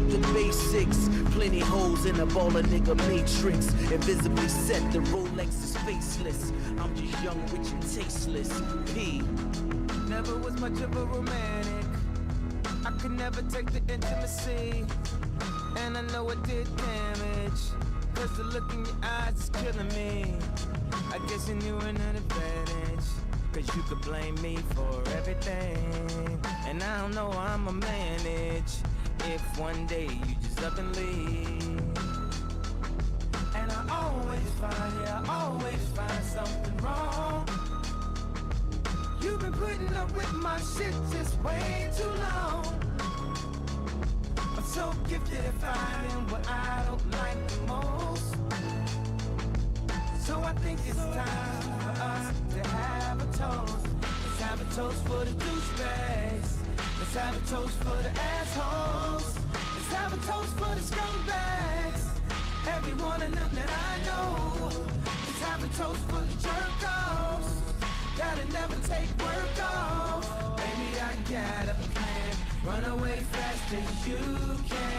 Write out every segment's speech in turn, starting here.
the basics. Plenty holes in a baller nigga matrix. Invisibly set, the Rolex is faceless. I'm just young, rich, and tasteless. P. Never was much of a romantic. I could never take the intimacy, and I know it did damage, cause the look in your eyes is killing me. I guess you knew an advantage, cause you could blame me for everything. And I don't know how I'ma manage if one day you just up and leave. And I always find something wrong. You've been putting up with my shit just way too long. I'm so gifted at finding what I don't like the most. So I think it's time for us to have a toast. Let's have a toast for the douchebags. Let's have a toast for the assholes. Let's have a toast for the scumbags. Every one of them that I know. Let's have a toast for the jerk-offs. Gotta never take work off. Baby, I got a plan. Run away fast as you can.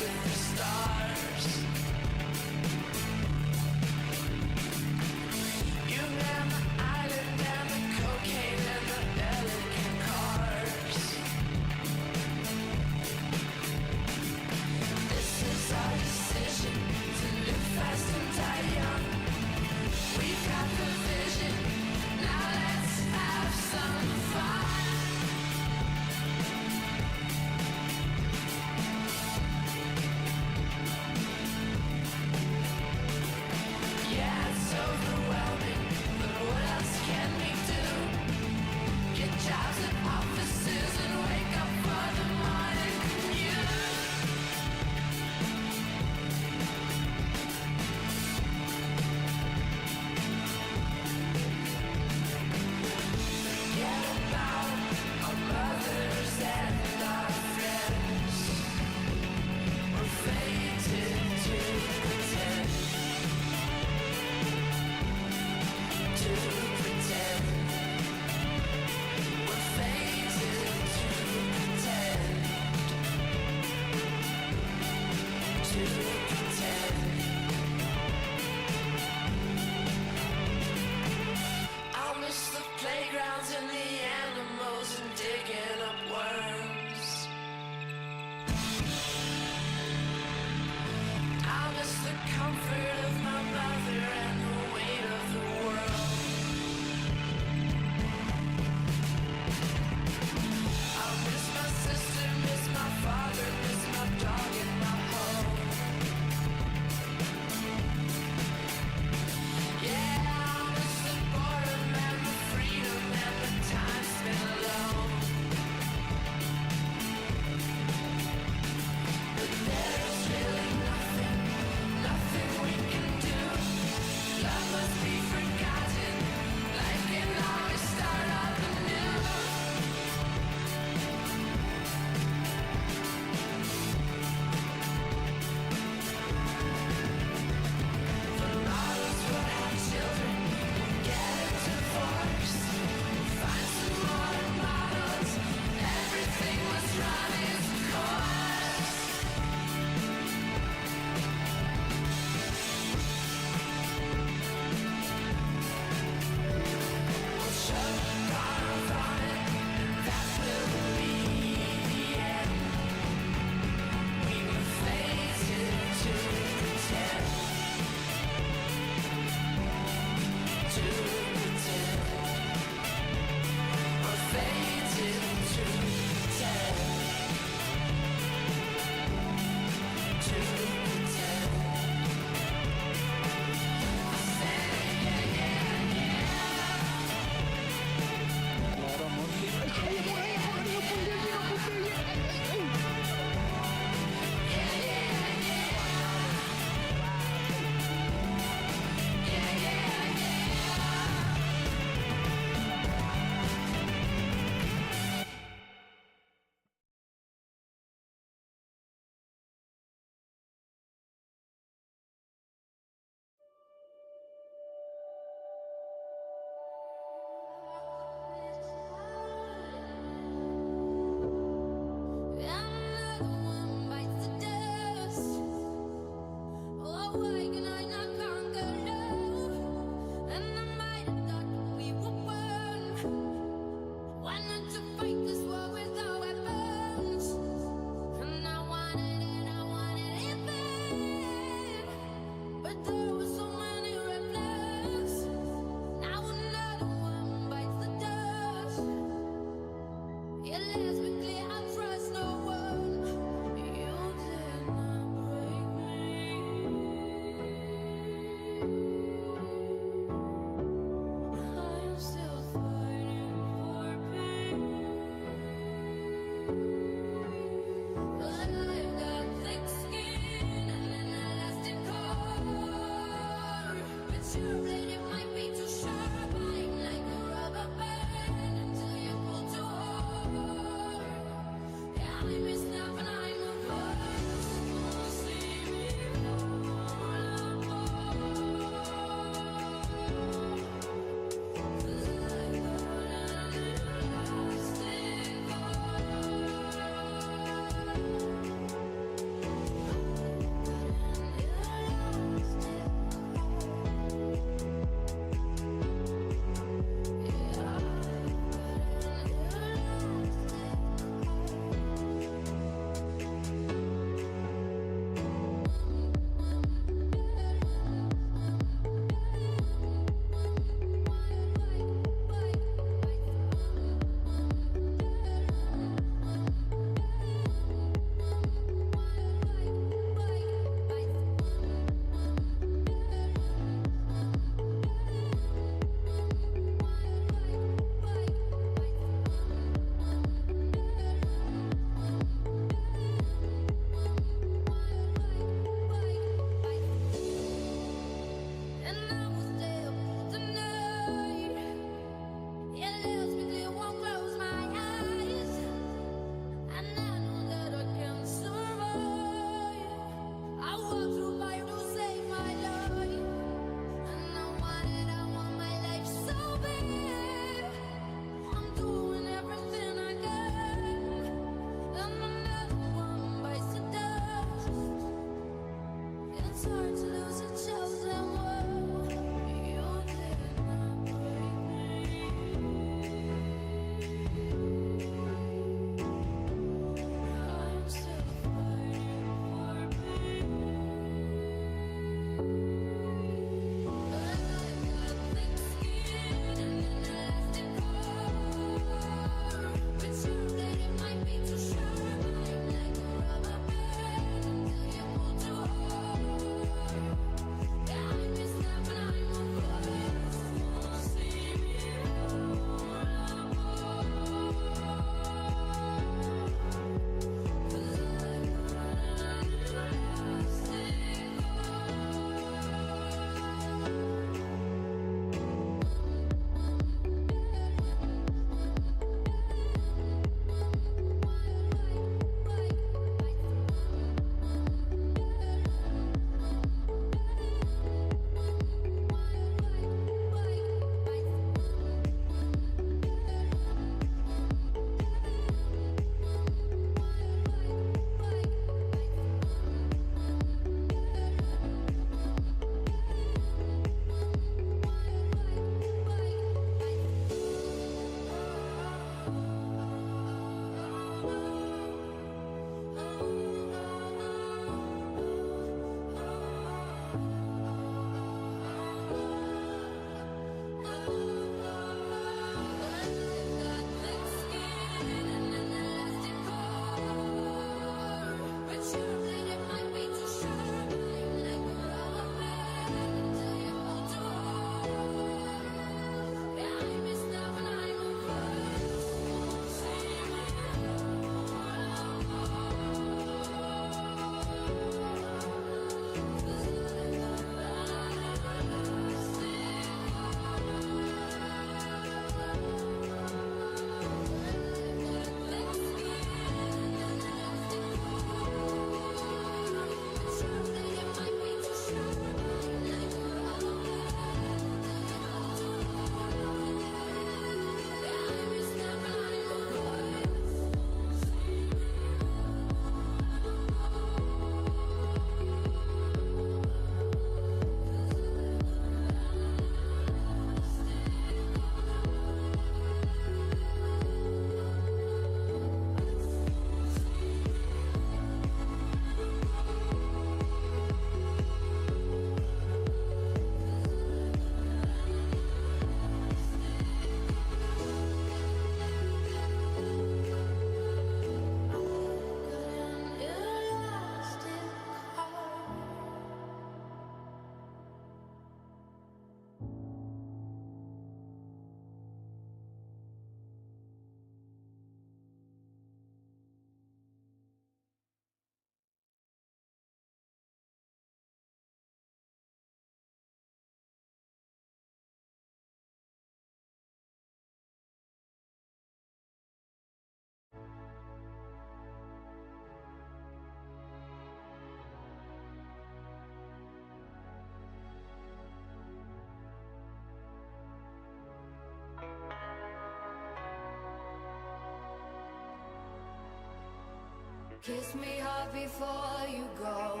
Kiss me hard before you go.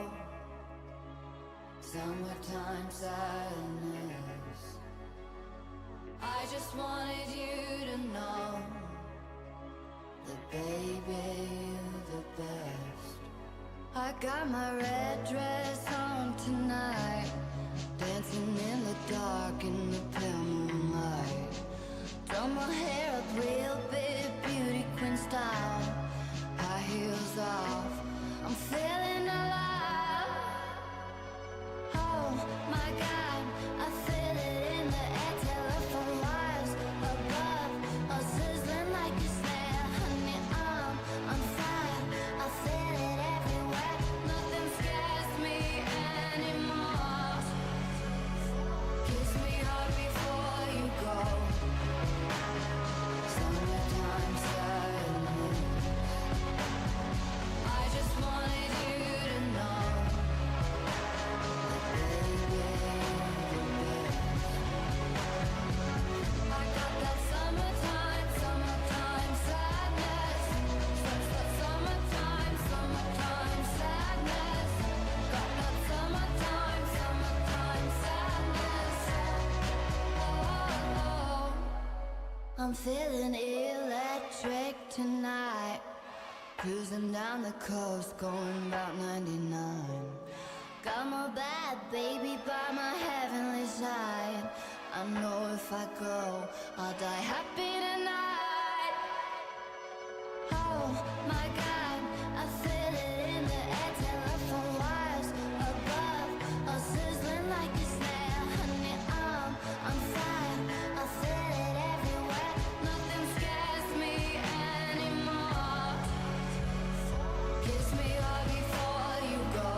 Summertime sadness. I just wanted you to know that baby, you're the best. I got my red dress on tonight, dancing in the dark in the pale moonlight. Done my hair up real big, beauty queen style. High heels off, I'm feeling alive. Oh my God, I feel it in the air, telephone wires above, all sizzling like a snare. Honey, I'm on fire, I feel it everywhere. Nothing scares me anymore. Kiss me hard before you go. Summertime sadness. I just wanted you to know that baby, you're the best. I got that summertime, summertime sadness. Summertime, summertime sadness. Got that summertime, summertime sadness. Oh, I'm feeling electric tonight. Cruising down the coast, going about 99. Got my bad baby by my heavenly side. I know if I go, I'll die happy tonight. Oh my God, I feel it in the air, telephone wires above, all sizzling like a snare. Honey, I'm on fire, I feel it everywhere. Nothing scares me anymore. Kiss me hard before you go.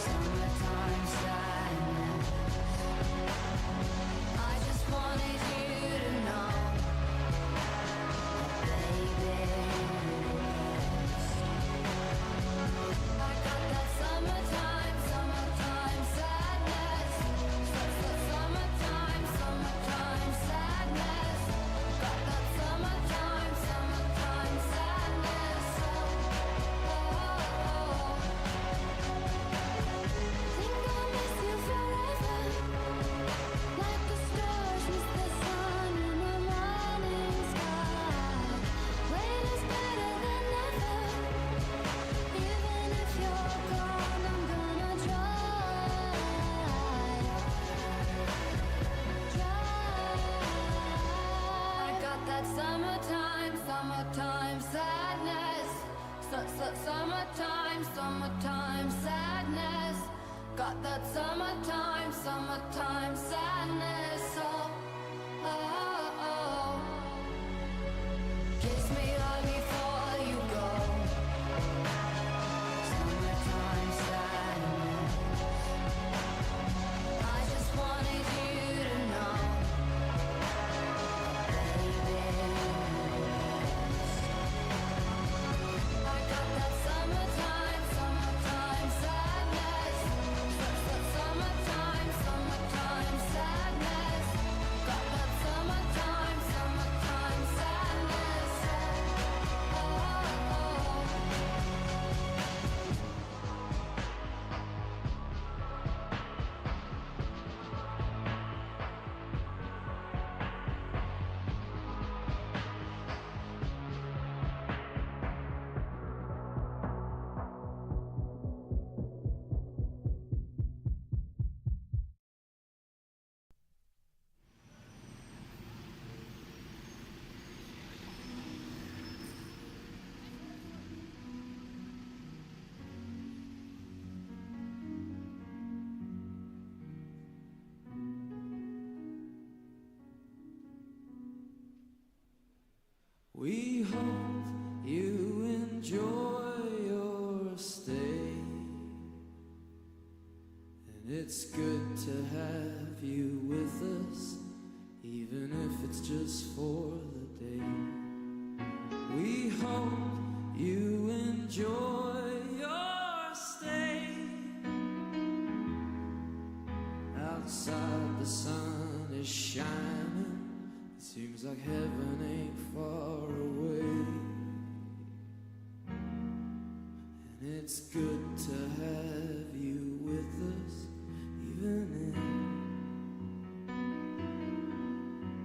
Summertime sadness. I just wanted you to know that baby, I got that summertime, summertime sadness. Summertime, summertime sadness. Got that summertime, summertime sadness. Think I'll miss you forever, like the stars miss the sun in the morning sky. Wait is better than never. Even if you're gone, I'm gonna try. I got that summertime, summertime sadness. Summertime, summertime sadness. Got that summertime, summertime sadness. Oh, oh, oh. Kiss me hard before you go. Summertime sadness. I just wanted you to know, baby. I got that summertime, summertime sadness. Summertime, summertime sadness. Got that summertime, summertime sadness. Oh, oh. We hope you enjoy your stay, and it's good to have you with us, even if it's just for the day. We hope you enjoy your stay. Outside the sun is shining, it seems like heaven ain't far away. It's good to have you with us, even if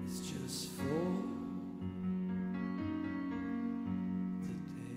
it's just for the day.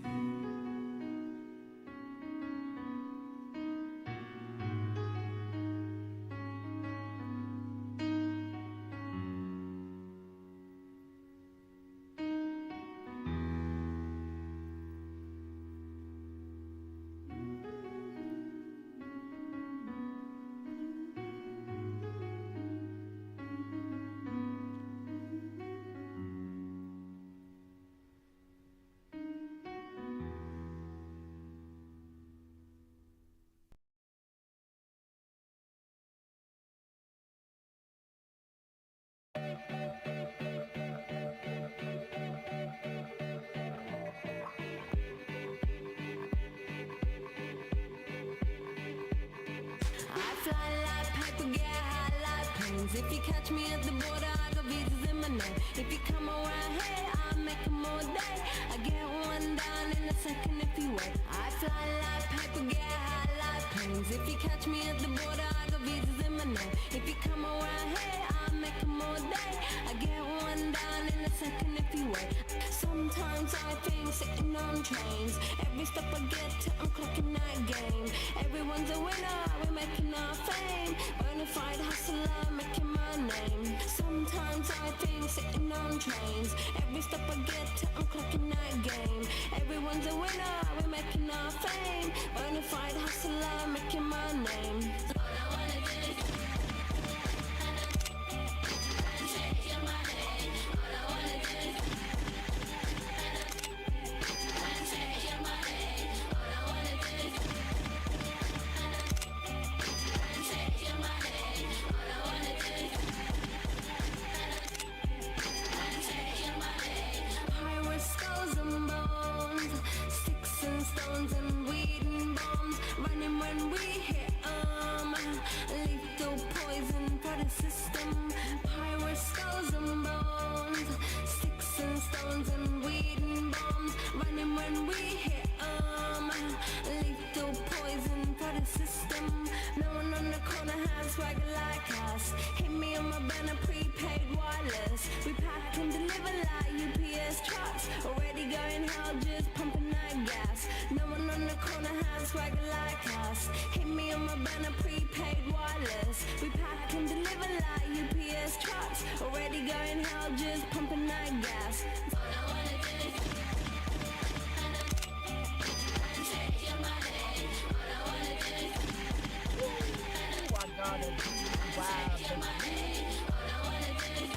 I fly like paper, get high like planes. If you catch me at the border, I got visas in my name. If you come around here, I'll make 'em all day. I get one down in a second if you wait. I fly like paper, get high like planes. If you catch me at the border, I got visas in my name. If you come around here, I'll make 'em all day. I get one down in a second if you wait. Sometimes I think sitting on trains. Every stop I get to, I'm clocking that game. Everyone's a winner, we're making our fame. Bonafide hustler, making my name. Sometimes I think sitting on trains. Every stop I get to, I'm clocking that game. Everyone's a winner, we're making our fame. Bonafide hustler, making my name. All I wanna do is take your money. All I wanna do is take your money. All I wanna do is take your money. All I wanna do is take your money. Pirates, skulls and bones, sticks and stones and weed and bombs. Running when we hit 'em. Lethal poison for the system. Pirates, skulls and bones, sticks and stones and weed and bombs. Running when we hit 'em. Lethal poison for the system. No one on the corner has swagger like us. Hit me on my banner, prepaid wireless. We pack and deliver like UPS trucks. Already going hell, just pumping that gas. No one on the corner has swagger like us. Hit me on my banner, prepaid wireless. We pack and deliver like UPS trucks. Already going hell, just pumping that gas. All I wanna do is take your money. All I wanna do is I gotta be wild. take your money. All I wanna do is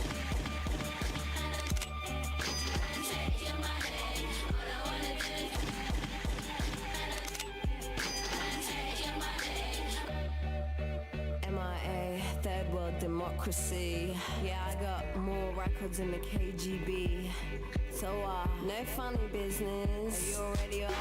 take your money. All I wanna do is take your money. MIA, third world democracy. Yeah, I got more records than the KGB. So, no funny business. Are you already are?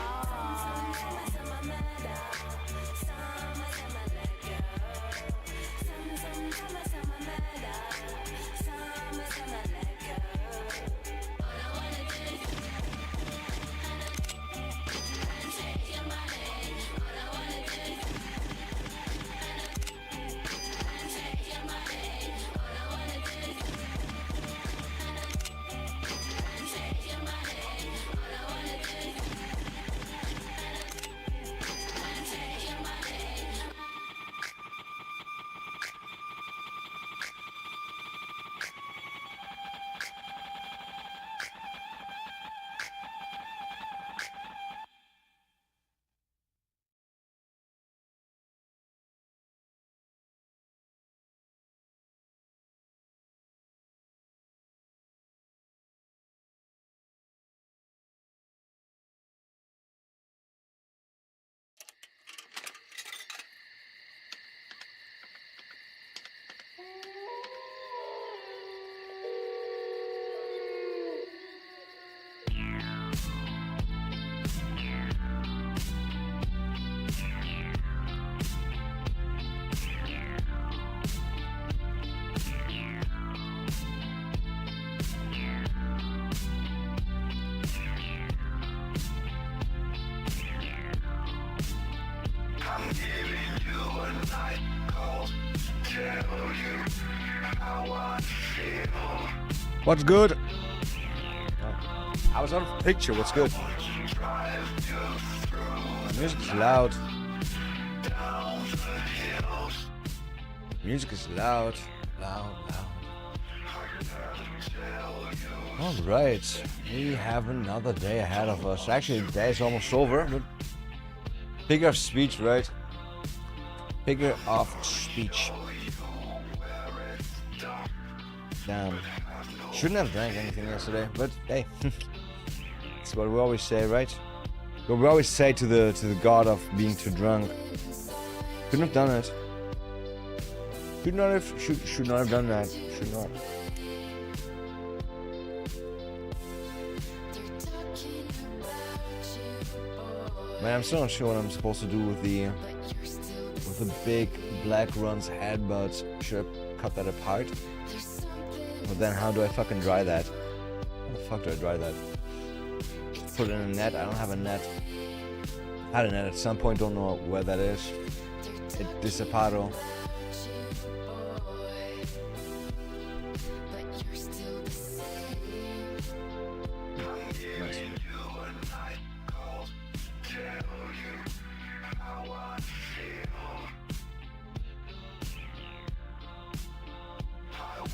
What's good? I was out of picture. What's good? My music is loud. Music is loud, loud, loud. Alright, we have another day ahead of us. Actually, the day is almost over, but figure of speech, right? Figure of speech. Damn. Shouldn't have drank anything yesterday, but hey. That's what we always say, right? What we always say to the god of being too drunk. Couldn't have done it. Should not have done that. Should not. Man, I'm still not sure what I'm supposed to do with the big black runs head, but should I cut that apart? But then how do I fucking dry that? How the fuck do I dry that? Put it in a net. I don't have a net. I had a net at some point, don't know where that is. It disaparo.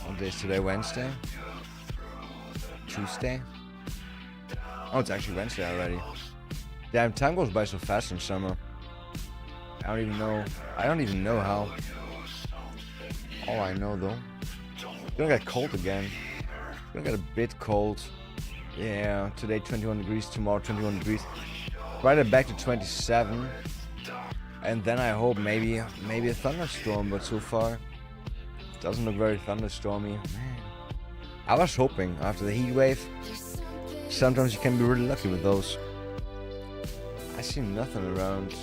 What day is today? Wednesday? Tuesday? Oh, it's actually Wednesday already. Damn, time goes by so fast in summer. I don't even know how. All I know though, it's gonna get cold again. It's gonna get a bit cold. Yeah, today 21 degrees, tomorrow 21 degrees. Right back to 27. And then I hope maybe a thunderstorm, but so far it doesn't look very thunderstormy. Man, I was hoping after the heat wave. Sometimes you can be really lucky with those. I see nothing around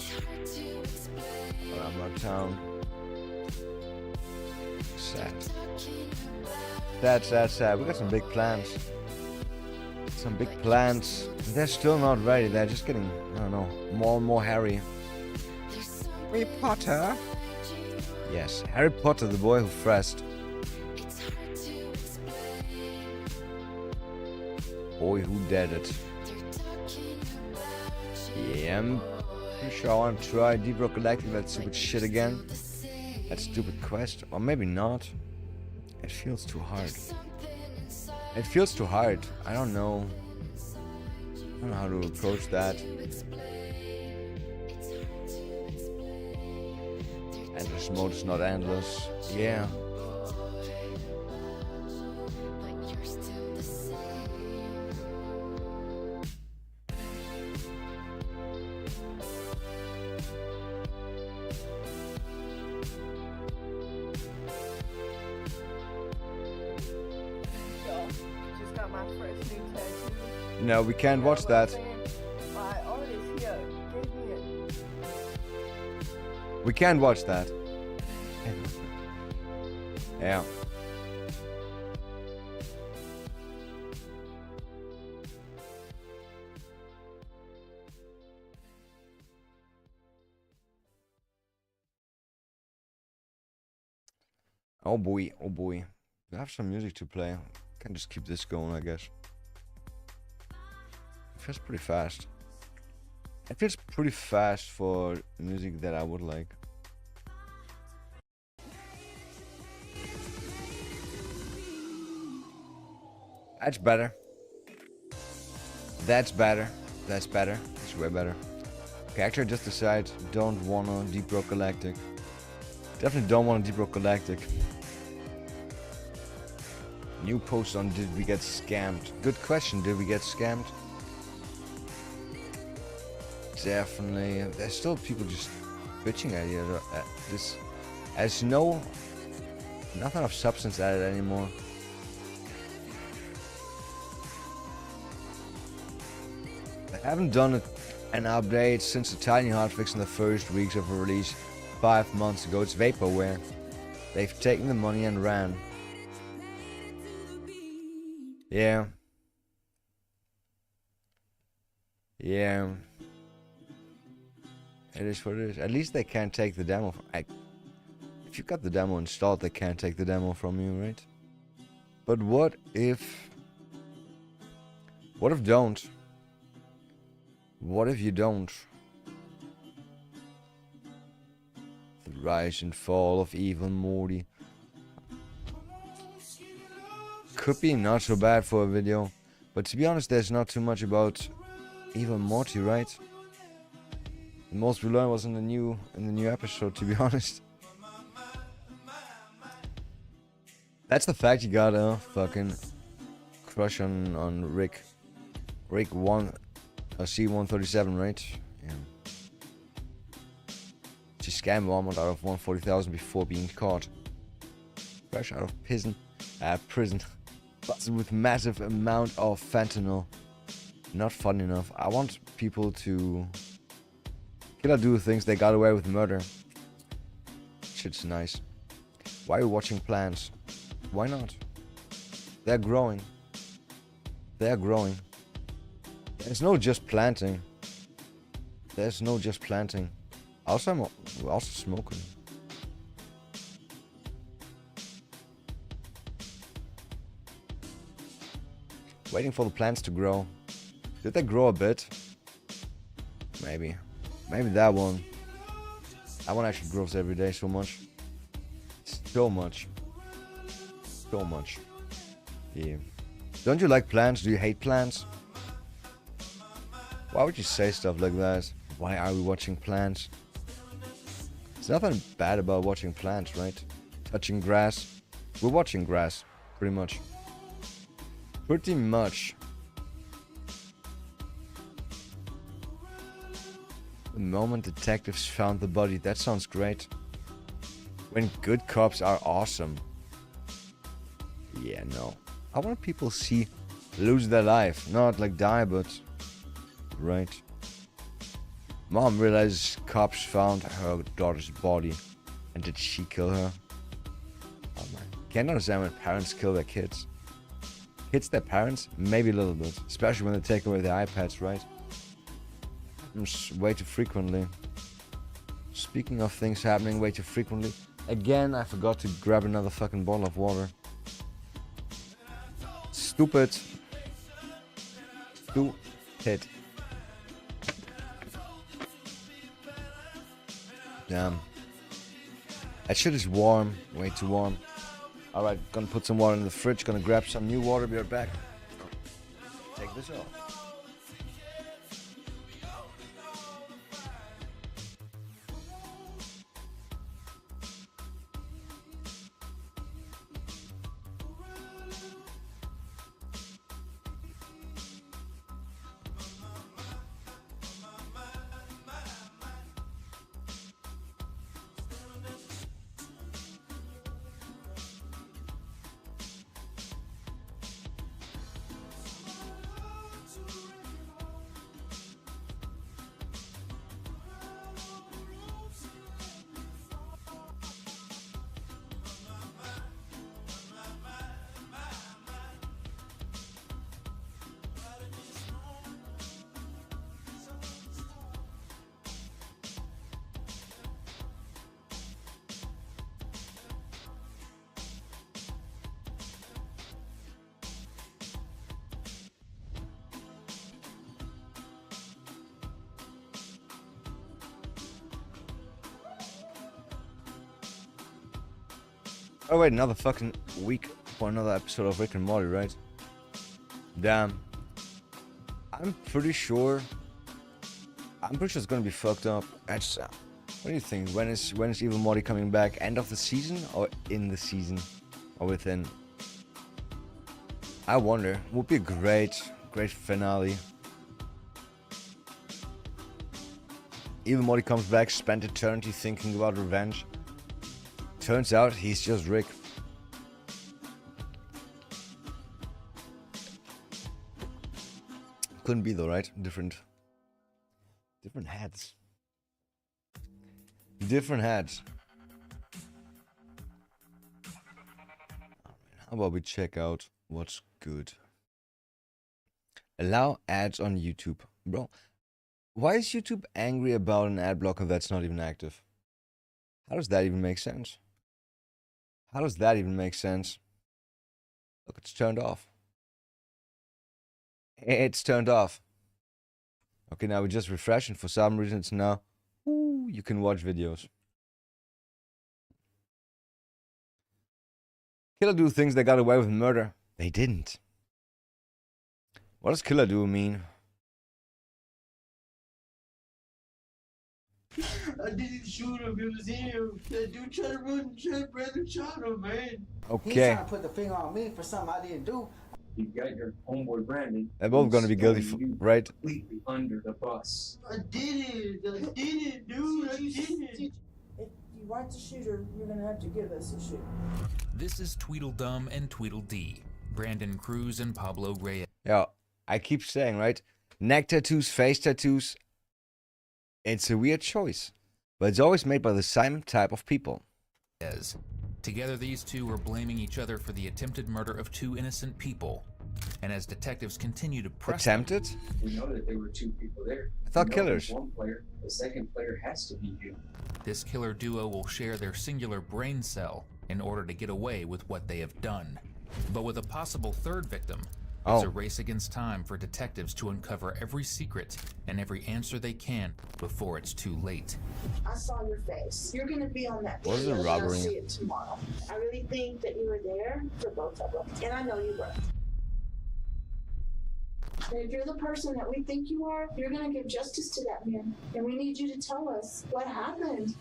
my town. Sad. Sad. We got some big plans. Some big plans. They're still not ready. They're just getting, I don't know, more and more hairy. Harry Potter? Yes, Harry Potter, the boy who thrashed. Boy who did it. Yeah, I'm pretty sure I want to try Deep Rock Galactic, that stupid shit again. That stupid quest. Or maybe not. It feels too hard. It feels too hard. I don't know. I don't know how to approach that. Endless mode is not endless. Yeah. No, we can't watch that. My artist here gave me it. We can't watch that. Yeah. Oh boy, oh boy. We have some music to play. Can just keep this going, I guess. It feels pretty fast. It feels pretty fast for music that I would like. That's better. That's better. That's better. It's way better. Okay, actually I just decided don't wanna Deep Rock Galactic. Definitely don't want to Deep Rock Galactic. New post on did we get scammed? Good question, did we get scammed? Definitely. There's still people just bitching at you. This, as no, nothing of substance added anymore. They haven't done an update since the tiny hotfix in the first weeks of a release 5 months ago. It's vaporware. They've taken the money and ran. Yeah. Yeah. It is what it is. At least they can't take the demo. if you got the demo installed, they can't take the demo from you, right? But what if don't? What if you don't? The rise and fall of evil Morty. Could be not so bad for a video, but to be honest, there's not too much about evil Morty, right? The most we learned was in the new episode, to be honest. That's the fact you got a fucking crush on Rick 1 C137, right? Yeah. She scammed Walmart out of 140,000 before being caught. Fresh out of prison, buzzing with massive amount of fentanyl. Not fun enough. I want people to killer do things they got away with murder. Shit's nice. Why are you watching plants? Why not? They're growing. They're growing. There's no just planting. There's no just planting. Also, we're also smoking. Waiting for the plants to grow. Did they grow a bit? Maybe. Maybe that one. That one actually grows every day so much. So much. So much. Yeah. Don't you like plants? Do you hate plants? Why would you say stuff like that? Why are we watching plants? There's nothing bad about watching plants, right? Touching grass. We're watching grass. Pretty much. Pretty much. The moment detectives found the body. That sounds great. When good cops are awesome. Yeah, no. I want people see lose their life. Not like die, but... Right. Mom realizes cops found her daughter's body. And did she kill her? Oh man. Can't understand when parents kill their kids. Kids their parents? Maybe a little bit. Especially when they take away their iPads, right? Way too frequently. Speaking of things happening way too frequently. Again, I forgot to grab another fucking bottle of water. Stupid. Stupid. Damn. That shit is warm. Way too warm. Alright, gonna put some water in the fridge. Gonna grab some new water. Be right back. Take this off. Oh wait, another fucking week for another episode of Rick and Morty, right? Damn. I'm pretty sure it's gonna be fucked up. What do you think? When is Evil Morty coming back? End of the season or in the season? Or within? I wonder. Would be a great finale. Evil Morty comes back, spent eternity thinking about revenge. Turns out he's just Rick. Couldn't be though, right? Different heads. Different heads. How about we check out what's good? Allow ads on YouTube. Bro, why is YouTube angry about an ad blocker that's not even active? How does that even make sense? How does that even make sense? Look, it's turned off. It's turned off. Okay, now we just refresh, and for some reason it's now. Ooh, you can watch videos. Killer do things they got away with murder. They didn't. What does killer do mean? I didn't shoot him, it was him. That dude tried to run the trip, brother shot him, man. Okay. He's trying to put the finger on me for something I didn't do. You got your homeboy Brandon. They're both gonna be guilty, right? Completely under the bus. I didn't, dude, I didn't. If you weren't the shooter, you're gonna have to give us a shoot. This is Tweedledum and Tweedledee, Brandon Cruz and Pablo Reyes. Yeah, I keep saying, right? Neck tattoos, face tattoos. It's a weird choice, but it's always made by the same type of people. Together, these two were blaming each other for the attempted murder of two innocent people. And as detectives continue to press Attempted? them, We know that there were two people there. I thought We know killers. there's one player. The second player has to be you. this killer duo will share their singular brain cell in order to get away with what they have done. But with a possible third victim, it's a race against time for detectives to uncover every secret and every answer they can before it's too late. I saw your face. You're going to be on that What is a video, and robbery? I'll see it tomorrow. I really think that you were there for both of them, and I know you were. And if you're the person that we think you are, you're going to give justice to that man. And we need you to tell us what happened.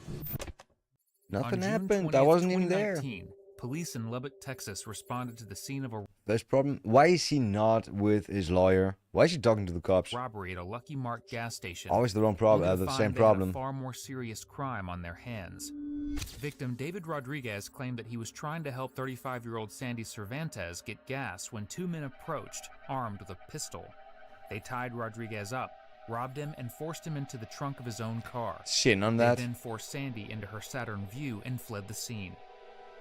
Nothing On June happened. 20th, I wasn't even there. 2019, police in Lubbock, Texas responded to the scene of a There's problem. Why is he not with his lawyer? Why is he talking to the cops? robbery at a Lucky Mark gas station. Always the wrong problem. only to The find same they had a problem. far more serious crime on their hands. Victim David Rodriguez claimed that he was trying to help 35-year-old Sandy Cervantes get gas when two men approached, armed with a pistol. They tied Rodriguez up, robbed him, and forced him into the trunk of his own car. Shitting on They that. then forced Sandy into her Saturn Vue and fled the scene.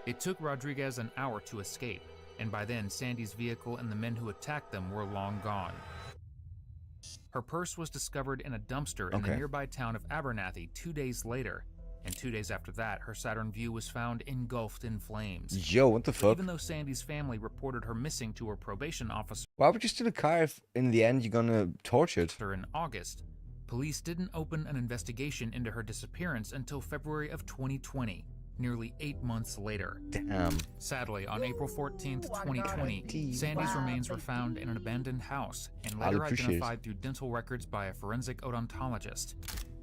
It took Rodriguez an hour to escape, and by then Sandy's vehicle and the men who attacked them were long gone. Her purse was discovered in a dumpster in the Okay. nearby town of Abernathy 2 days later, and 2 days after that, her Saturn Vue was found engulfed in flames. Yo, what the But fuck? even though Sandy's family reported her missing to her probation officer Why would you steal a car if in the end you're gonna torture it? in August, police didn't open an investigation into her disappearance until February of 2020, nearly 8 months later. Damn. Sadly, on April 14th, 2020, Sandy's remains were found in an abandoned house and I'll later appreciate it. identified through dental records by a forensic odontologist.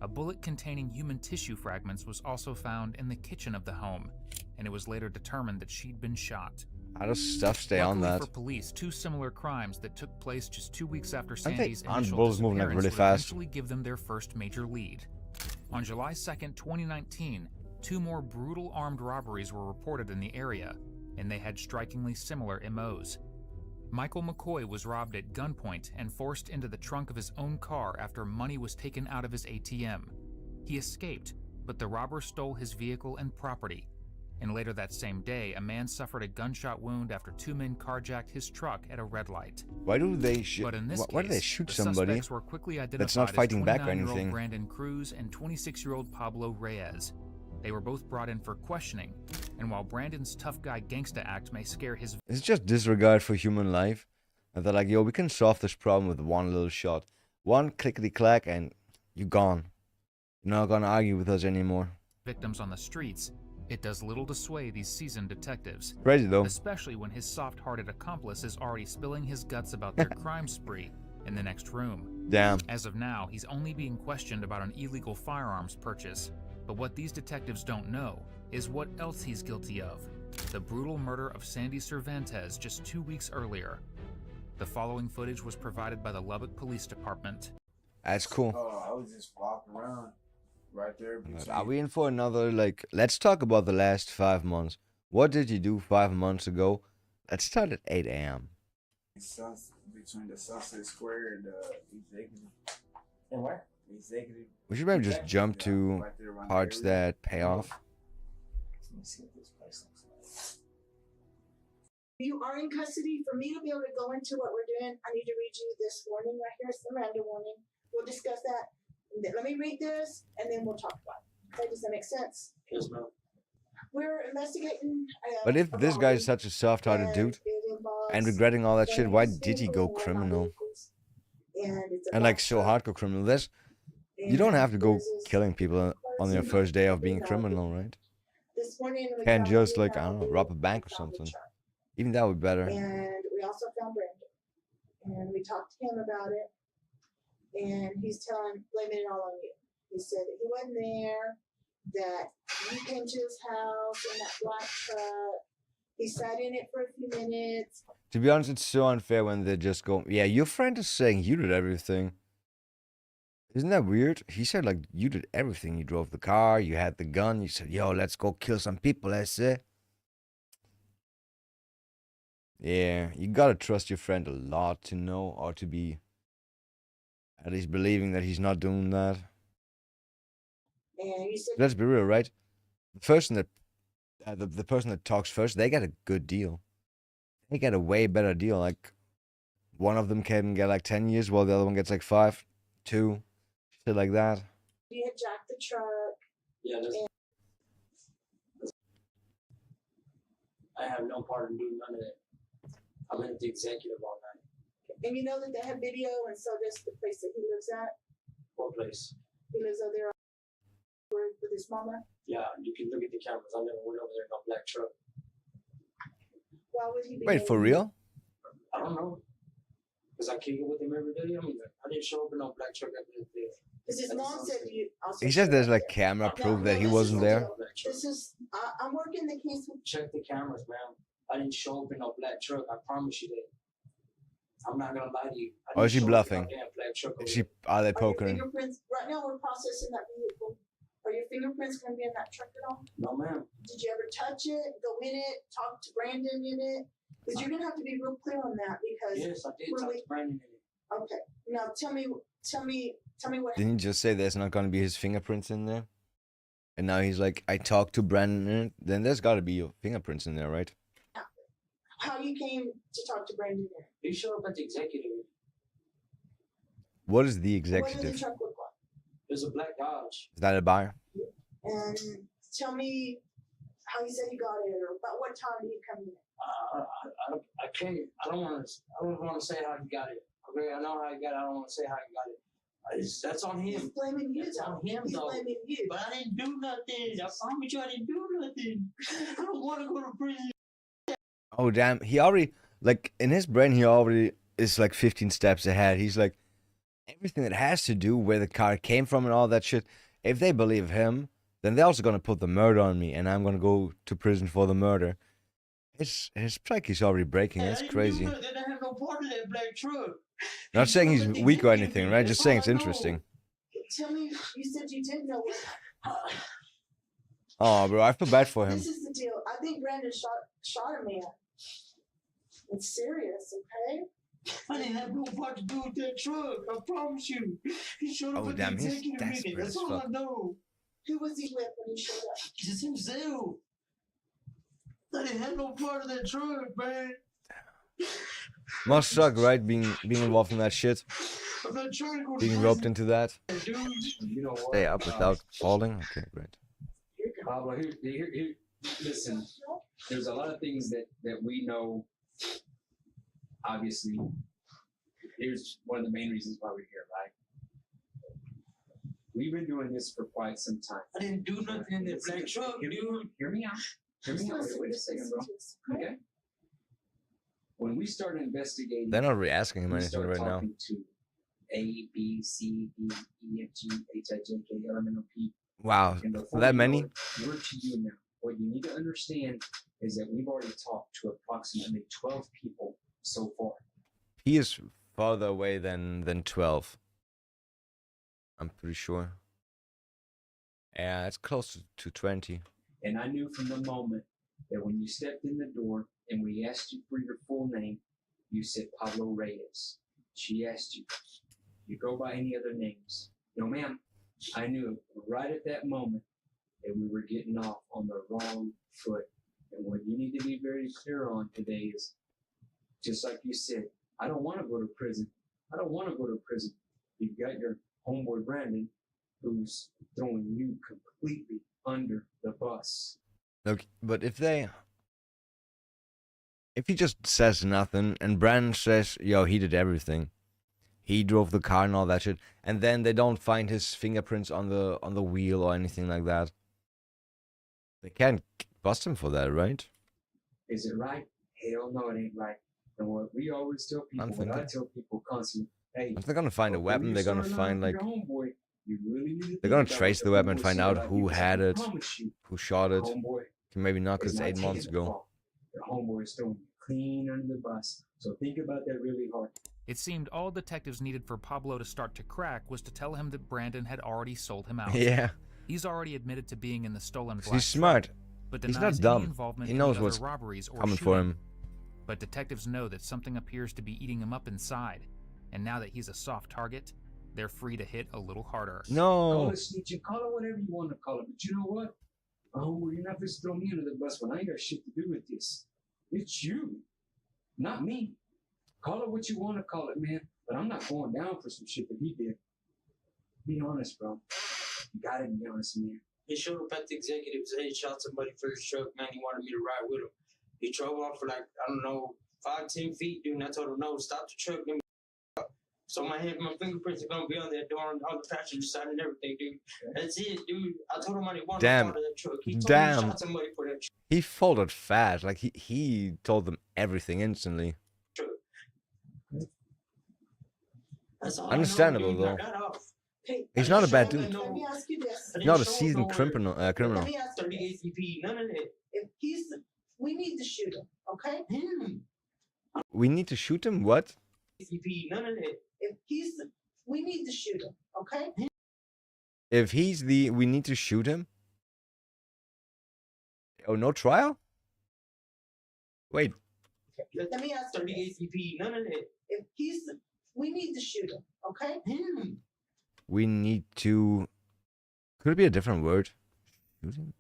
A bullet containing human tissue fragments was also found in the kitchen of the home, and it was later determined that she'd been shot. How does stuff stay on Luckily that? for police, two similar crimes that took place just 2 weeks after Aren't they- Sandy's aren't initial bullets moving, like, disappearance really would fast? eventually give them their first major lead. On July 2nd, 2019, two more brutal armed robberies were reported in the area, and they had strikingly similar MOs. Michael McCoy was robbed at gunpoint and forced into the trunk of his own car after money was taken out of his ATM. He escaped, but the robbers stole his vehicle and property. And later that same day, a man suffered a gunshot wound after two men carjacked his truck at a red light. Why do they shoot? But in this Why do they case, shoot the somebody suspects were quickly identified that's not fighting as back or 29-year-old anything? Brandon Cruz and 26-year-old Pablo Reyes. They were both brought in for questioning, and while Brandon's tough guy gangsta act may scare his It's just disregard for human life. And they're like, yo, we can solve this problem with one little shot. One clickety-clack and you're gone. You're not gonna argue with us anymore. victims on the streets, it does little to sway these seasoned detectives. Crazy though. Especially when his soft-hearted accomplice is already spilling his guts about their crime spree in the next room. Damn. As of now, he's only being questioned about an illegal firearms purchase. But what these detectives don't know is what else he's guilty of. The brutal murder of Sandy Cervantes just 2 weeks earlier. The following footage was provided by the Lubbock Police Department. That's cool. Oh, I was just walking around right there. But are we in for another, like, let's talk about the last 5 months. What did you do 5 months ago? Let's start at 8 a.m. Between the Sunset Square and the executive. And where? Executive. We should maybe just jump to right there around the parts area. that pay off. Let me see what this place looks like. You are in custody. For me to be able to go into what we're doing, I need to read you this warning right here. It's the Miranda warning. We'll discuss that. Let me read this, and then we'll talk about it. Okay, does that make sense? Yes, ma'am. We're investigating. But if a this guy is robbery, such a soft-hearted and dude it and involves regretting all that shit, why things did he being go going on criminal? vehicles. And it's a And black like so truck, hardcore criminal? You don't and have to go there's this killing people on your person first day of talking being about criminal, right? this morning we Can't found a just new like, I don't know, Malibu rob a bank or and found the something. truck. Even that would be better. And we also found Brandon. And we talked to him about it. And he's blaming it all on you. He said that he wasn't there, that you came to his house in that black truck. He sat in it for a few minutes. To be honest, it's so unfair when they just go, yeah, your friend is saying you did everything. Isn't that weird? He said, like, you did everything. You drove the car, you had the gun, you said, yo, let's go kill some people, let's say. Yeah, you gotta trust your friend a lot to know or to be at least believing that he's not doing that. And you said, Let's be real, right? The person that the person that talks first, they get a good deal. They get a way better deal. Like, one of them can get like 10 years, while the other one gets like 5, 2, shit like that. you had jacked the truck. Yeah, I have no part in doing none of that. I've been at the executive all night. And you know that they have video, and so does the place that he lives at. What place? He lives over there with his mama. Yeah, you can look at the cameras. I never went over there in no black truck. Why would he be? Wait, for real? I don't know. Because I kick it with him every day. I mean, I didn't show up in no black truck every day. Because his mom said you also. He says there's like camera proof that he wasn't there. This is, I'm working the case with. Check the cameras, man. I didn't show up in no black truck. I promise you that. I'm not gonna lie to you. Or is she bluffing? Is Are they Are your poking? fingerprints, right now we're processing that vehicle. Are your fingerprints gonna be in that truck at all? No, ma'am. Did you ever touch it, go in it, talk to Brandon in it? Because you're gonna have to be real clear on that because. Yes, I did talk to Brandon in it. Okay, now tell me what. Didn't he just say there's not gonna be his fingerprints in there? And now he's like, I talked to Brandon in it. Then there's gotta be your fingerprints in there, right? How you came to talk to Brandon there? You showed up at the executive. What is the What does the executive? truck look like? There's a black Dodge. Is that a buyer? And tell me how you said you got it, or about what time did you come in? I can't. I don't want to say how you got it. Okay, I know how you got it. I don't want to say how you got it. That's on him. He's blaming you. That's on him, He's though. blaming you. But I didn't do nothing. I promise you, I didn't do nothing. I don't want to go to prison. Oh damn, he already, like, in his brain he already is like 15 steps ahead. He's like, everything that has to do where the car came from and all that shit, if they believe him, then they're also gonna put the murder on me and I'm gonna go to prison for the murder. His psyche's already breaking. That's crazy. They didn't have no part of that black truck. Not saying he's weak or anything, right? Just saying it's interesting. Tell me, you said you did know what. Oh, bro, I feel bad for him. This is the deal. I think Brandon shot a man. It's serious, okay? I didn't have no part to do with that truck. I promise you. He showed up Oh, at damn, the he's executive desperate meeting. That's as all I fuck. know. Who was he with when he showed up? Just himself. I didn't have no part of that truck, man. Must suck, right? Being involved in that shit. I'm not trying to go to Being prison, roped into that. dude. You know what? Stay up without falling. Okay, great. Pablo, here, listen. There's a lot of things that we know. Obviously, here's one of the main reasons why we're here, right? We've been doing this for quite some time. I didn't do nothing in that black truck, dude. Hear me out. Hear me out. Wait a second, bro. Okay. When we started investigating, They're not really asking him we anything started right now. talking to A, B, C, D, E, F, G, H, I, J, K, L, M, N, O, P. Wow, And before that you many? know it, we're to you now. What you need to understand is that we've already talked to approximately 12 people so far. He is farther away than 12. I'm pretty sure. Yeah, it's close to 20. And I knew from the moment that when you stepped in the door and we asked you for your full name, you said Pablo Reyes. She asked you, you go by any other names? No, ma'am. I knew right at that moment that we were getting off on the wrong foot. And what you need to be very clear on today is, just like you said, I don't want to go to prison. I don't want to go to prison. You've got your homeboy Brandon, who's throwing you completely under the bus. Look, but if he just says nothing and Brandon says, yo, he did everything. He drove the car and all that shit, and then they don't find his fingerprints on the wheel or anything like that. They can't bust him for that, right? Is it right? Hell no, it ain't right. And what we always tell people, what I tell people constantly, hey, if they're gonna find a weapon, they're gonna find like homeboy, you really need to they're gonna think about trace what the weapon and homeboy find said out about who you, 'cause had I it, promise you, who shot it. homeboy Maybe not, is because not 8 months taking the ago. fall. The homeboy is throwing you clean under the bus. So think about that really hard. It seemed all detectives needed for Pablo to start to crack was to tell him that Brandon had already sold him out. Yeah. He's already admitted to being in the stolen black He's smart. truck, but He's denies not dumb. any involvement He in knows the what's other robberies or coming shooting. for him. But detectives know that something appears to be eating him up inside, and now that he's a soft target, they're free to hit a little harder. Call No. it snitching, call it whatever you want to call it. But you know what? Oh, you're not just throw me under the bus when I ain't got shit to do with this. It's you, not me. Call it what you want to call it, man. But I'm not going down for some shit that he did. Be honest, bro. You gotta be honest, man. He showed up at the executive, said he shot somebody for his truck, man. He wanted me to ride with him. He drove off for like, I don't know, 5-10 feet, dude. And I told him, no, stop the truck. Let me up. So my fingerprints are gonna be on that door on the passenger side and everything, dude. That's it, dude. I told him I didn't want to Damn. follow that truck. He told me Damn. he shot somebody for that He folded fast. Like he told them everything instantly. truck. That's all Understandable, I know, dude. though. I got off. Hey, He's not a bad Let dude. me ask you this. Not a seasoned criminal. Let Criminal. me ask you 38 this. CP, none of that. If we need to shoot him, okay? We need to shoot him. What? CP, none of that. We need to shoot him, okay? If he's we need to shoot him. Oh, no trial? Wait. Let me ask you 38 this. CP, none of that. If we need to shoot him, okay? We need to. Could it be a different word? Shoot him?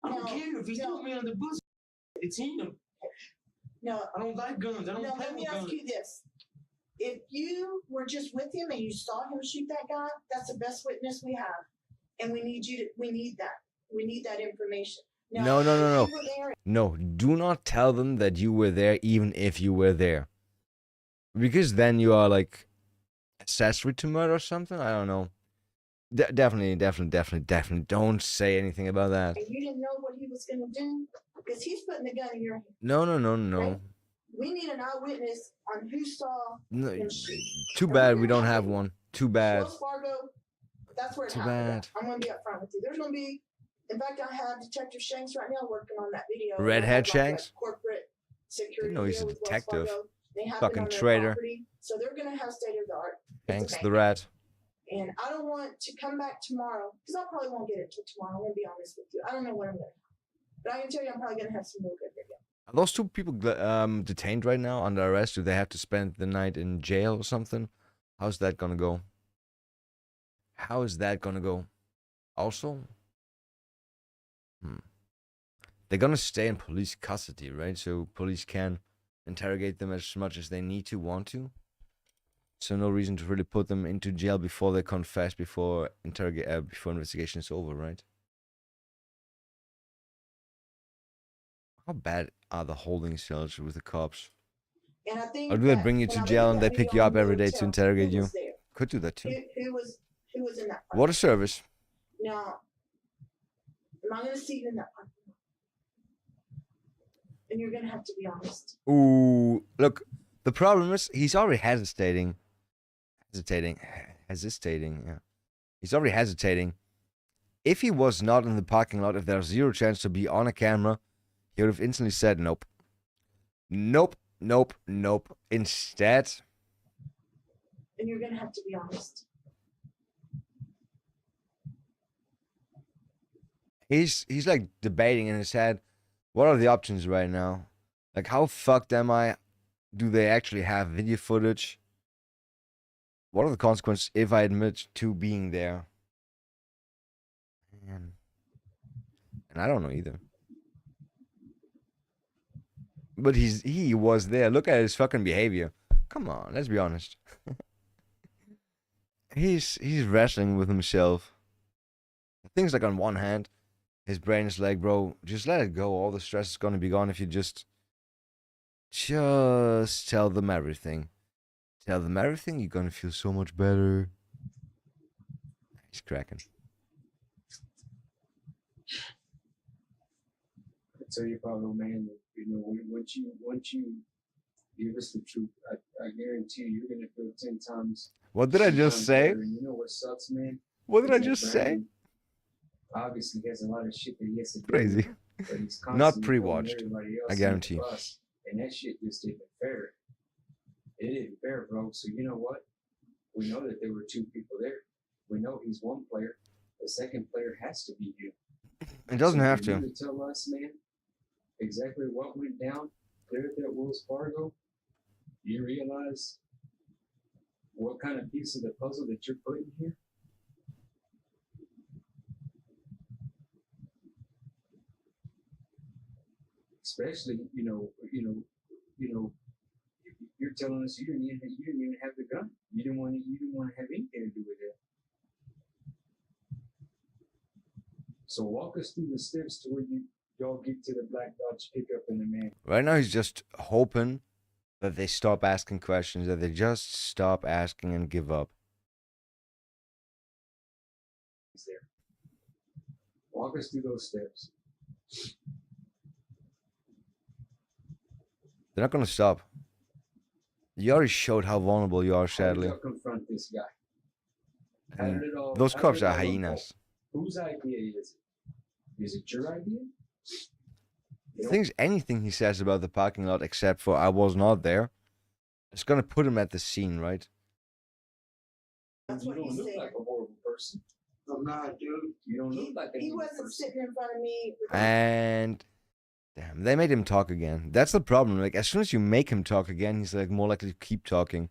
I don't care if he threw me on the bus. It's him. No. I don't like guns. I don't No, play let me with ask guns. you this. If you were just with him and you saw him shoot that guy, that's the best witness we have. And we need that. We need that information. Now, No. if you were there, No, do not tell them that you were there, even if you were there. Because then you are like accessory to murder or something. I don't know. Definitely don't say anything about that. and you didn't know what he was going to do, because he's putting the gun in your hand. No. We need an eyewitness on who saw No. him shoot. Too bad we don't have one. Too bad. Wells Fargo, that's where it Too happened. bad. I'm going to be upfront with you. There's going to be, in fact, I have Detective Shanks right now working on that video. Redhead I have, like, a Shanks? corporate security Didn't know he's a deal with Wells detective. Fargo. They happen Fucking on their traitor. property, so they're going to have state of the art. Thanks the rat. And I don't want to come back tomorrow, because I probably won't get it till tomorrow. I'm going to be honest with you. I don't know what I'm going to have. But I can tell you I'm probably going to have some real good video. Are those two people detained right now under arrest? Do they have to spend the night in jail or something? How's that gonna go? How is that gonna go? Also, they're gonna stay in police custody, right? So police can interrogate them as much as they need to, want to. So no reason to really put them into jail before they confess, before investigation is over, right? How bad are the holding cells with the cops? And I think Or do they that bring you when to I jail look and at they that pick you video up on the every day to hotel, interrogate who you? was there? Could do that too. Who was in that park? Water service. Now, am I going to see you in that park? And you're going to have to be honest. Ooh, look, the problem is he's already hesitating. Yeah. He's already hesitating. If he was not in the parking lot, if there's zero chance to be on a camera, he would have instantly said nope. Nope. Instead, And you're going to have to be honest. he's like debating in his head, what are the options right now? Like, how fucked am I? Do they actually have video footage? What are the consequences if I admit to being there? Man. And I don't know either. But he was there. Look at his fucking behavior. Come on, let's be honest. He's wrestling with himself. Things like on one hand, his brain is like, bro, just let it go. All the stress is gonna be gone if you just tell them everything. Tell them everything, you're gonna feel so much better. He's cracking. I tell you, Pablo, man, that, you know, once you give us the truth, I guarantee you, you're gonna feel 10 times. What did I just say? And you know what sucks, man? What did I Is that just say? Brandon obviously has a lot of shit that he has to do. Crazy. But he's Not constantly pre-watched. throwing everybody else I under guarantee. the bus, and that shit just isn't fair. It isn't fair, bro. So you know what? We know that there were two people there. We know he's one player. The second player has to be you. It doesn't have for to. you tell us, man, exactly what went down there at that Wells Fargo. You realize what kind of piece of the puzzle that you're putting here? Especially, you're telling us you didn't even have the gun. You didn't want to have anything to do with it. So walk us through the steps to where y'all get to the Black Dodge pickup in the man. Right now, he's just hoping that they stop asking questions, that they just stop asking and give up. He's there. Walk us through those steps. They're not gonna stop. You already showed how vulnerable you are, sadly. How did y'all confront this guy? How And did it all- those how cops did it are all hyenas. unfold? Whose idea is it? Is it your idea? The thing is, anything he says about the parking lot, except for "I was not there," it's gonna put him at the scene, right? That's You what don't he look said. like a horrible person. I'm not, dude. You don't look like a He horrible wasn't person. sitting in front of me. With And damn, they made him talk again. That's the problem. Like, as soon as you make him talk again, he's like more likely to keep talking.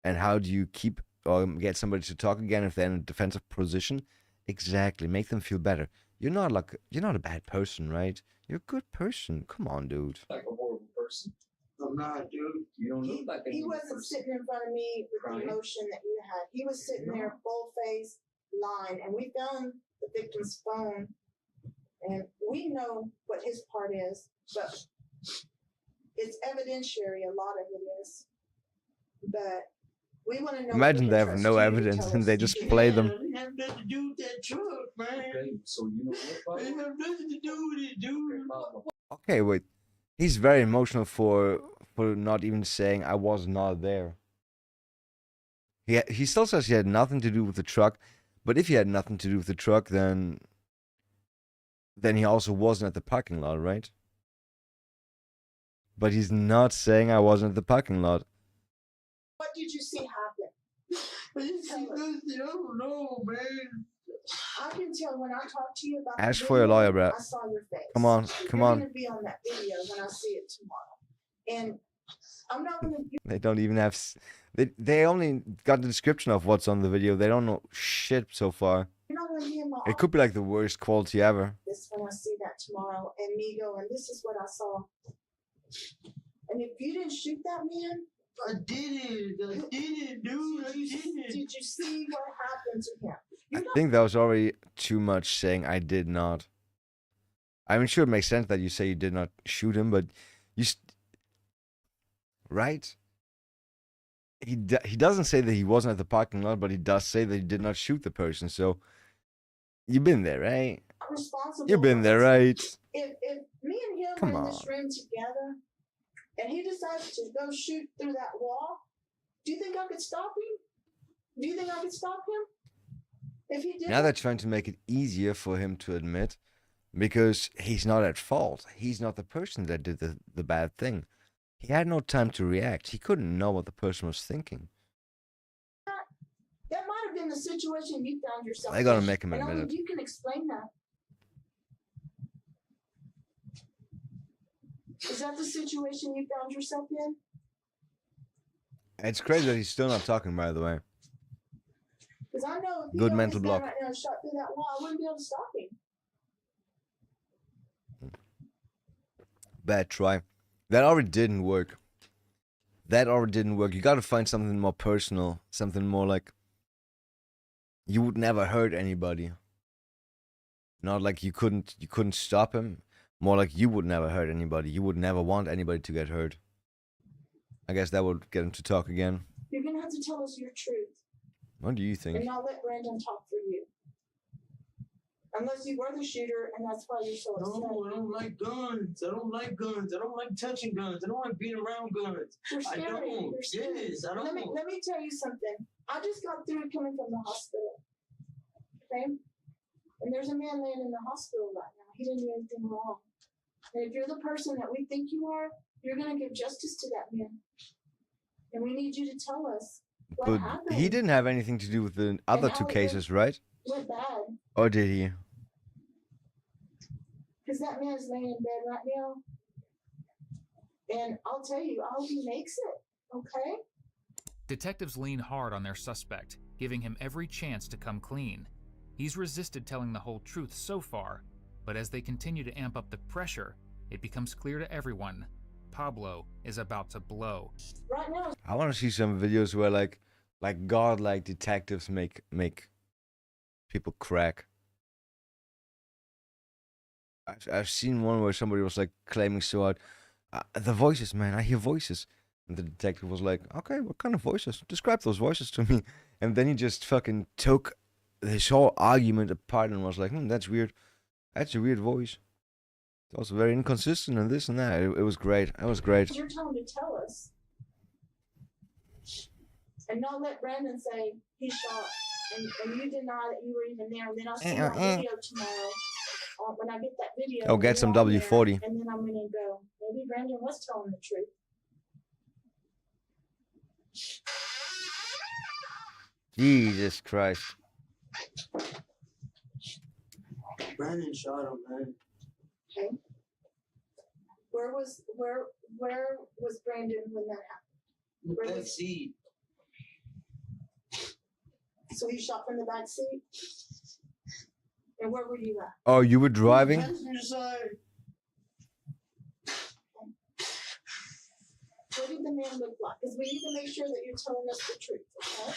And how do you keep or get somebody to talk again if they're in a defensive position? Exactly. Make them feel better. You're not a bad person, right? You're a good person. Come on, dude. Like a horrible person. I'm not, dude. You don't look like a He horrible wasn't person. sitting in front of me with Crying. the emotion that you had. He was sitting there full face, lying, and we found the victim's phone, and we know what his part is, but it's evidentiary. A lot of it is, but we want to know. Imagine if we they can have trust no you to evidence tell and us they the just truth. play them. It didn't have nothing to do with that truck, man. Okay, so you know what, It didn't have nothing to do with it, dude. Okay, wait. He's very emotional for not even saying "I was not there." He still says he had nothing to do with the truck, but if he had nothing to do with the truck, then he also wasn't at the parking lot, right? But he's not saying "I wasn't at the parking lot." What did you see happen? I didn't see nothing. I don't know, man. I can tell when I talk to you about. Ask the for your video, lawyer, Brad. I saw your face. Come on, You're come on. gonna be on that video when I see it tomorrow, and I'm not gonna. They don't even have. They only got the description of what's on the video. They don't know shit so far. You're not gonna be in my It could be like the worst quality ever. office when I see that tomorrow, and me going, "This is what I saw." And if you didn't shoot that man, I didn't, dude. I didn't. did you see what happened to him? I think that was already too much saying "I did not." I mean, sure, it makes sense that you say you did not shoot him, but right? He doesn't say that he wasn't at the parking lot, but he does say that he did not shoot the person. So you've been there, right? Responsible. You've been there, right? If me and him Come were in this on. room together, and he decides to go shoot through that wall, do you think I could stop him? Do you think I could stop him? If he did, Now they're trying to make it easier for him to admit, because he's not at fault. He's not the person that did the bad thing. He had no time to react. He couldn't know what the person was thinking. that might have been the situation you found yourself. They gotta in, make him and admit only it. you can explain that. Is that the situation you found yourself in? It's crazy that he's still not talking, by the way. Because I know if he Good only mental stand block. right now and shot through that wall, I wouldn't be able to stop him. Bad try. That already didn't work. You gotta find something more personal. Something more like you would never hurt anybody. Not like you couldn't stop him. More like you would never hurt anybody. You would never want anybody to get hurt. I guess that would get him to talk again. You're gonna have to tell us your truth What do you think? and not let Brandon talk for you. Unless you were the shooter and that's why you're so upset. No, I don't like guns. I don't like guns. I don't like touching guns. I don't like being around guns. You're I scary. don't. You're scary. Yes, I don't. Let me tell you something. I just got through coming from the hospital. Okay? And there's a man laying in the hospital right now. He didn't do anything wrong. And if you're the person that we think you are, you're going to give justice to that man. And we need you to tell us what But happened. he didn't have anything to do with the other two cases, right? Went bad. Or did he? Because that man's laying in bed right now. And I'll tell you, I hope he makes it. Okay? Detectives lean hard on their suspect, giving him every chance to come clean. He's resisted telling the whole truth so far, but as they continue to amp up the pressure, it becomes clear to everyone Pablo is about to blow. Right now. I want to see some videos where like godlike detectives make people crack. I've seen one where somebody was like claiming so hard, the voices, man, I hear voices. And the detective was like, okay, what kind of voices? Describe those voices to me. And then he just fucking took his whole argument apart and was like, that's weird. That's a weird voice. It's also very inconsistent and this and that. It was great. It was great. You're trying to tell us. And not let Brandon say he shot and you deny that you were even there. And then I'll see that video tomorrow. When I get that video. Oh, get some W40. And then I'm going to go, maybe Brandon was telling the truth. Jesus Christ. Brandon shot him, man. Okay. Where was Brandon when that happened? Where Back was seat. So he shot from the back seat? And where were you at? Oh, you were driving? Passenger side. What did the man look like? Because we need to make sure that you're telling us the truth, okay?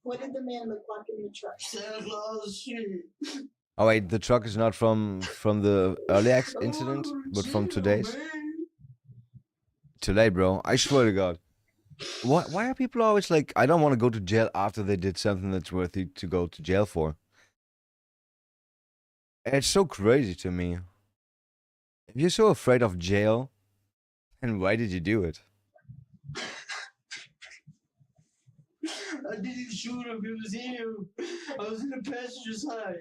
What did the man look like in the truck? Santa Claus shit. Oh wait, the truck is not from the early incident, but from today's. Today, bro. I swear to God. Why are people always like, I don't want to go to jail after they did something that's worthy to go to jail for? It's so crazy to me. If you're so afraid of jail, then why did you do it? I didn't shoot him. It was him. I was in the passenger side.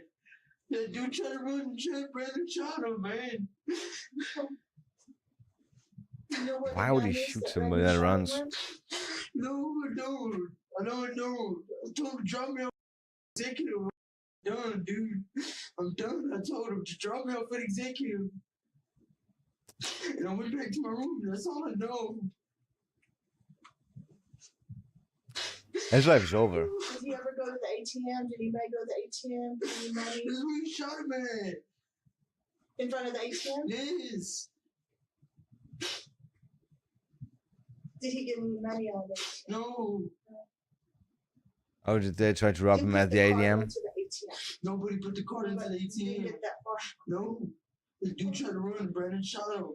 That dude tried to run and check Brandon shot him, man. You know what Why the would guy he is shoot that somebody Brandon that shot runs? with? No, I don't. I don't. I told him to drop me off executive. I'm done, dude. I'm done. I told him to drop me off at executive. And I went back to my room. That's all I know. His life is over. Did he ever go to the ATM? Did anybody go to the ATM? Did any money This is where he shot him at. in front of the ATM? Yes. Did he get any money out of it? No. Oh, did they try to rob him at the card ATM? went to the ATM. Nobody put the card into the But you didn't ATM. get that far. No. The dude tried to run. Brandon shot him.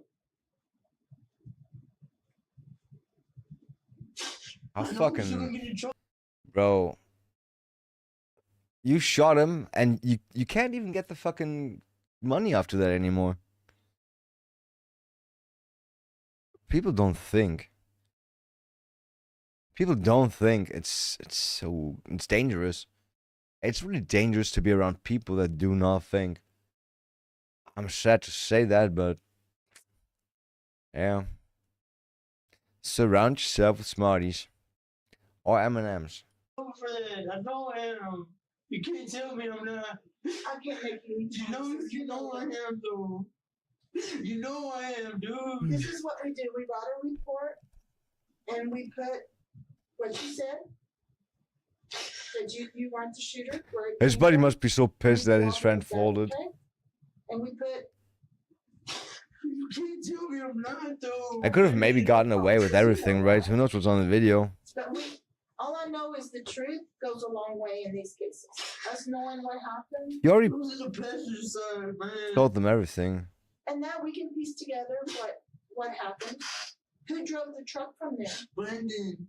How I know we fucking... shouldn't get in trouble. Bro. You shot him and you can't even get the fucking money after that anymore. People don't think. People don't think. It's dangerous. It's really dangerous to be around people that do not think. I'm sad to say that, but yeah. Surround yourself with smarties or M&Ms. For that. I know I am. You can't tell me I'm not. I can't make you. You know I am, though. You know I am, dude. This is what we do. We write a report and we put what you said. That you weren't the shooter. where it His came buddy from, must be so pissed that and we his friend walked with that, folded. okay? And we put. You can't tell me I'm not, though. I could have maybe gotten away with everything, right? Who knows what's on the video? But All I know is the truth goes a long way in these cases. Us knowing what happened. You already Who's in the passenger side, man? told them everything. And now we can piece together what happened. Who drove the truck from there? Brandon.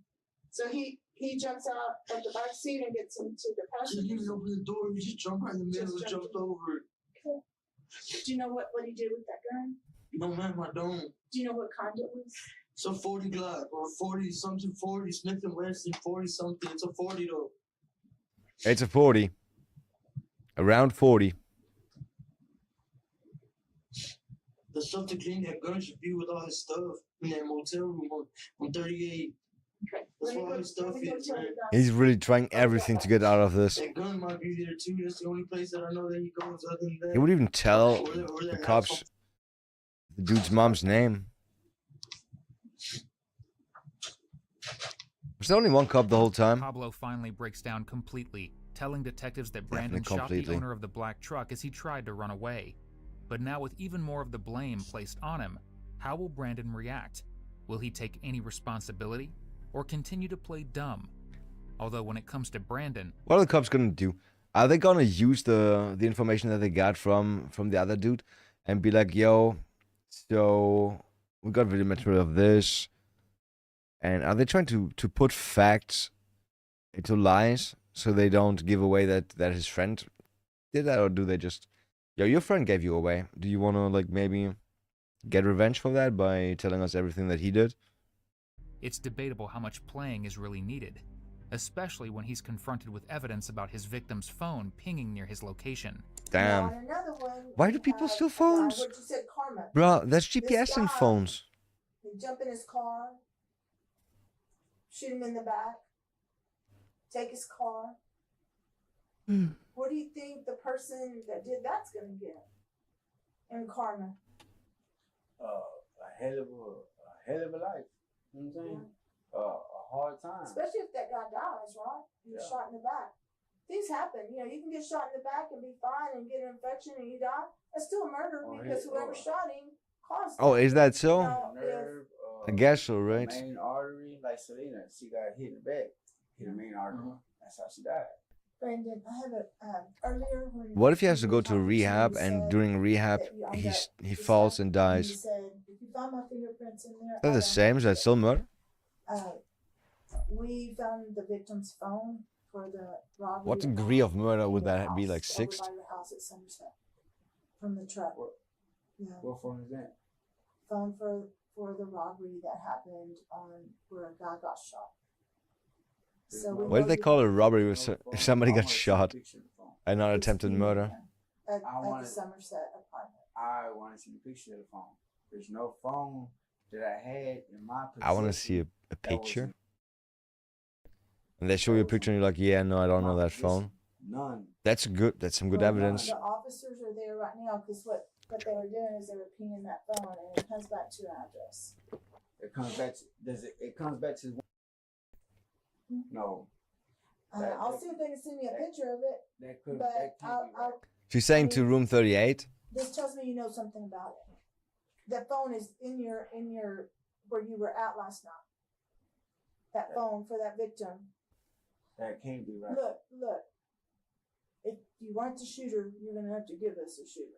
So he jumps out of the back seat and gets into the She passenger didn't even open the door. He just jumped right in the middle and jumped over it. Okay. Do you know what he did with that gun? No, ma'am, I don't. Do you know what kind it was? It's a 40 Glock or 40 something 40 Smith and Wesson 40 something. It's a 40 though. It's a 40. Around 40. The stuff to clean that gun should be with all his stuff in that motel room on 38. Okay. That's where all his stuff is, man. He's really trying everything to get out of this. That gun might be there too. That's the only place that I know that he goes other than that. He would even tell Or the that cops the dude's mom's name. Was there only one cop the whole time? Pablo finally breaks down completely, telling detectives that Brandon Definitely shot the completely. owner of the black truck as he tried to run away. But now with even more of the blame placed on him, how will Brandon react? Will he take any responsibility or continue to play dumb? Although when it comes to Brandon, What are the cops gonna do? Are they gonna use the information that they got from the other dude and be like, yo, so we got video material of this, and are they trying to put facts into lies so they don't give away that his friend did that, or do they just, yo, your friend gave you away, do you want to like maybe get revenge for that by telling us everything that he did? it's debatable how much playing is really needed, especially when he's confronted with evidence about his victim's phone pinging near his location. Damn. Now, another one, Why do people steal phones? What you said, karma. Bro, there's This GPS in guy, phones. He jump in his car, shoot him in the back, take his car. What do you think the person that did that's gonna get in karma? A hell of a life. You know what I'm saying? A hard time. Especially if that guy dies, right? He was shot in the back. Things happen. You know, you can get shot in the back and be fine and get an infection and you die. That's still a murder because whoever shot him caused it. Oh, is that so? Now, Nerve, I guess so, right? main artery, like Selena, she got hit in the back, hit the main artery. That's how she died. Brandon, I have a earlier when What if he has to you go were to talking me, rehab you and said during rehab that you- on he that falls stuff, and You dies? said if you found my fingerprints in there, Is that I the don't same? have Is that it. still murder? We found the victim's phone for the robbery. What that degree of happened murder in would your that be? house, Like over 6? by your house at Somerset, from the truck. Yeah, What phone is that? phone for the robbery that happened on where a guy got shot. So we Why know do they you call it have a robbery if somebody I got wanna see a shot picture of the phone. and not It's attempted female, murder? at I the wanna- Somerset apartment. I want to see the picture of the phone. There's no phone that I had in my possession. I want to see a that was picture. in And they show you a picture and you're like, yeah, no, I don't know that phone. None. That's good. That's some good Well, evidence. The officers are there right now because what they were doing is they were pinging that phone and it comes back to an address. It comes back to, it comes back to, no. I'll see if they can send me a picture of it, That could, but that can't be right. She's saying to room 38. this tells me you know something about it. That phone is in your where you were at last night. That phone for that victim. That can't be right. Look. If you weren't the shooter, you're gonna have to give us a shooter.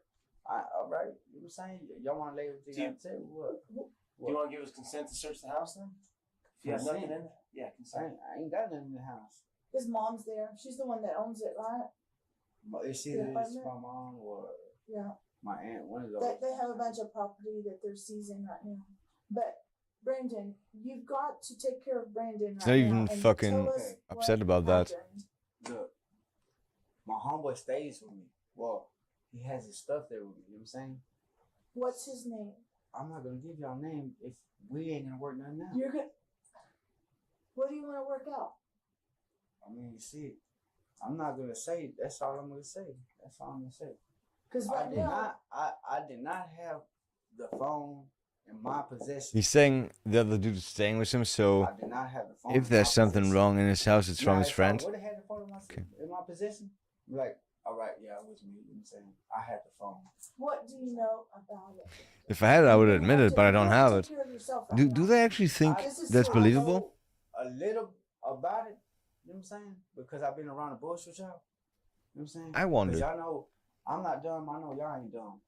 All right. You were saying y'all want to lay with the table? What? Do you want to give us consent to search the house then? If you have nothing in there? Yeah, consent. I ain't got nothing in the house. His mom's there. She's the one that owns it, right? Is she The this apartment? my mom or Yeah. my aunt? One of those. They have a bunch of property that they're seizing right now. But Brandon, you've got to take care of Brandon right She's not even now. and fucking tell us upset what about that. happened. Look, my homeboy stays with me. Well, he has his stuff there with me. You know what I'm saying? What's his name? I'm not gonna give y'all name if we ain't gonna work nothing out. You're gonna. What do you want to work out? I mean, see, I'm not gonna say. That's all I'm gonna say. That's all I'm gonna say. Because right now, I did not have the phone in my possession. He's saying the other dude is staying with him, so I did not have the phone. if there's something wrong in his house, it's from his friend. If I would have had the phone in my possession, I'm like, all right, yeah, it was me. You know what I'm saying? I had the phone. what do you know about it? If I had it, I would admit it, but I don't have it. Take care of yourself right Do they actually think This is that's so- believable? A little about it, You know what I'm saying? Because I've been around the bush with y'all. You know what I'm saying? I wonder. 'Cause y'all know I'm not dumb. I know y'all ain't dumb.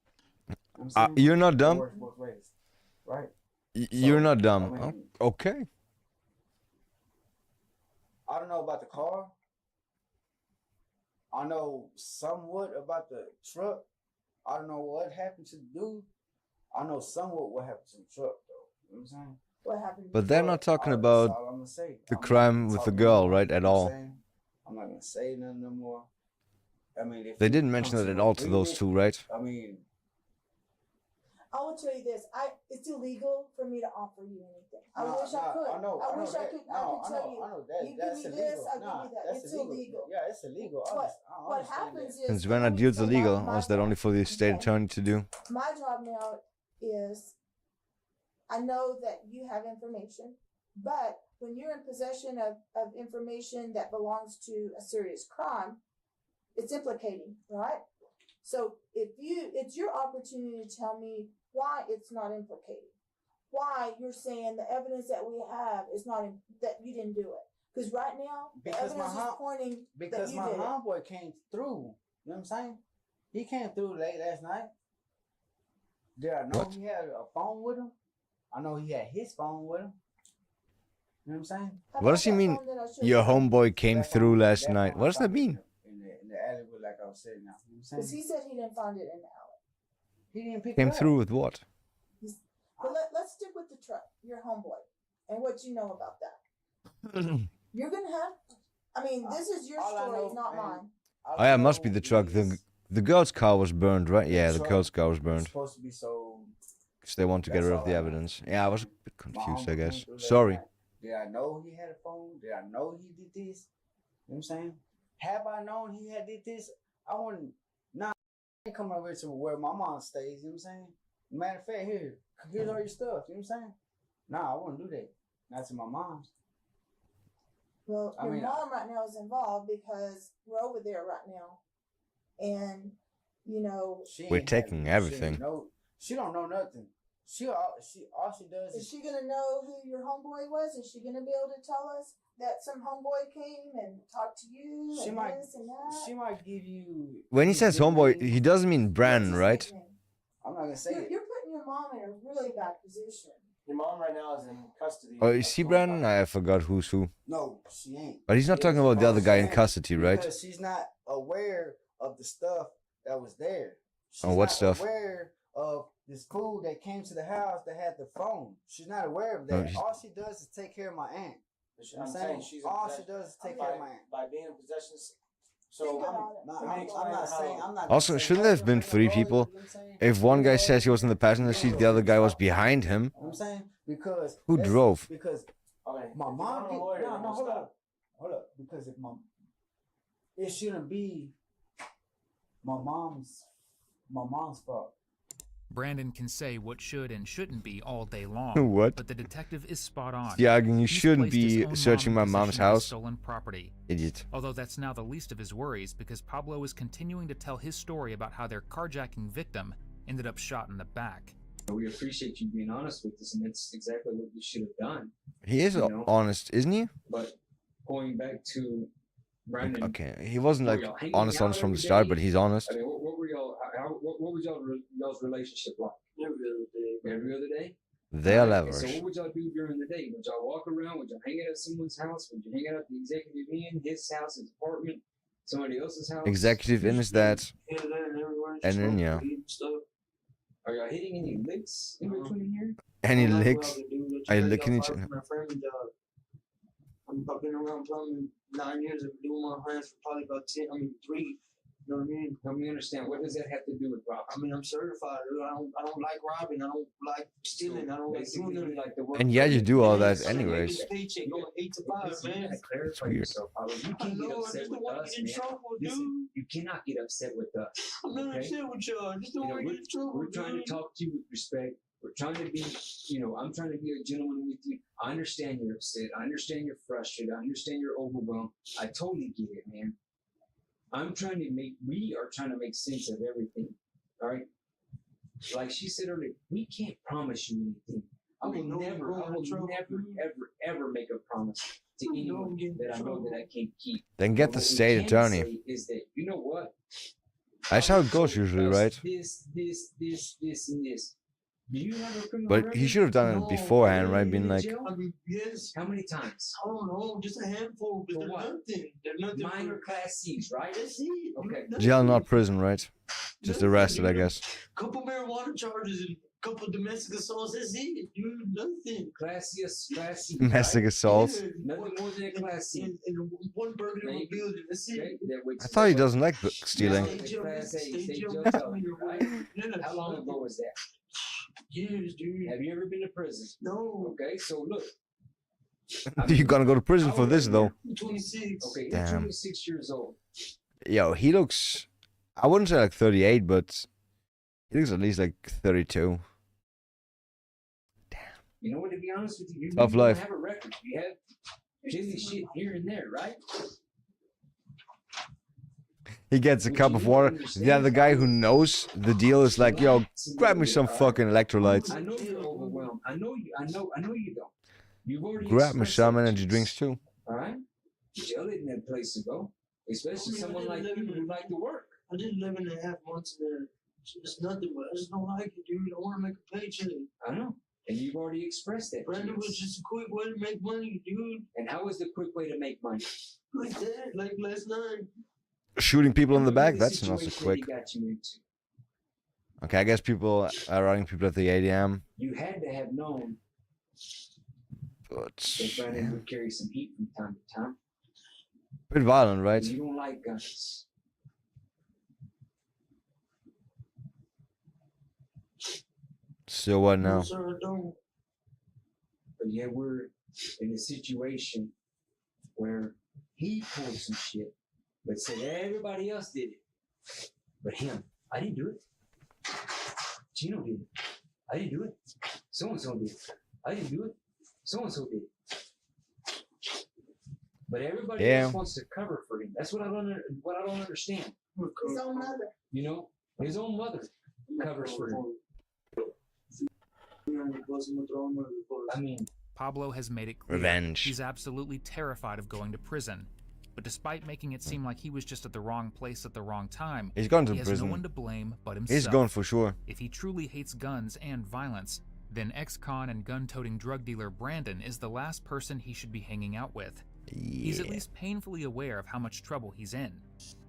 You know what I'm saying? You're not It dumb? works both ways, right? You're not dumb. I mean, Okay. I don't know about the car. I know somewhat about the truck. I don't know what happened to the dude. I know somewhat what happened to the truck, though. You know what I'm saying? What happened? But they're not talking That's about all I'm gonna say. the I'm not crime gonna with the talk no girl, more, right? you At know what all. I'm saying? I'm not gonna say nothing no more. I mean, if They we didn't come mention that to at an all to those agreement, two, right? I mean, I will tell you this. It's illegal for me to offer you anything. I nah, wish I nah, could. I know wish that. I could. No, I I could tell know, you. I know that. You give That's me illegal. this, I'll Nah, give you that. that's It's illegal. illegal. Yeah, it's illegal. What happens is Since when are deals illegal? Or is that only for the state attorney to do? my job now is I know that you have information, but when you're in possession of information that belongs to a serious crime, it's implicating, right? So it's your opportunity to tell me why it's not implicating, why you're saying the evidence that we have is not that you didn't do it. Because right now the evidence is pointing because that you my did it. homeboy came through. You know what I'm saying? He came through late last night. Did I know he had a phone with him? I know he had his phone with him. You know what I'm saying? What does he mean? Your homeboy came through last night. What does that mean? In the alleyway, like I was saying now. You know what I'm saying? Because he said he didn't find it in the alley. He didn't pick Came it up. through with what? But let's stick with the truck, your homeboy, and what you know about that. You're gonna have. I mean, this is your story, not mine. Oh yeah, it must be the truck. The girl's car was burned, right? Yeah, the truck girl's car was was burned. supposed to be sold. Because they want to get That's rid of all the I know. evidence. Yeah, I was a bit My confused, I homeboy guess. came through last Sorry. night. Did I know he had a phone? Did I know he did this? You know what I'm saying? Have I known he had did this? I wouldn't. Nah, I ain't coming over to where my mom stays. You know what I'm saying? Matter of fact, here's all your stuff. You know what I'm saying? Nah, I wouldn't do that. Not to my mom's. Well, your mom right now is involved because we're over there right now, and you know We're taking everything. She don't know nothing. All she does is she gonna know who your homeboy was? Is she gonna be able to tell us that some homeboy came and talked to you She and might- this and that? She might give you. When he says homeboy, he doesn't mean Brandon, right? I'm not gonna say it. You're putting your mom in a really bad position. Your mom right now is in custody. Oh, is he Brandon? I forgot who's who. No, she ain't. But he's not talking about the other guy in custody, right? Because she's not aware of the stuff that was there. She's Oh, what not stuff? aware of this fool that came to the house that had the phone. She's not aware of Oh, that. she's- All she does is take care of my aunt. You know what I'm saying she's in all she possession. does is take by, care of my aunt. by being in possession. So I'm not saying. I'm not. Also, shouldn't there have been three people? If one guy says he was in the passenger seat, the other guy was behind him. You know what I'm saying? Because Who drove? Because Okay. my mom. If you're not a lawyer, No, then hold stop. up. Hold up. Because if it shouldn't be my mom's fault. Brandon can say what should and shouldn't be all day long. What? But the detective is spot on. Yeah, you He's shouldn't placed his be own searching my mom in mom's possession of house. Stolen property. Idiot. Although that's now the least of his worries because Pablo is continuing to tell his story about how their carjacking victim ended up shot in the back. We appreciate you being honest with us, and that's exactly what you should have done. He is honest, isn't he? But going back to Brandon, Okay, he wasn't were like y'all hanging honest out from the every start, day? but he's honest. I mean, what were y'all? What was y'all's relationship like? Every other day. They are Alright, lovers. So what would y'all do during the day? Would y'all walk around? Would y'all hang out at someone's house? Would you hang out at the executive inn, his house, his apartment, somebody else's house? Executive in is that, and then yeah. Are y'all hitting any licks in between here? Any licks? Are you licking each other? My friend, I've been around plumbing 9 years. I've been doing my hands for probably about 3. You know what I mean? Help me understand. What does that have to do with robbing? I mean, I'm certified. I don't like robbing. I don't like stealing. I don't like doing Basically, it. like the work. And yeah, you do all that Somebody anyways. gets a paycheck going 8 to 5, You man. gotta clarify weird. yourself, Pablo. You I can't get know, I upset just with don't want to us, get in man. trouble, dude. Listen, you cannot get upset with us. I'm not okay? upset with y'all. I just don't You know, want to get in trouble. we're trying to dude. talk to you with respect. We're trying to be, I'm trying to be a gentleman with you. I understand you're upset. I understand you're frustrated. I understand you're overwhelmed. I totally get it, man. We are trying to make sense of everything. All right? Like she said earlier, we can't promise you anything. I will never, ever make a promise to anyone that I know that I can't keep. Then get But the what we state can attorney. say is that, you know what? That's how it goes usually, right? This, and this. Do you have a criminal But record? he should have done it No, beforehand, have right? you Being been in like, jail? I mean, yes. How many times? I don't know, just a handful, but For they're what? nothing. They're nothing. Minor for- class C's, right? That's it. Okay. jail, not prison, right? Just arrested, I guess. Couple marijuana charges and couple domestic assaults. That's it, dude. Nothing. Class C. Domestic assaults. Yeah, Nothing more than a class C. and one burger in a building. That's it. Okay, that wakes I you thought he up. doesn't like stealing. Stay jail, Class A, stay stay jail, jail, tell me, right? Yeah, How long ago was that? Years, dude. Have you ever been to prison? No. Okay, so look. You're gonna go to prison for this, though. I'm 26. Okay, you're Damn. 26 years old. Yo, he looks. I wouldn't say like 38, but he looks at least like 32. You know what, to be honest with you, Tough you life. don't have a record. You have jilly shit here and there, right? He gets a cup of water. The other guy who knows the deal is like, yo, grab me some fucking electrolytes. I know you're overwhelmed. I know you don't. You've already Grab me expressed some that. energy drinks too. All right? Jail isn't that place to go. Especially someone like you who like to work. I did 11.5 months in there. It's nothing, but I just don't like it, dude. I want to make a paycheck. I know. And you've already expressed that. Brandon was just a quick way to make money, dude. And how was the quick way to make money? Like that, like last night. Shooting people in the back, The that's not so situation quick. that he got you into. Okay, I guess people are running people at the ADM. You had to have known But that Brandon would carry some heat from time to time. bit violent, right? You don't like guns. So what now? No, sir, I don't. But yet we're in a situation where he pulled some shit, but said everybody else did it. But him, I didn't do it. Gino did it. I didn't do it. So-and-so did it. I didn't do it. So-and-so did it. But everybody else wants to cover for him. That's what I don't understand. His own mother. You know, his own mother covers for him. I mean, Pablo has made it clear Revenge. he's absolutely terrified of going to prison. But despite making it seem like he was just at the wrong place at the wrong time, He's gone to he has prison. no one to blame but himself. He's gone for sure. If he truly hates guns and violence, then ex-con and gun-toting drug dealer Brandon is the last person he should be hanging out with. He's at least painfully aware of how much trouble he's in.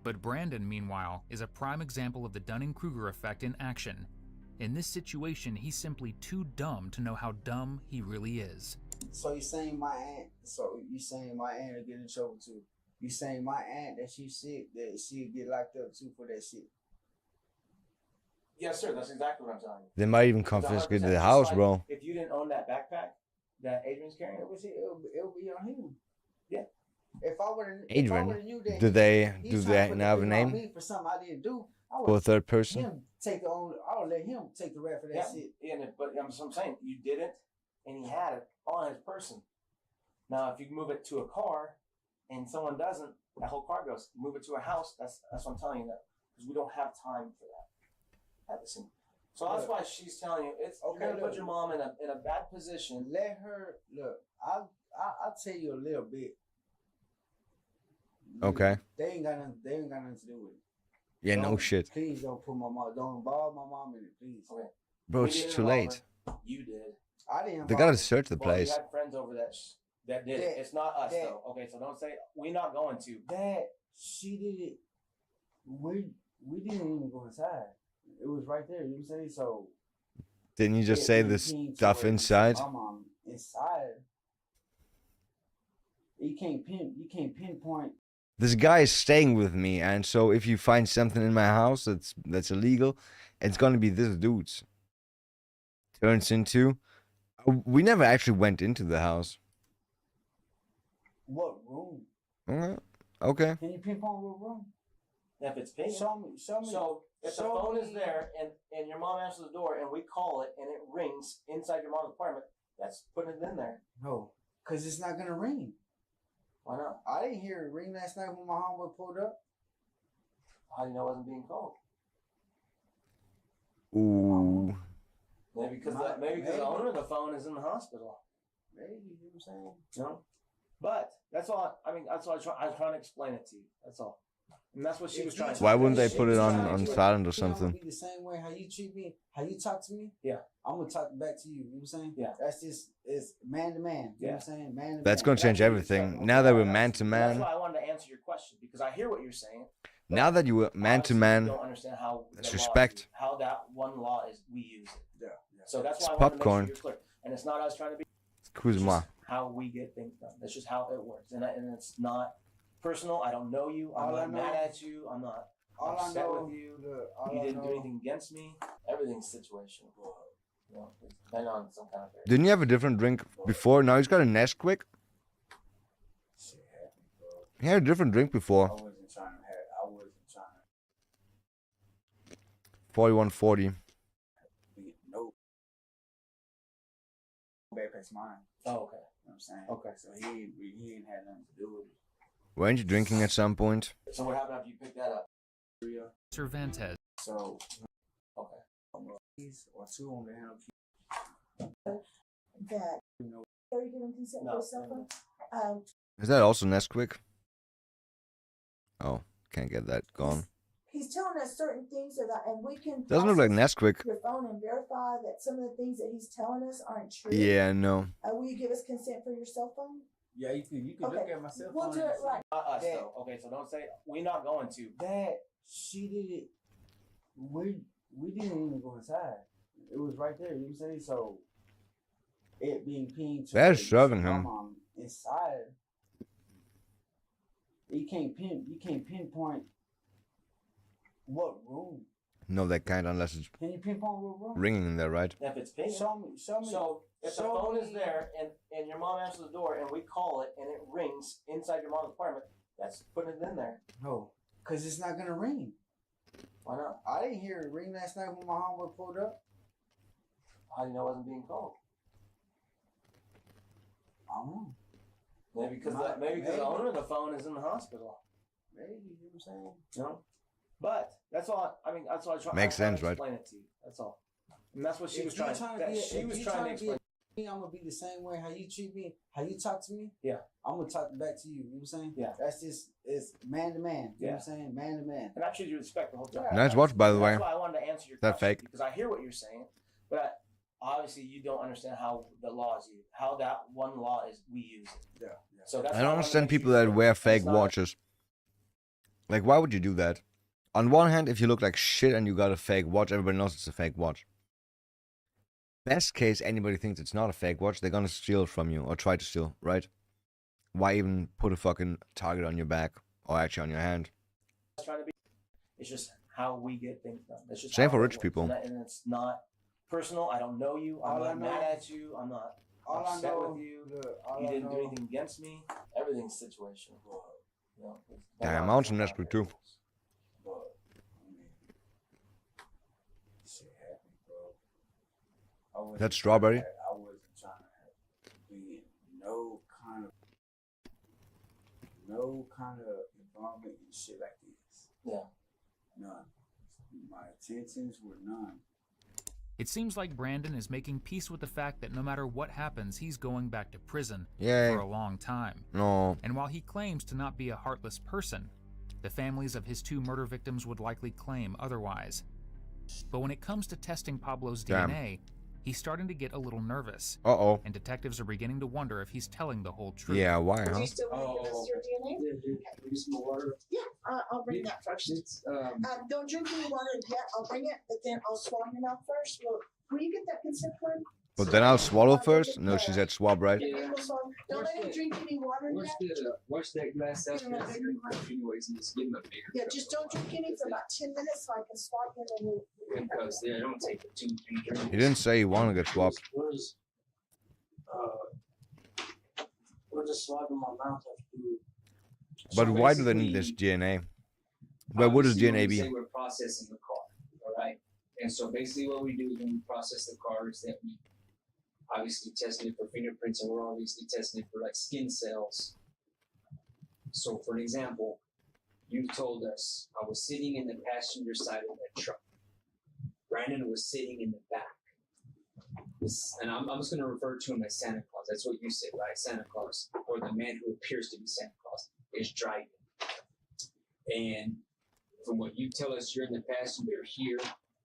But Brandon, meanwhile, is a prime example of the Dunning-Kruger effect in action. In this situation, he's simply too dumb to know how dumb he really is. So you saying my aunt? So you saying my aunt will get in trouble too? You saying my aunt that she's sick that she'll get locked up too for that shit? Yes, sir. That's exactly what I'm telling you. They might even It's confiscate 100%. the Just house, like bro. If you didn't own that backpack that Adrian's carrying, It'll be on him. Yeah. If I would have, Adrian, knew that do they he's trying to put have a the blame on name me for something I didn't do, I for a would third person? him take the only. I would let him take the rap for that yeah, shit. yeah, but I'm saying you didn't, and he had it on his person. Now, if you move it to a car, and someone doesn't, that whole car goes. Move it to a house. That's what I'm telling you that because we don't have time for that. Listen. So that's why she's telling you it's okay. You're gonna put your mom in a bad position. Let her look. I'll tell you a little bit. Okay. They ain't got nothing to do with it. Yeah, no shit. Please don't put my mom. Don't involve my mom in it, please. Okay. Bro, We it's didn't too involve late. her. You did. I didn't. They gotta search the Well, place. you had friends over that did it. It's not us that- though. Okay, so don't say we're not going to. That she did it. We didn't even go inside. It was right there. You know what I'm saying? So Didn't you just it say was the keen to stuff where inside? My mom inside. You can't pinpoint. This guy is staying with me, and so if you find something in my house that's illegal, it's gonna be this dude's. Turns into. We never actually went into the house. What room? Okay. Can you pinpoint what room? If it's pink, Show me. So if the show phone me- is there and your mom answers the door and we call it and it rings inside your mom's apartment, that's putting it in there. No, because it's not gonna ring. Why not? I didn't hear it ring last night when my homeboy pulled up. How do you know it wasn't being called? Ooh. Maybe because the owner of the phone is in the hospital. Maybe, you know what I'm saying? You know? But that's all. I mean, that's all I was trying to explain it to you. That's all. And that's what she was trying to. Why wouldn't they put it on silent or I'm gonna something? be the same way how you treat me, how you talk to me. Yeah. I'm gonna talk back to you. You know what I'm saying? Yeah. That's just it's man to man. You know what I'm saying? Man to man. That's gonna change everything. Now that we're man to That's man. why I wanted to answer your question because I hear what you're saying. Now that you were man to You man, don't understand how it's the law respect. is, how that one law is we use it. Yeah. So that's It's why I wanted popcorn. to make sure you're clear. And it's not us trying to be. Excuse-moi. How we get things done. That's just how it works, and it's not personal. I don't know you. I'm not mad at you. I'm not upset with you. You didn't do anything against me. Everything's situational. You know, it's depending on some kind of. Didn't you have a different drink before? Now he's got a Nesquik. He had a different drink before. I wasn't trying to. 4140. Nope. Backpack's mine. Oh, okay. You know what I'm saying? Okay. So he ain't had nothing to do with it. Weren't you drinking at some point? So what happened after you picked that up? Cervantes. So, okay. Keys or two on the handle key. That are you giving consent for yourself? Is that also Nesquik? Oh, can't get that gone. He's telling us certain things so that, and we can. Doesn't look like Nesquik. Your phone and verify that some of the things that he's telling us aren't true. Yeah, no. Will you give us consent for your cell phone? Yeah, you can look at my cell phone. We'll do it right. Not us though. Okay, so don't say we're not going to. Dad, she did it. We didn't even go inside. It was right there. You know what I'm saying? So it being pinged. They're shoving him. Inside. You can't pinpoint what room. No, they can't unless it's Can you pinpoint what room? ringing in there, right? If it's pinging. Show me. So if the phone is there and your mom answers the door and we call it and it rings inside your mom's apartment, that's putting it in there. No, because it's not gonna ring. Why not? I didn't hear it ring last night when my homeboy pulled up. How do you know it wasn't being called? I don't know. Maybe because the owner of the phone is in the hospital. Maybe, you know what I'm saying? You know? But that's all. I mean, that's all I try. Makes sense, to right? Explain it to you. That's all. And that's what she was If you're trying. to explain. me, I'm gonna be the same way how you treat me, how you talk to me. Yeah. I'm gonna talk back to you. You know what I'm saying? Yeah. That's just it's man to man. You know what I'm Yeah. saying? Man to man. And I treated you with respect the whole time. Nice watch, by the way. That's why I wanted to answer your Is that question. fake? Because I hear what you're saying, but obviously you don't understand how the law is used. How that one law is we use it. Yeah. So that's I why don't wanted to understand make sure people you're that clear. wear And fake it's not- watches. Like, why would you do that? On one hand, if you look like shit and you got a fake watch, everybody knows it's a fake watch. Best case, anybody thinks it's not a fake watch, they're gonna steal it from you or try to steal, right? Why even put a fucking target on your back or actually on your hand? Trying to be. It's just how we get things done. It's just Same how for it rich works. people. And it's not personal. I don't know you. I'm All I not mad know- at you. I'm not All I upset know, with you. all You I didn't do know- anything against me. Everything's situational. You know, it's Damn, I want some Nesquik too. But, I mean, shit happened, bro. I wasn't That's strawberry? I wasn't trying to be in no kind of involvement in shit like this. Yeah. None. My intentions were none. It seems like Brandon is making peace with the fact that no matter what happens, he's going back to prison Yay. for a long time. No. And while he claims to not be a heartless person, the families of his two murder victims would likely claim otherwise. But when it comes to testing Pablo's Damn. DNA, he's starting to get a little nervous. Uh-oh. And detectives are beginning to wonder if he's telling the whole truth. Yeah, why, huh? Do you still want to give us your DNA? Use some water. Yeah, I'll bring that first. It's, Don't drink any water yet. I'll bring it, but then I'll swallow your mouth first. Will you get that consent form? But then I'll swallow first? No, she said swab, right? Yeah. Don't let him drink any water yet. Wash that glass out Give him a there. bigger one. Anyways, and just give him a bigger Yeah, cup. just don't drink any for about 10 minutes so I can swap him and we'll. Because they don't take the 2-3 drinks. He didn't say he wanted to get swapped. We're just swabbing my mouth after you. But why do they need this DNA? Where would his Obviously, when DNA we be? say we're processing the car, all right? And so basically what we do when we process the car is that we obviously test it for fingerprints, and we're obviously testing it for like skin cells. So for an example, you told us I was sitting in the passenger side of that truck. Brandon was sitting in the back. and I'm just going to refer to him as Santa Claus. That's what you said, right? Santa Claus, or the man who appears to be Santa Claus, is driving. And from what you tell us, you're in the passenger here.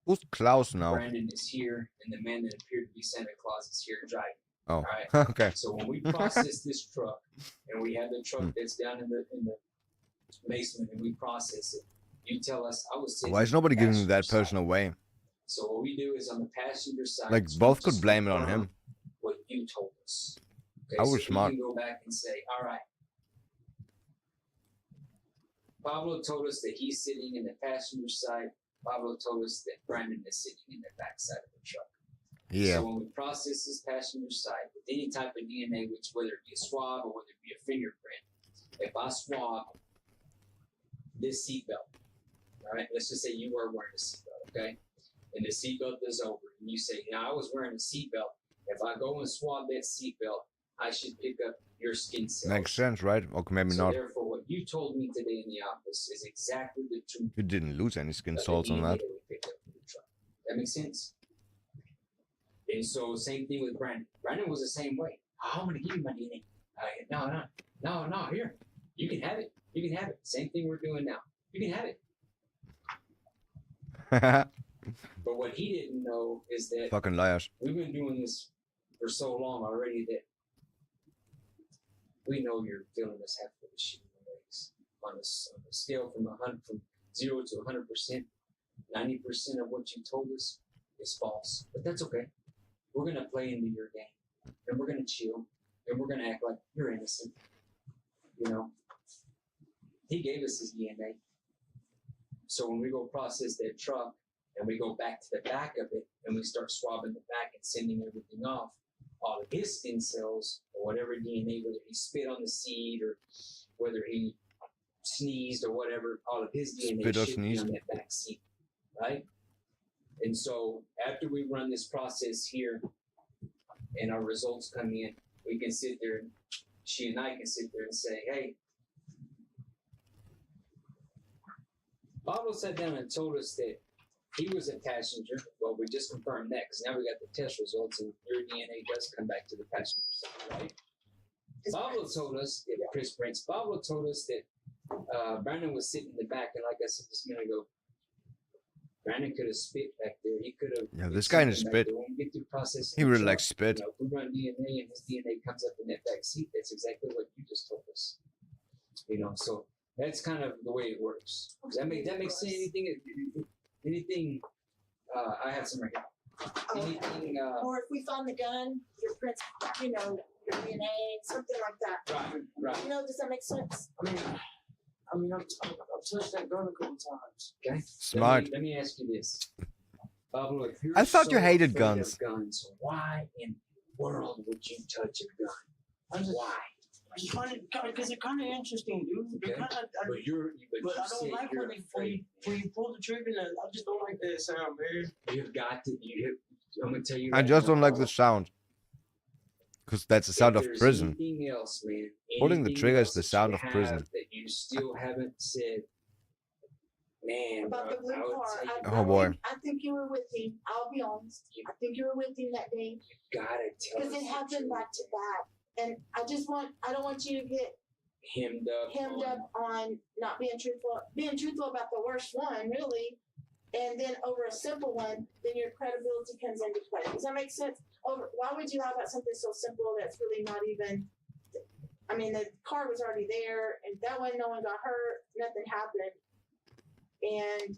Who's Klaus now? Brandon is here, and the man that appeared to be Santa Claus is here driving. Oh, all right? okay. So when we process this truck, and we have the truck that's down in the basement, and we process it, you tell us I was sitting. Why is nobody giving that person away? So what we do is on the passenger side. Like both could blame it on him. What you told us. Okay, I was so smart. You can go back and say, all right. Pablo told us that he's sitting in the passenger side. Pablo told us that Brandon is sitting in the back side of the truck. Yeah. So when we process this passenger side with any type of DNA, which whether it be a swab or whether it be a fingerprint, if I swab this seatbelt, all right, let's just say you were wearing a seatbelt, okay? And the seatbelt is over, and you say, I was wearing a seatbelt. If I go and swab that seatbelt, I should pick up your skin cells. Makes sense, right? Okay, maybe So not. therefore, what you told me today in the office is exactly the truth. You didn't lose any skin of the salts on DNA that. we picked up from the truck. That makes sense? And so, same thing with Brandon. Brandon was the same way. Oh, I'm going to give you my DNA. No, here. You can have it. You can have it. Same thing we're doing now. You can have it. But what he didn't know is that Fucking liars. we've been doing this for so long already that we know you're feeling this half of the shit in the legs. On a scale from 0 to 100%, 90% of what you told us is false. But that's okay. We're gonna play into your game, and we're gonna chill, and we're gonna act like you're innocent. You know, he gave us his DNA. So when we go process that truck and we go back to the back of it and we start swabbing the back and sending everything off, all of his skin cells or whatever DNA, whether he spit on the seat or whether he sneezed or whatever, all of his DNA Spit or should be sneezed. on that back seat, right? And so after we run this process here and our results come in, we can sit there, she and I can sit there and say, hey, Pablo sat down and told us that he was a passenger. Well, we just confirmed that because now we got the test results and your DNA does come back to the passenger side, right? Pablo told us, Chris Prince, Pablo told us that Brandon was sitting in the back, and like I said just a minute ago, Brandon could have spit back there. He could have. Yeah, this guy in spit. When we get through processing, He really the likes truck, spit. you know, if we run DNA and his DNA comes up in that back seat, that's exactly what you just told us. You know, so that's kind of the way it works. Does that make sense? Anything? I have some right here. Anything? Or if we found the gun, your prints, you know, your DNA, something like that. Right. You know, does that make sense? I mean, I've touched that gun a couple times. Okay. Smart. Let me ask you this, Pablo. If you're I thought you so hated afraid guns. of guns, why in the world would you touch a gun? Why? I just find it because they're kind of interesting, dude. They're Okay. kind of. But I don't like when you pull the trigger. And I just don't like that sound, man. You've got to. I'm gonna tell you. I right just now, don't like Pablo, the sound. Because that's the if sound of there's prison. anything else, man, Pulling the anything trigger is else the that sound you of have prison. that you still haven't said, man. About the bro, blue I would car. tell you, Oh, boy. I think you were with him. I'll be honest. I think you were with him that day. gotta tell us Because it the happened truth. back to back. And I don't want you to get Hemmed up. on not being truthful about the worst one, really. And then over a simple one, then your credibility comes into play. Does that make sense? Why would you lie about something so simple that's really not even, I mean, the car was already there, and that way no one got hurt, nothing happened. And,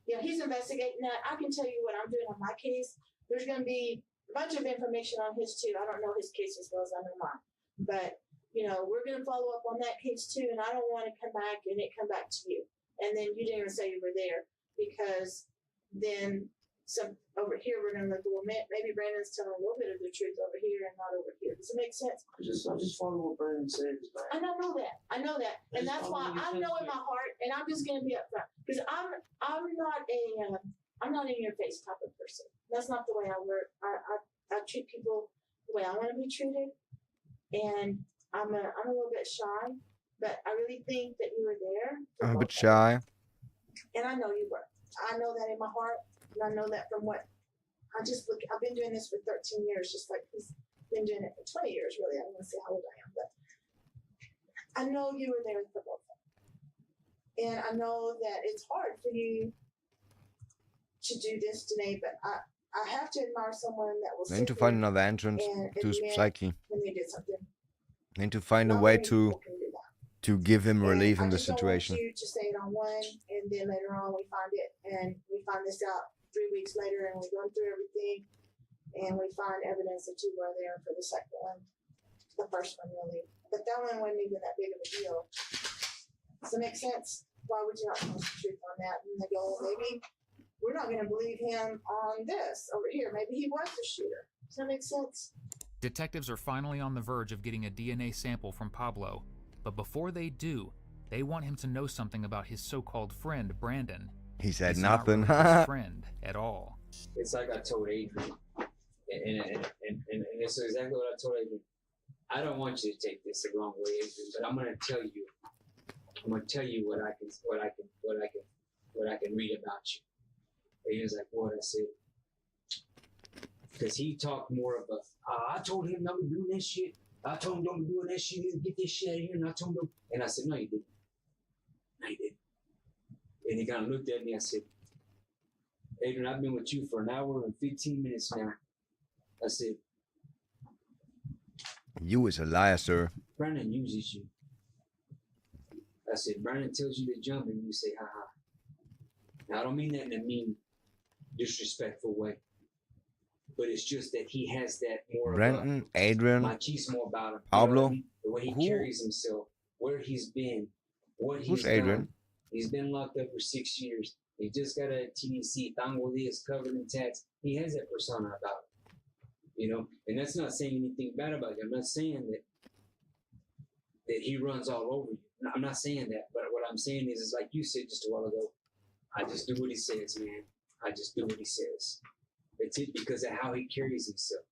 you know, he's investigating that. I can tell you what I'm doing on my case. There's going to be a bunch of information on his, too. I don't know his case as well as I know mine. But, you know, we're going to follow up on that case, too, and I don't want to come back and it come back to you. And then you didn't even say you were there, because then some over here we're gonna look, well, maybe Brandon's telling a little bit of the truth over here and not over here. Does it make sense? I just follow what Brandon says, man. And I know that, and that's why I know in my heart, and I'm just gonna be upfront, because I'm not in your face type of person. That's not the way I work. I treat people the way I want to be treated, and I'm a little bit shy, but I really think that you were there. I'm a bit shy. And I know you were. I know that in my heart, and I know that from what I've been doing this for 13 years, just like he's been doing it for 20 years, really. I don't want to say how old I am, but I know you were there for both of them. And I know that it's hard for you to do this, Danae, but I have to admire someone that will I need to find another entrance to his psyche. when they did something. I need to find a way to give him relief in the situation. I just don't want you to say it on one, and then later on we find it, and we find this out 3 weeks later, and we're going through everything, and we find evidence that you were there for the second one, the first one really, but that one wasn't even that big of a deal. Does that make sense? Why would you not tell us the truth on that? And they go, well, maybe we're not going to believe him on this over here. Maybe he was the shooter. Does that make sense? Detectives are finally on the verge of getting a DNA sample from Pablo, but before they do, they want him to know something about his so-called friend, Brandon. He said He's nothing. Not really his friend at all. It's like I told Adrian, and it's exactly what I told Adrian. I don't want you to take this the wrong way, Adrian, but I'm going to tell you. I'm going to tell you what I can read about you. And he was like, what? I said, because he talked more of I told him not to do this shit. I told him don't be doing that shit. Get this shit out of here. And I told him, and I said, no, you didn't. No, you didn't. And he kind of looked at me. I said, Adrian, I've been with you for an hour and 15 minutes now. I said, you is a liar, sir. Brandon uses you. I said, Brandon tells you to jump and you say, ha ha. Now, I don't mean that in a mean, disrespectful way. But it's just that he has that more Brandon, Adrian, machismo about him. Pablo. You know, the way he carries himself, where he's been, what he's Who's Adrian? done. He's been locked up for 6 years. He just got a TDC, tango this, covered in tats. He has that persona about him. You know, and that's not saying anything bad about you. I'm not saying that he runs all over you. I'm not saying that, but what I'm saying is like you said just a while ago, I just do what he says, man. I just do what he says. That's it, because of how he carries himself,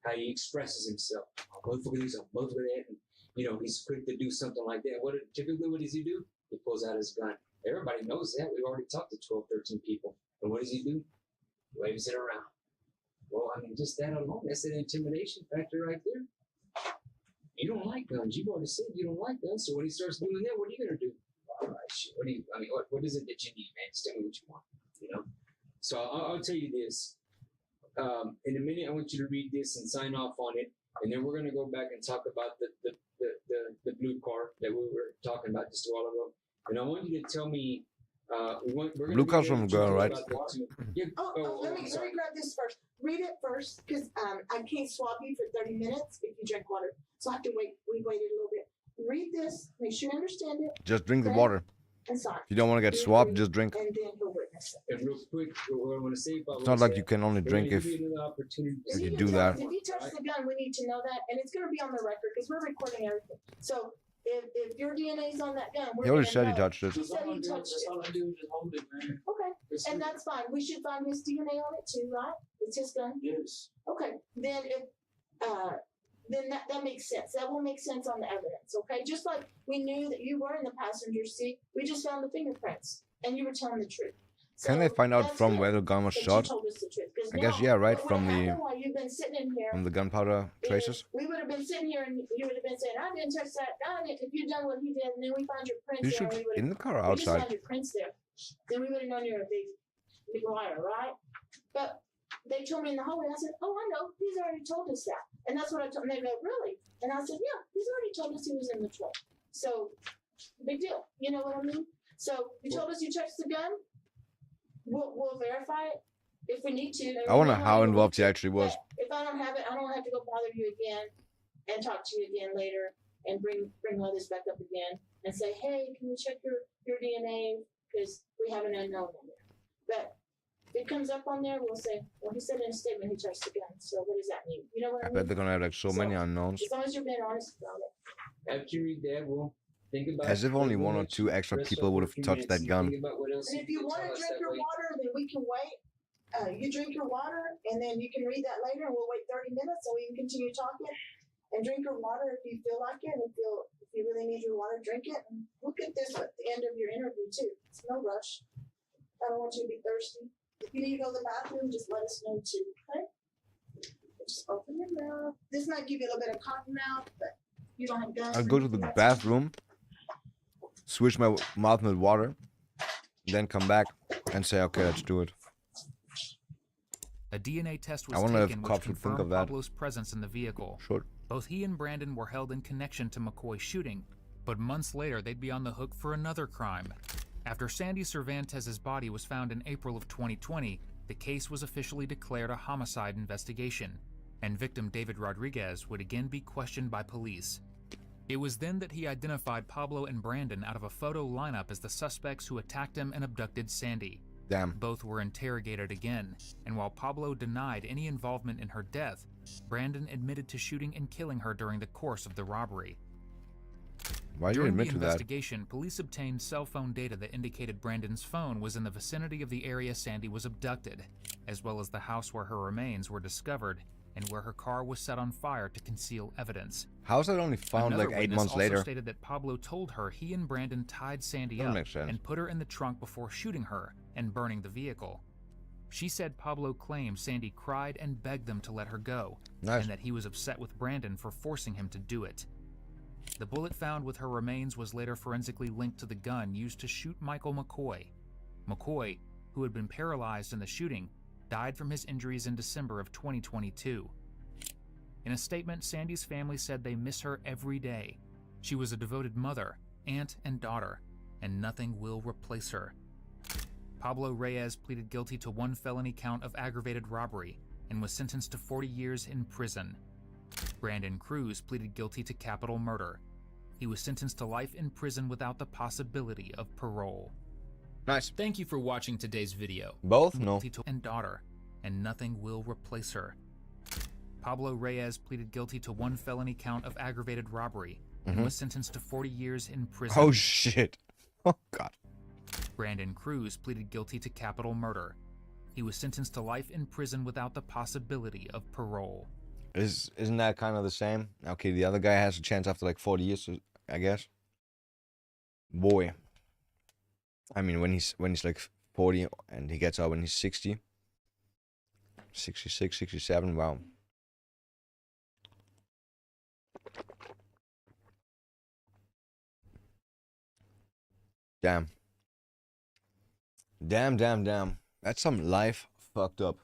how he expresses himself. I'll both for this, I'll both for that. And, you know, he's quick to do something like that. Typically, what does he do? He pulls out his gun. Everybody knows that. We've already talked to 12, 13 people. And what does he do? He waves it around. Well, I mean, just that alone, that's an intimidation factor right there. You don't like guns. You've already said you don't like guns. So when he starts doing that, what are you going to do? All right, shit. What is it that you need, man? Just tell me what you want, you know? So I'll tell you this. In a minute, I want you to read this and sign off on it. And then we're going to go back and talk about the blue car that we were talking about just a while ago. And I want you to tell me, blue car's from a girl, right? Let me grab this first. Read it first, because I can't swab you for 30 minutes if you drink water. So I have to wait. We waited a little bit. Read this. Make sure you understand it. Just drink the water. And sign. If you don't want to get swabbed, just drink. And then he'll witness it. And real quick, what I want to say about it's not like you can only drink if you do that. If you touch the gun, we need to know that, and it's going to be on the record because we're recording everything. So if your DNA's on that gun, we're he already said know. he touched it. He said he touched it. All I do is just hold it, man. Okay, and that's fine. We should find his DNA on it too, right? It's his gun. Yes. Okay, then then that makes sense. That will make sense on the evidence. Okay, just like we knew that you were in the passenger seat, we just found the fingerprints, and you were telling the truth. So can they find out from where the gun was shot? I guess yeah, right, from the gunpowder traces. We would have been sitting here, and you would have been saying, "I didn't touch that gun." If you'd done what he did, and then we found your prints there, and we would have in the car or we just outside. found your prints there. Then we would have known you were a big liar, right? But they told me in the hallway. I said, "Oh, I know. He's already told us that." And that's what I told them. They go, "Really?" And I said, "Yeah, he's already told us he was in the truck." So, big deal. You know what I mean? So, you told us you touched the gun. We'll verify it if we need to. I wonder how involved he actually was. If I don't have it, I don't have to go bother you again and talk to you again later and bring all this back up again and say, "Hey, can we check your DNA? Because we have an unknown in there." But if it comes up on there, we'll say, "Well, he said in a statement he touched the gun. So what does that mean?" You know what I mean? I bet they're gonna have like so many unknowns. As long as you're being honest about it. After you read that, we'll think about as if only one or two extra people would have touched that gun. And if you want to drink your water, then we can wait. You drink your water, and then you can read that later, and we'll wait 30 minutes so we can continue talking. And drink your water if you feel like it, and if you really need your water, drink it. And we'll get this at the end of your interview too. It's no rush. I don't want you to be thirsty. If you need to go to the bathroom, just let us know too, okay? Just open your mouth. This might give you a little bit of cotton mouth, but you don't have gas. I'll go to the bathroom, switch my mouth with water, then come back and say, okay, let's do it. A DNA test was I wonder if taken which cops would think confirmed of that. Pablo's presence in the vehicle. Sure. Both he and Brandon were held in connection to McCoy's shooting, but months later they'd be on the hook for another crime. After Sandy Cervantes' body was found in April of 2020, the case was officially declared a homicide investigation, and victim David Rodriguez would again be questioned by police. It was then that he identified Pablo and Brandon out of a photo lineup as the suspects who attacked him and abducted Sandy. Damn. Both were interrogated again, and while Pablo denied any involvement in her death, Brandon admitted to shooting and killing her during the course of the robbery. Why do you During the admit to that? investigation, police obtained cell phone data that indicated Brandon's phone was in the vicinity of the area Sandy was abducted, as well as the house where her remains were discovered and where her car was set on fire to conceal evidence. How's that only found Another like 8 witness months also later? stated that Pablo told her he and Brandon tied Sandy That up makes sense. and put her in the trunk before shooting her and burning the vehicle. She said Pablo claimed Sandy cried and begged them to let her go, Nice. and that he was upset with Brandon for forcing him to do it. The bullet found with her remains was later forensically linked to the gun used to shoot Michael McCoy. McCoy, who had been paralyzed in the shooting, died from his injuries in December of 2022. In a statement, Sandy's family said they miss her every day. She was a devoted mother, aunt, and daughter, and nothing will replace her. Pablo Reyes pleaded guilty to 1 felony count of aggravated robbery and was sentenced to 40 years in prison. Brandon Cruz pleaded guilty to capital murder. He was sentenced to life in prison without the possibility of parole. Nice. Thank you for watching today's video. Both? No. And daughter, and nothing will replace her. Pablo Reyes pleaded guilty to 1 felony count of aggravated robbery and was sentenced to 40 years in prison. Oh shit. Oh god. Brandon Cruz pleaded guilty to capital murder. He was sentenced to life in prison without the possibility of parole. Isn't that kind of the same? Okay, the other guy has a chance after like 40 years, I guess. Boy. I mean, when he's like 40 and he gets out when he's 60. 66, 67, wow. Damn. Damn. That's some life fucked up.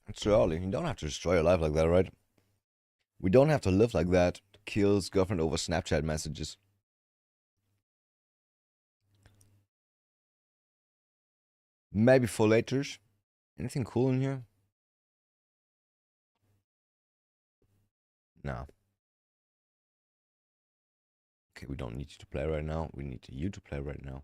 It's too early. You don't have to destroy your life like that, right? We don't have to live like that. Kills girlfriend over Snapchat messages. Maybe for later. Anything cool in here? No. Okay, we don't need you to play right now. We need you to play right now.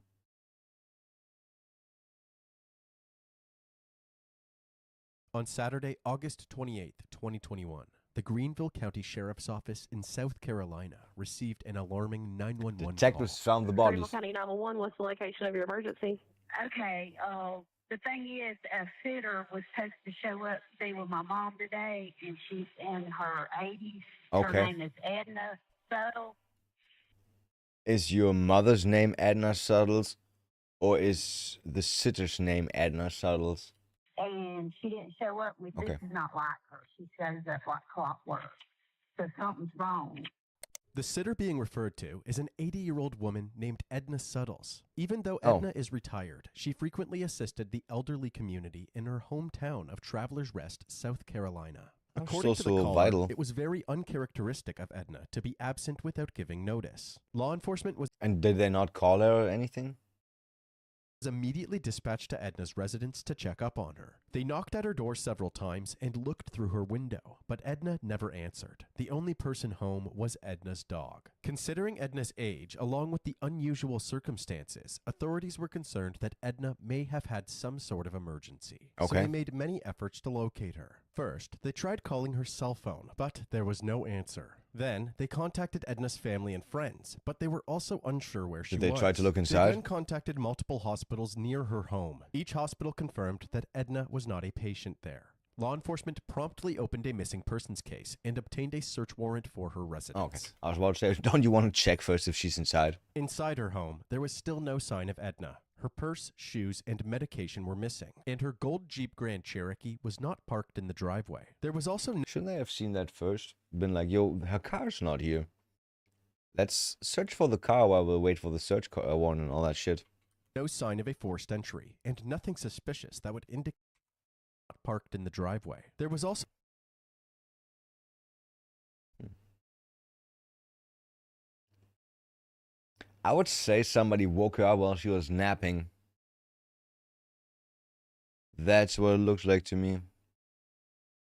On Saturday, August 28th, 2021, the Greenville County Sheriff's Office in South Carolina received an alarming 911 Detectives call. found the bodies. Greenville County 911, what's the location of your emergency? Okay, the thing is, a sitter was supposed to show up to be with my mom today, and she's in her 80s. Okay. Her name is Edna Subtle. Is your mother's name Edna Suttles? Or is the sitter's name Edna Suttles? And she didn't show up with Okay. this is not like her. She shows up like clockwork. So something's wrong. The sitter being referred to is an 80-year-old woman named Edna Suttles. Even though Oh. Edna is retired, she frequently assisted the elderly community in her hometown of Travelers Rest, South Carolina. According to the so caller, vital. it was very uncharacteristic of Edna to be absent without giving notice. Law enforcement was And did they not call her or anything? immediately dispatched to Edna's residence to check up on her. They knocked at her door several times and looked through her window, but Edna never answered. The only person home was Edna's dog. Considering Edna's age, along with the unusual circumstances, authorities were concerned that Edna may have had some sort of emergency. So Okay. they made many efforts to locate her. First, they tried calling her cell phone, but there was no answer. Then, they contacted Edna's family and friends, but they were also unsure where she Did they was. try to look They inside? then contacted multiple hospitals near her home. Each hospital confirmed that Edna was not a patient there. Law enforcement promptly opened a missing persons case and obtained a search warrant for her residence. Okay. I was about to say, don't you want to check first if she's inside? Inside her home, there was still no sign of Edna. Her purse, shoes, and medication were missing, and her gold Jeep Grand Cherokee was not parked in the driveway. There was also Shouldn't they have seen that first? Been like, yo, her car's not here. Let's search for the car while we wait for the search warrant and all that shit. no sign of a forced entry, and nothing suspicious that would indicate not parked in the driveway. There was also I would say somebody woke her up while she was napping. That's what it looks like to me.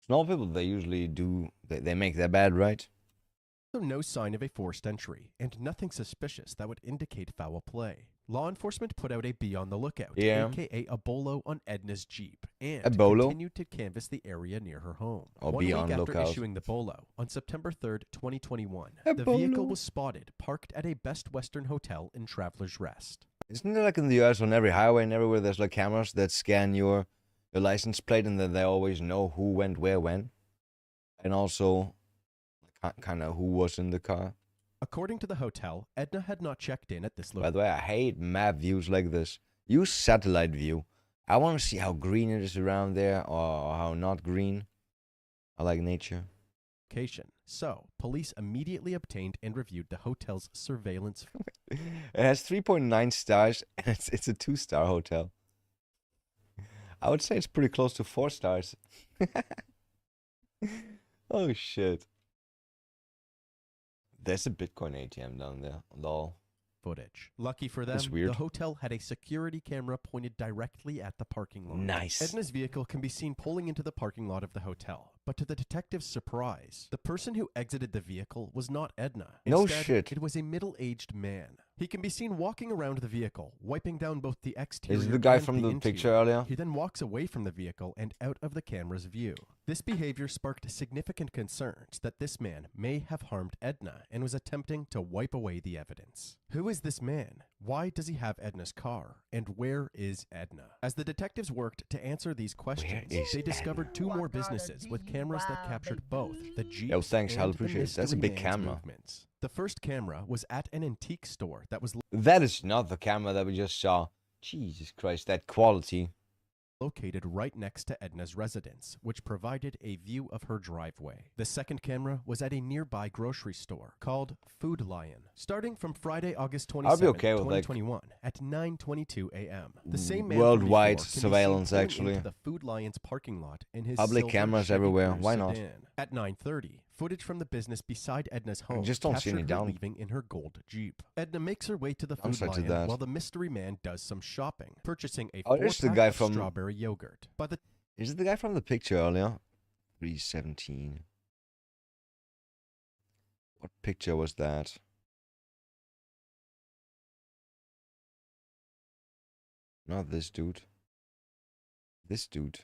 Normal people, they usually do, they make their bed, right? no sign of a forced entry, and nothing suspicious that would indicate foul play. Law enforcement put out a Be on the Lookout, aka a bolo, on Edna's Jeep, and A bolo? continued to canvass the area near her home. Oh, 1 be week on after lookout. issuing the bolo, on September 3rd, 2021, A the vehicle bolo. was spotted parked at a Best Western hotel in Travelers Rest. Isn't it like in the US on every highway and everywhere there's like cameras that scan your license plate and then they always know who went where when? And also kind of who was in the car. According to the hotel, Edna had not checked in at this By location. the way, I hate map views like this. Use satellite view. I want to see how green it is around there or how not green. I like nature. So, police immediately obtained and reviewed the hotel's surveillance. It has 3.9 stars and it's a 2-star hotel. I would say it's pretty close to 4 stars. Oh shit. There's a Bitcoin ATM down there. Lol. Footage. Lucky for them, That's weird. the hotel had a security camera pointed directly at the parking lot. Nice. Edna's vehicle can be seen pulling into the parking lot of the hotel, but to the detective's surprise, the person who exited the vehicle was not Edna. No Instead, shit. It was a middle-aged man. He can be seen walking around the vehicle, wiping down both the exterior Is it the guy and from the interior. picture earlier? He then walks away from the vehicle and out of the camera's view. This behavior sparked significant concerns that this man may have harmed Edna and was attempting to wipe away the evidence. Who is this man? Why does he have Edna's car? And where is Edna? As the detectives worked to answer these questions, is they discovered 2 more businesses with cameras that captured both the Jeep Yo, thanks, I'll and the appreciate it. That's a mystery big man's camera. movements. The first camera was at an antique store that was That is not the camera that we just saw. Jesus Christ, that quality. located right next to Edna's residence, which provided a view of her driveway. The second camera was at a nearby grocery store called Food Lion. Starting from Friday, August 27, I'll be okay with, like, 2021 at 9:22 a.m. The same man worldwide from before can be seen surveillance, pulling actually. into the Food Lion's parking lot in his Public silver cameras Chevy everywhere. Cruze Why not? sedan. At 9:30, footage from the business beside Edna's home just don't see captured any her down. leaving in her gold Jeep. Edna makes her way to the Food Downside to Lion that. while the mystery man does some shopping, purchasing a Oh, there's the 4-pack guy of from- strawberry yogurt. By the Is it the guy from the picture earlier? 317. What picture was that? Not this dude. This dude.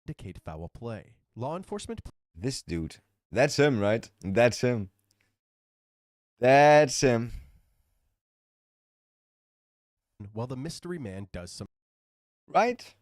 indicate foul play. Law enforcement This dude. That's him, right? That's him. That's him. while the mystery man does some Right?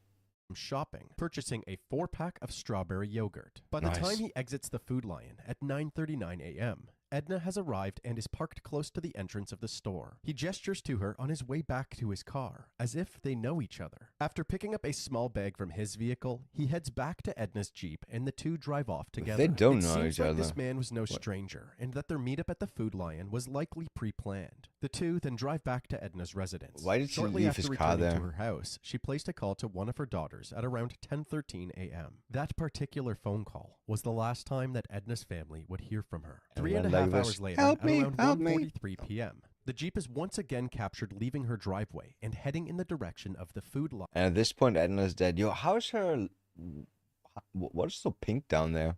shopping, purchasing a 4-pack of strawberry yogurt. By the Nice. time he exits the Food Lion at 9:39 a.m., Edna has arrived and is parked close to the entrance of the store. He gestures to her on his way back to his car, as if they know each other. After picking up a small bag from his vehicle, he heads back to Edna's Jeep and the two drive off together. They don't It know seems each like other. this man was no What? stranger, and that their meetup at the Food Lion was likely pre-planned. The two then drive back to Edna's residence. Why did she Shortly leave after his car returning there? to her house, she placed a call to one of her daughters at around 10:13 a.m. That particular phone call was the last time that Edna's family would hear from her. And 3.5 went like this, hours later, "Help at me, around help me." 1:43 p.m., the Jeep is once again captured leaving her driveway and heading in the direction of the Food Lion. And at this point, Edna's dead. Yo, how's her... What's so pink down there?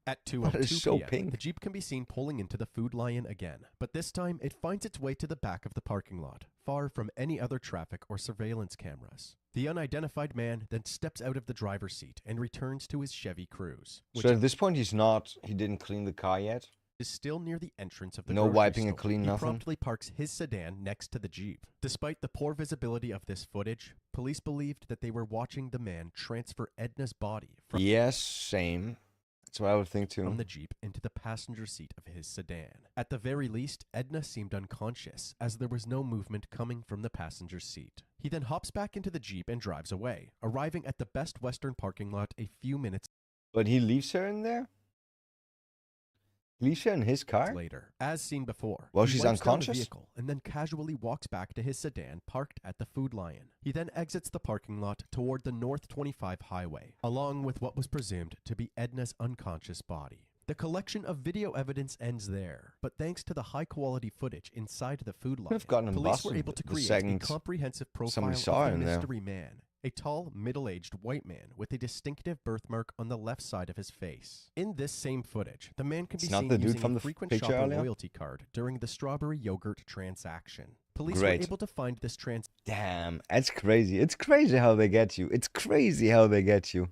At What 2:02 is so p.m., pink? the Jeep can be seen pulling into the Food Lion again, but this time it finds its way to the back of the parking lot, far from any other traffic or surveillance cameras. The unidentified man then steps out of the driver's seat and returns to his Chevy Cruze, which So at this point, he didn't clean the car yet? is still near the entrance of the No grocery wiping store. and clean, He nothing? promptly parks his sedan next to the Jeep. Despite the poor visibility of this footage, police believed that they were watching the man transfer Edna's body from Yes, same. That's what I would think too. From the Jeep into the passenger seat of his sedan. At the very least, Edna seemed unconscious, as there was no movement coming from the passenger seat. He then hops back into the Jeep and drives away, arriving at the Best Western parking lot a few minutes But he leaves her in there? He leaves her in his car? later. As seen before, Well, he she's wipes down the unconscious? vehicle and then casually walks back to his sedan parked at the Food Lion. He then exits the parking lot toward the North 25 highway, along with what was presumed to be Edna's unconscious body. The collection of video evidence ends there, but thanks to the high-quality footage inside the Food Lion, I've gotten him police were busted able to the create a second comprehensive profile somebody of saw the him there. mystery man. A tall, middle-aged white man with a distinctive birthmark on the left side of his face. In this same footage, the man can be It's not seen the dude using from a the frequent picture shopper earlier? loyalty card during the strawberry yogurt transaction. Police Great. were able to find this Damn, that's crazy. It's crazy how they get you. It's crazy how they get you.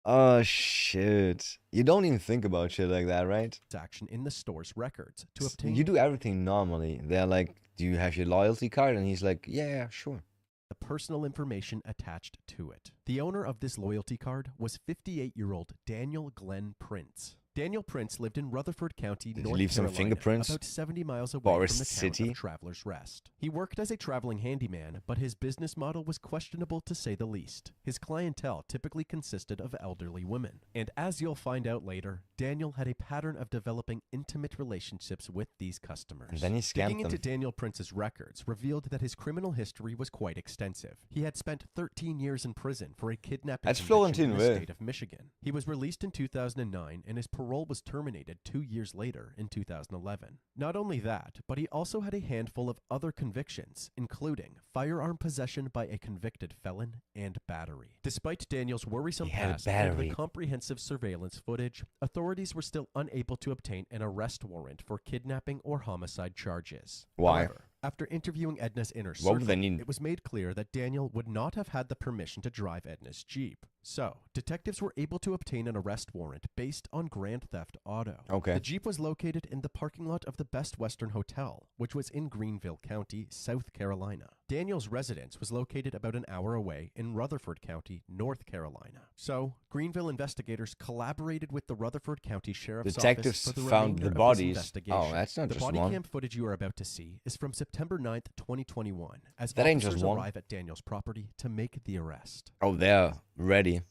Oh, shit. You don't even think about shit like that, right? transaction in the store's records to obtain You do everything normally. They're like, do you have your loyalty card? And he's like, yeah, sure. the personal information attached to it. The owner of this loyalty card was 58-year-old Daniel Glenn Prince. Daniel Prince lived in Rutherford County, Did he North leave some Carolina, fingerprints? about 70 miles away Forest from the town City? of Travelers Rest. He worked as a traveling handyman, but his business model was questionable to say the least. His clientele typically consisted of elderly women. And as you'll find out later, Daniel had a pattern of developing intimate relationships with these customers. And then he Digging scammed into them. Daniel Prince's records revealed that his criminal history was quite extensive. He had spent 13 years in prison for a kidnapping That's conviction in the Florentine Way. state of Michigan. He was released in 2009, and his parole was terminated 2 years later in 2011. Not only that, but he also had a handful of other convictions, including firearm possession by a convicted felon and battery. Despite Daniel's worrisome He had a past and the battery. comprehensive surveillance footage, authorities were still unable to obtain an arrest warrant for kidnapping or homicide charges. Why? However, after interviewing Edna's inner What would circle, they need? it was made clear that Daniel would not have had the permission to drive Edna's Jeep. So, detectives were able to obtain an arrest warrant based on grand theft auto. Okay. The Jeep was located in the parking lot of the Best Western Hotel, which was in Greenville County, South Carolina. Daniel's residence was located about an hour away in Rutherford County, North Carolina. So, Greenville investigators collaborated with the Rutherford County Sheriff's Detectives Office for the found the remainder of this bodies. investigation. Oh, that's not the just body one. cam footage you are about to see is from September 9th, 2021, as That ain't officers just one. arrive at Daniel's property to make the arrest. Oh, they're ready.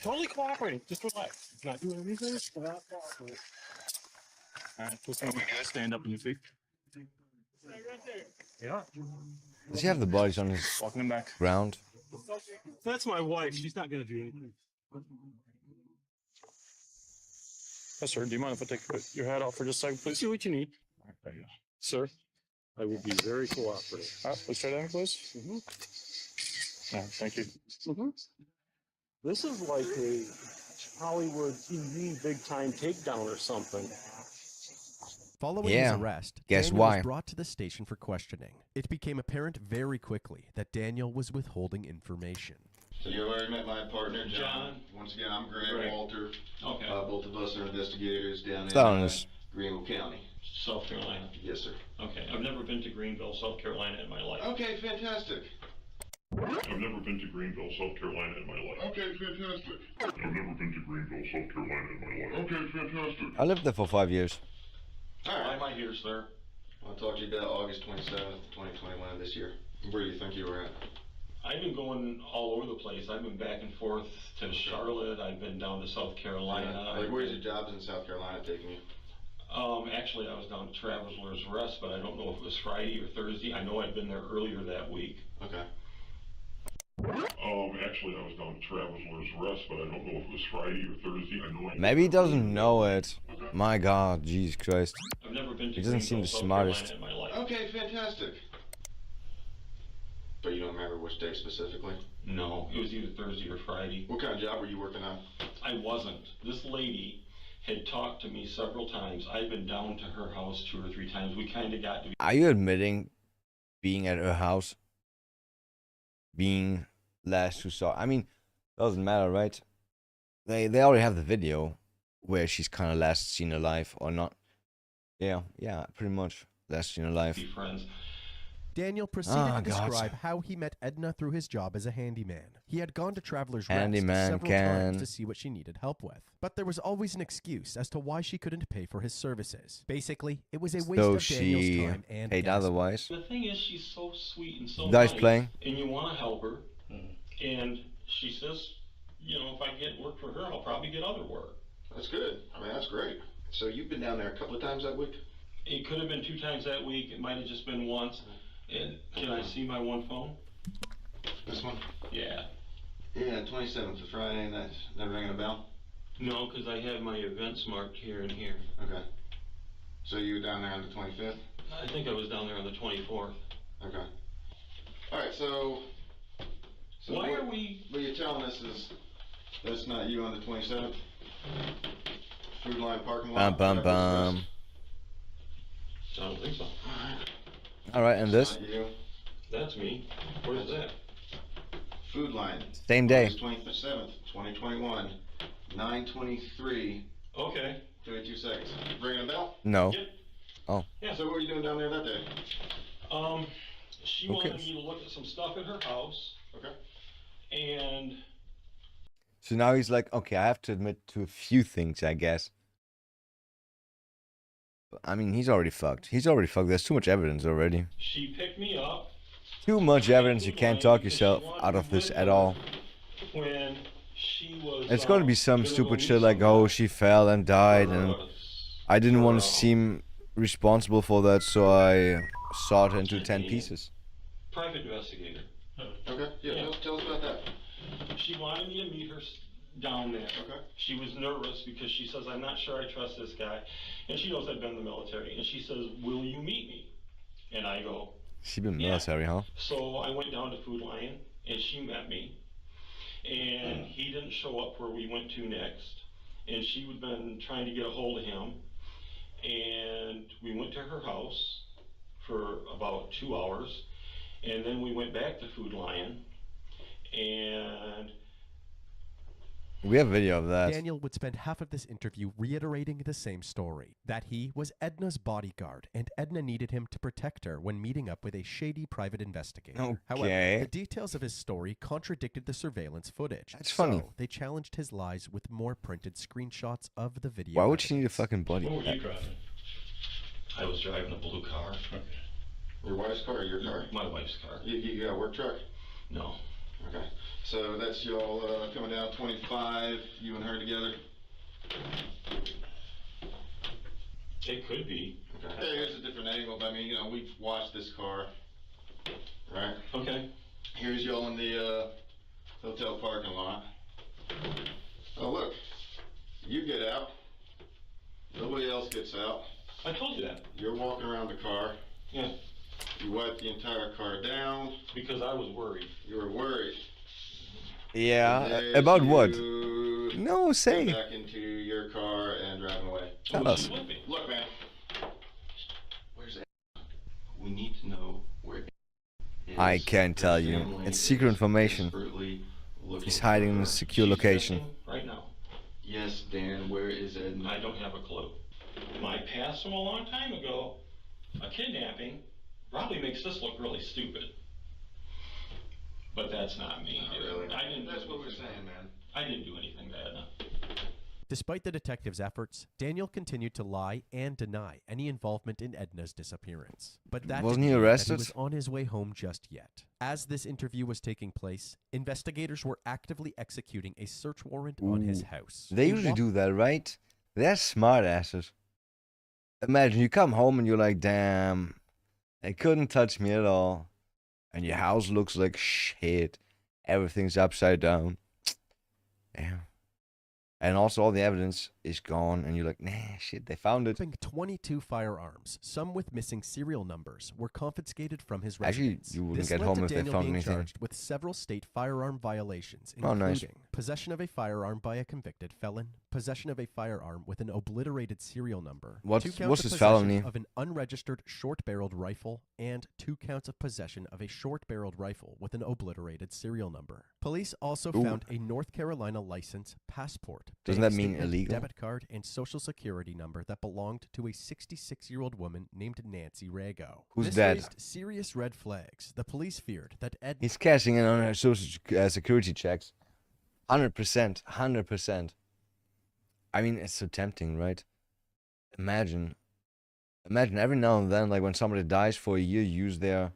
Totally cooperating. Just relax. It's not doing anything. It's not cooperating. All right, just stand up on your feet. Yeah. Does he have the bodies on his Walking him back. ground? That's my wife. She's not gonna do anything. Yes, sir. Do you mind if I take your hat off for just a second, please? See what you need. There you go. Sir, I will be very cooperative. All right, let's try that, please. Thank you. This is like a Hollywood TV big time takedown or something. Following Yeah. his arrest, Guess Daniel why? was brought to the station for questioning. It became apparent very quickly that Daniel was withholding information. So you already met my partner, John. Once again, I'm Grant Right. Walter. Okay. Both of us are investigators down in Sounds- Greenville County. South Carolina. Yes, sir. Okay. I've never been to Greenville, South Carolina in my life. Okay, fantastic. I've never been to Greenville, South Carolina in my life. Okay, fantastic. I've never been to Greenville, South Carolina in my life. Okay, fantastic. I lived there for 5 years. Why am I here, sir? I'll talk to you about August 27th, 2021 this year. Where do you think you were at? I've been going all over the place. I've been back and forth to Charlotte. I've been down to South Carolina. Like, where's your jobs in South Carolina taking you? Actually, I was down to Travelers Rest, but I don't know if it was Friday or Thursday. I know I'd been there earlier that week. Okay. Actually, I was down to Travelers Rest, but I don't know if it was Friday or Thursday. I know. Maybe he doesn't know it. My God, Jesus Christ. I've never been to He doesn't seem Greenville, the South smartest. Carolina in my life. Okay, fantastic. But you don't remember which day specifically? No, it was either Thursday or Friday. What kind of job were you working on? I wasn't. This lady had talked to me several times. I've been down to her house 2 or 3 times. We kind of got to be. Are you admitting being at her house? Being last who saw? I mean, doesn't matter, right? They already have the video where she's kind of last seen alive or not. Yeah, pretty much last seen alive. Be friends. Daniel proceeded Oh, to God. describe how he met Edna through his job as a handyman. He had gone to Traveler's Rest Handyman several can. times to see what she needed help with. But there was always an excuse as to why she couldn't pay for his services. Basically, it was a waste So of Daniel's she time and paid gas otherwise. The thing is, she's so sweet and so You guys nice, playing? and you want to help her. And she says, you know, if I get work for her, I'll probably get other work. That's good. I mean, that's great. So you've been down there a couple of times that week? It could have been 2 times that week. It might have just been once. And can I see my one phone? This one? Yeah. Yeah, 27th of Friday. That's never ringing a bell? No, because I have my events marked here and here. Okay. So you were down there on the 25th? I think I was down there on the 24th. Okay. All right, so Why what, are we... What you're telling us is that's not you on the 27th? Food Line parking lot? Bum, bum, bum. I don't think so. Alright, and this? Not you. That's me. Where's that? Food Line. Same day. August 27th, 2021, 9:23. Okay. 32 seconds. Ringing a bell? No. Yep. Oh. Yeah. So what were you doing down there that day? She Okay. wanted me to look at some stuff at her house. Okay. And So now he's like, okay, I have to admit to a few things, I guess. I mean, he's already fucked. He's already fucked. There's too much evidence already. she picked me up Too much evidence. You can't talk yourself out of this at all. when she was... It's going to be some stupid shit like, oh, she fell and died, and I didn't want to seem responsible for that, so I sawed her into 10 pieces. Private investigator. Okay. Yeah. Tell us about that. She wanted me to meet her down there. Okay. She was nervous because she says, I'm not sure I trust this guy. And she knows I've been in the military. And she says, will you meet me? And I go, She been military, huh? so I went down to Food Lion, and she met me. And he didn't show up where we went to next. And she had been trying to get a hold of him. And we went to her house for about 2 hours. And then we went back to Food Lion. And We have video of that. Daniel would spend half of this interview reiterating the same story, that he was Edna's bodyguard and Edna needed him to protect her when meeting up with a shady private investigator. Okay. However, the details of his story contradicted the surveillance footage. That's funny. So they challenged his lies with more printed screenshots of the video. Why would she need a fucking body? what were you driving? I was driving a blue car. Your wife's car or your car? My wife's car. You got a work truck? No. Okay. So that's y'all coming down 25, you and her together? It could be. Okay. Hey, here's a different angle, but I mean, you know, we've watched this car, right? Okay. Here's y'all in the hotel parking lot. Oh, look. You get out. Nobody else gets out. I told you that. You're walking around the car. Yeah. You wipe the entire car down. Because I was worried. You were worried. Yeah, about what? You No, say. get back into your car and driving away. Tell us. Look, man. Where's that? We need to know where it is. I can't tell you. It's secret information. He's hiding in a secure location. Right now. Yes, Dan, where is it? I don't have a clue. My past from a long time ago, a kidnapping, probably makes this look really stupid. But that's not me, dude. Really? I didn't. That's what we're saying, man. I didn't do anything bad enough. Despite the detective's efforts, Daniel continued to lie and deny any involvement in Edna's disappearance. But that Wasn't he didn't mean that arrested? he was on his way home just yet. As this interview was taking place, investigators were actively executing a search warrant on his house. They usually do that, right? They're smart asses. Imagine you come home and you're like, damn, they couldn't touch me at all. And your house looks like shit. Everything's upside down. Damn. And also all the evidence is gone, and you're like, nah, shit, they found it. 22 firearms, some with missing serial numbers, were confiscated from his Actually, residence. you wouldn't This get led home to if they Daniel found being anything. charged with several state firearm violations, Oh, including nice. possession of a firearm by a convicted felon, possession of a firearm with an obliterated serial number, What's- 2 counts what's of his possession felony? of an unregistered short-barreled rifle, and 2 counts of possession of a short-barreled rifle with an obliterated serial number. Police also Ooh. found a North Carolina license, passport, Doesn't that bank mean statement, illegal? debit debit card and social security number that belonged to a 66-year-old woman named Nancy Rago. Who's this dead? raised serious red flags. The police feared that Edna... He's cashing in on her social security checks. 100%. 100%. I mean, it's so tempting, right? Imagine every now and then, like when somebody dies for a year, use their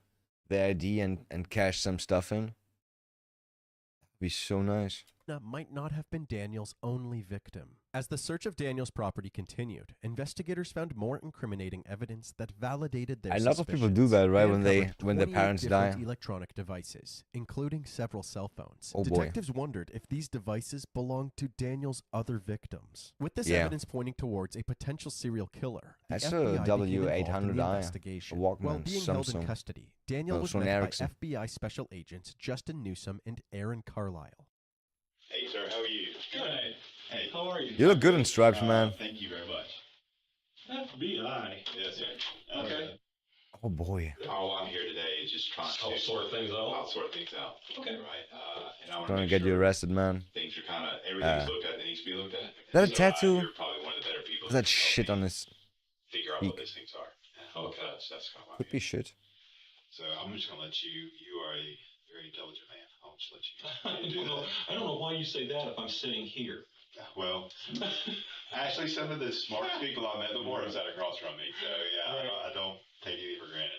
ID and cash some stuff in. That'd be so nice. Might not have been Daniel's only victim. As the search of Daniel's property continued, investigators found more incriminating evidence that validated their A lot of people do that, right? When their parents die. Electronic devices, including several cell phones. Oh boy. Detectives wondered if these devices belonged to Daniel's other victims. With this Yeah. evidence pointing towards a potential serial killer, the That's a FBI became involved in the W800i, investigation. a Walkman, While being held in Samsung. custody, Daniel was Sony met Ericsson. by FBI special agents Justin Newsom and Aaron Carlisle. Hey, sir, how are you? Good. Hey, how are you? You look good in stripes, man. Thank you very much. FBI. Yes, sir. Okay. Oh boy. All I'm here today is just trying to sort things out. I'll sort things out. Okay. Right. And I want Trying to make get sure you arrested, man. things are kind of everything's looked at that needs to be looked at. Is that a So, tattoo? You're probably one of the better people. Is that shit on his Figure out what cheek? those things are. Okay. That's kind of Could be shit. So I'm just gonna let you. You are a very intelligent man. I'll just let you. I don't know why you say that if I'm sitting here. Well, actually, some of the smartest people I met before have sat across from me. So yeah, I don't take anything for granted.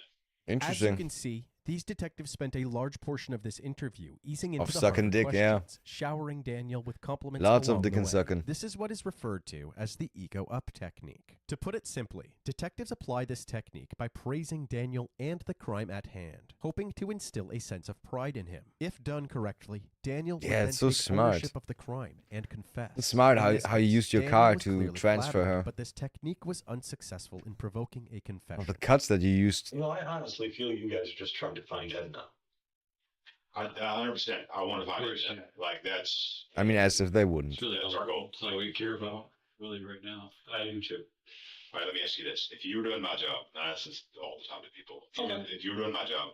Interesting. As you can see, these detectives spent a large portion of this interview easing into Of the sucking harder dick, yeah. questions, showering Daniel with compliments. Lots of along dick the and way. sucking. This is what is referred to as the ego up technique. To put it simply, detectives apply this technique by praising Daniel and the crime at hand, hoping to instill a sense of pride in him. If done correctly, Daniel would Yeah, then it's so take smart. ownership of the crime and confess. It's smart In how this you case, used your Daniel car was to clearly transfer flattered, her. but this technique was unsuccessful in provoking a confession. Of the cuts that you used. You know, I honestly feel you guys are just trying to find Edna. I 100%. I want to find it. Like that's. I mean, as if they wouldn't. It's really That's our goal. all we care about, really, right now. I do too. All right, let me ask you this: if you were doing my job, and I ask this all the time to people, if you were doing my job,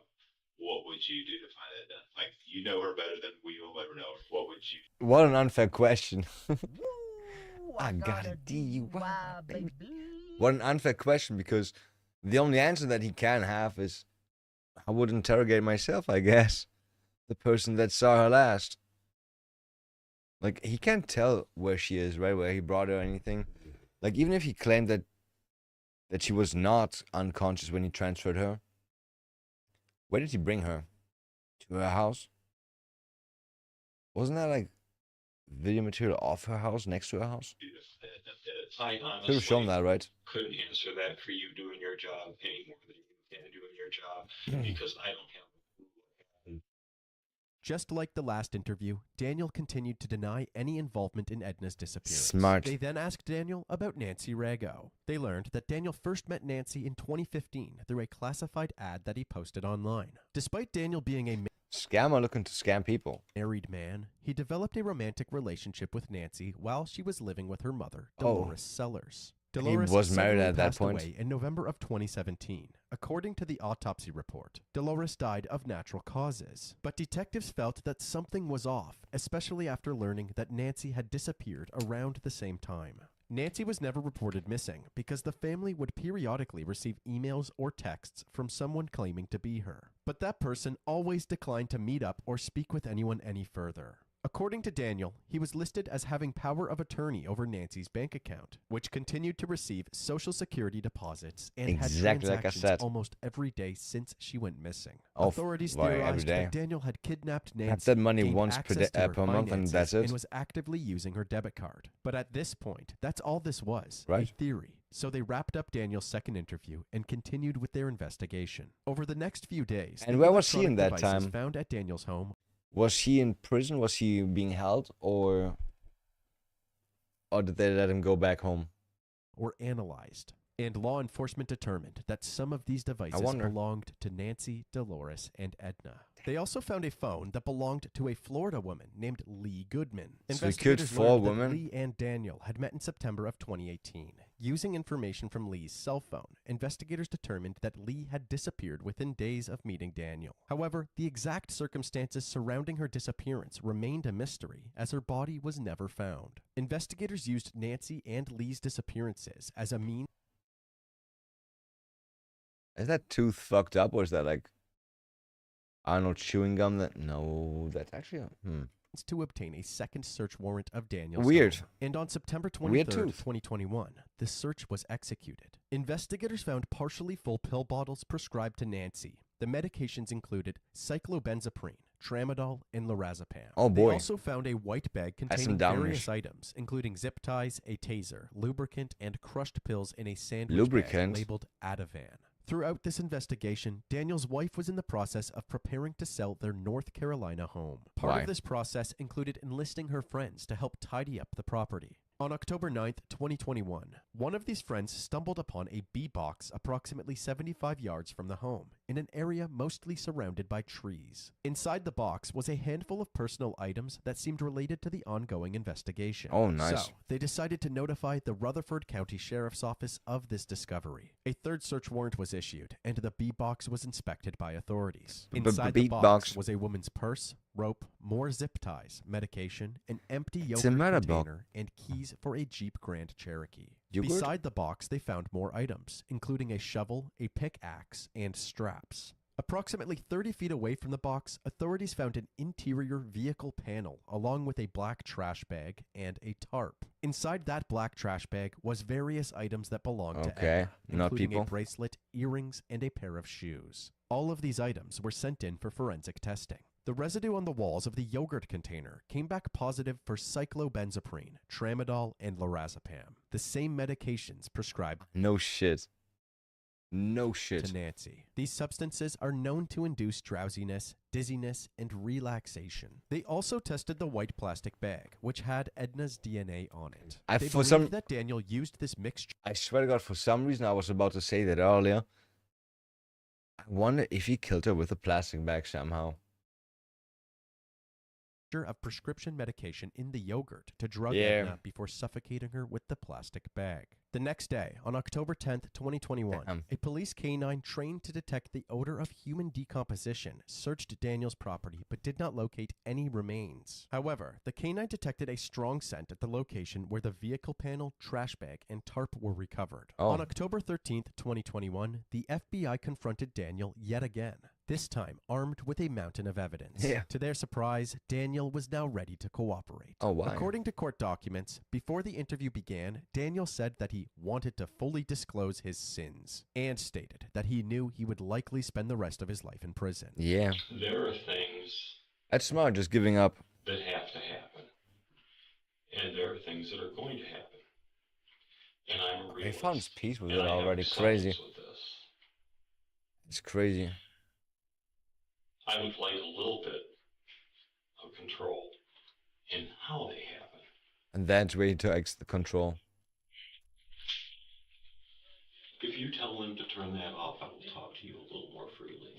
what would you do to find Edna? Like you know her better than we will ever know her. What would you? What an unfair question. I got a DUI, baby. What an unfair question, because the only answer that he can have is, I would interrogate myself, I guess. The person that saw her last. Like, he can't tell where she is, right? Where he brought her or anything. Like, even if he claimed that she was not unconscious when he transferred her, where did he bring her? To her house? Wasn't that, like, video material off her house, next to her house? I Could have honestly shown that, right? couldn't answer that for you doing your job any more than you can doing your job because I don't have. Just like the last interview, Daniel continued to deny any involvement in Edna's disappearance. Smart. They then asked Daniel about Nancy Rago. They learned that Daniel first met Nancy in 2015 through a classified ad that he posted online. Despite Daniel being a Scammer looking to scam people. married man, he developed a romantic relationship with Nancy while she was living with her mother, Oh. Dolores Sellers. He Dolores was married suddenly at that passed point. away in November of 2017. According to the autopsy report, Dolores died of natural causes. But detectives felt that something was off, especially after learning that Nancy had disappeared around the same time. Nancy was never reported missing because the family would periodically receive emails or texts from someone claiming to be her. But that person always declined to meet up or speak with anyone any further. According to Daniel, he was listed as having power of attorney over Nancy's bank account, which continued to receive Social Security deposits and Exactly had like I transactions said. almost every day since she went missing. Oh, Authorities why, every theorized day? that Daniel had kidnapped Nancy, Had that money gained once per access day- to her per month, and finances, that's it? and was actively using her debit card. But at this point, that's all this was, a Right. theory. So they wrapped up Daniel's second interview and continued with their investigation. Over the next few days, And the where was he in electronic that devices time? found at Daniel's home Was he in prison? Was he being held? Or did they let him go back home? were analyzed, and law enforcement determined that some of these devices wonder. belonged to Nancy, Dolores, and Edna. They also found a phone that belonged to a Florida woman named Lee Goodman. So he killed Investigators 4 learned that women? Lee and Daniel had met in September of 2018. Using information from Lee's cell phone, investigators determined that Lee had disappeared within days of meeting Daniel. However, the exact circumstances surrounding her disappearance remained a mystery, as her body was never found. Investigators used Nancy and Lee's disappearances as a means. Is that tooth fucked up, or is that like, I don't know, chewing gum? That no, that's actually to obtain a second search warrant of Daniel's Weird. home. And on September Weird 23rd, tooth. 2021, the search was executed. Investigators found partially full pill bottles prescribed to Nancy. The medications included cyclobenzaprine, tramadol, and lorazepam. Oh, boy. They also found a white bag That's some containing various downers. items, including zip ties, a taser, lubricant, and crushed pills in a sandwich Lubricant? bag labeled Ativan. Throughout this investigation, Daniel's wife was in the process of preparing to sell their North Carolina home. Part Why? of this process included enlisting her friends to help tidy up the property. On October 9th, 2021, one of these friends stumbled upon a bee box approximately 75 yards from the home, in an area mostly surrounded by trees. Inside the box was a handful of personal items that seemed related to the ongoing investigation. Oh, nice. So, they decided to notify the Rutherford County Sheriff's Office of this discovery. A third search warrant was issued, and the bee box was inspected by authorities. Inside the bee box box. was a woman's purse, rope, more zip ties, medication, an empty It's yogurt a matter, Bob. container, and keys for a Jeep Grand Cherokee. Yogurt? Beside the box, they found more items, including a shovel, a pickaxe, and straps. Approximately 30 feet away from the box, authorities found an interior vehicle panel along with a black trash bag and a tarp. Inside that black trash bag was various items that belonged to Okay, Edna, not including people. a bracelet, earrings, and a pair of shoes. All of these items were sent in for forensic testing. The residue on the walls of the yogurt container came back positive for cyclobenzaprine, tramadol, and lorazepam, the same medications prescribed No shit. No shit. to Nancy. These substances are known to induce drowsiness, dizziness, and relaxation. They also tested the white plastic bag, which had Edna's DNA on it. I- They for believe some- that Daniel used this mixture I swear to God, for some reason I was about to say that earlier. I wonder if he killed her with a plastic bag somehow. of prescription medication in the yogurt to drug Yeah. Edna before suffocating her with the plastic bag. The next day, on October 10th, 2021, Damn. a police canine trained to detect the odor of human decomposition searched Daniel's property but did not locate any remains. However, the canine detected a strong scent at the location where the vehicle panel, trash bag, and tarp were recovered. Oh. On October 13th, 2021, the FBI confronted Daniel yet again, this time armed with a mountain of evidence. Yeah. To their surprise, Daniel was now ready to cooperate. Oh, why? According to court documents, before the interview began, Daniel said that he wanted to fully disclose his sins and stated that he knew he would likely spend the rest of his life in prison. Yeah. There are things That's smart, just giving up. that have to happen, and there are things that are going to happen. And I'm a He realist. found his peace with and it I have already. acceptance Crazy. with this. It's crazy. I would like a little bit of control in how they happen. And that's where he takes the control. If you tell them to turn that off, I will talk to you a little more freely.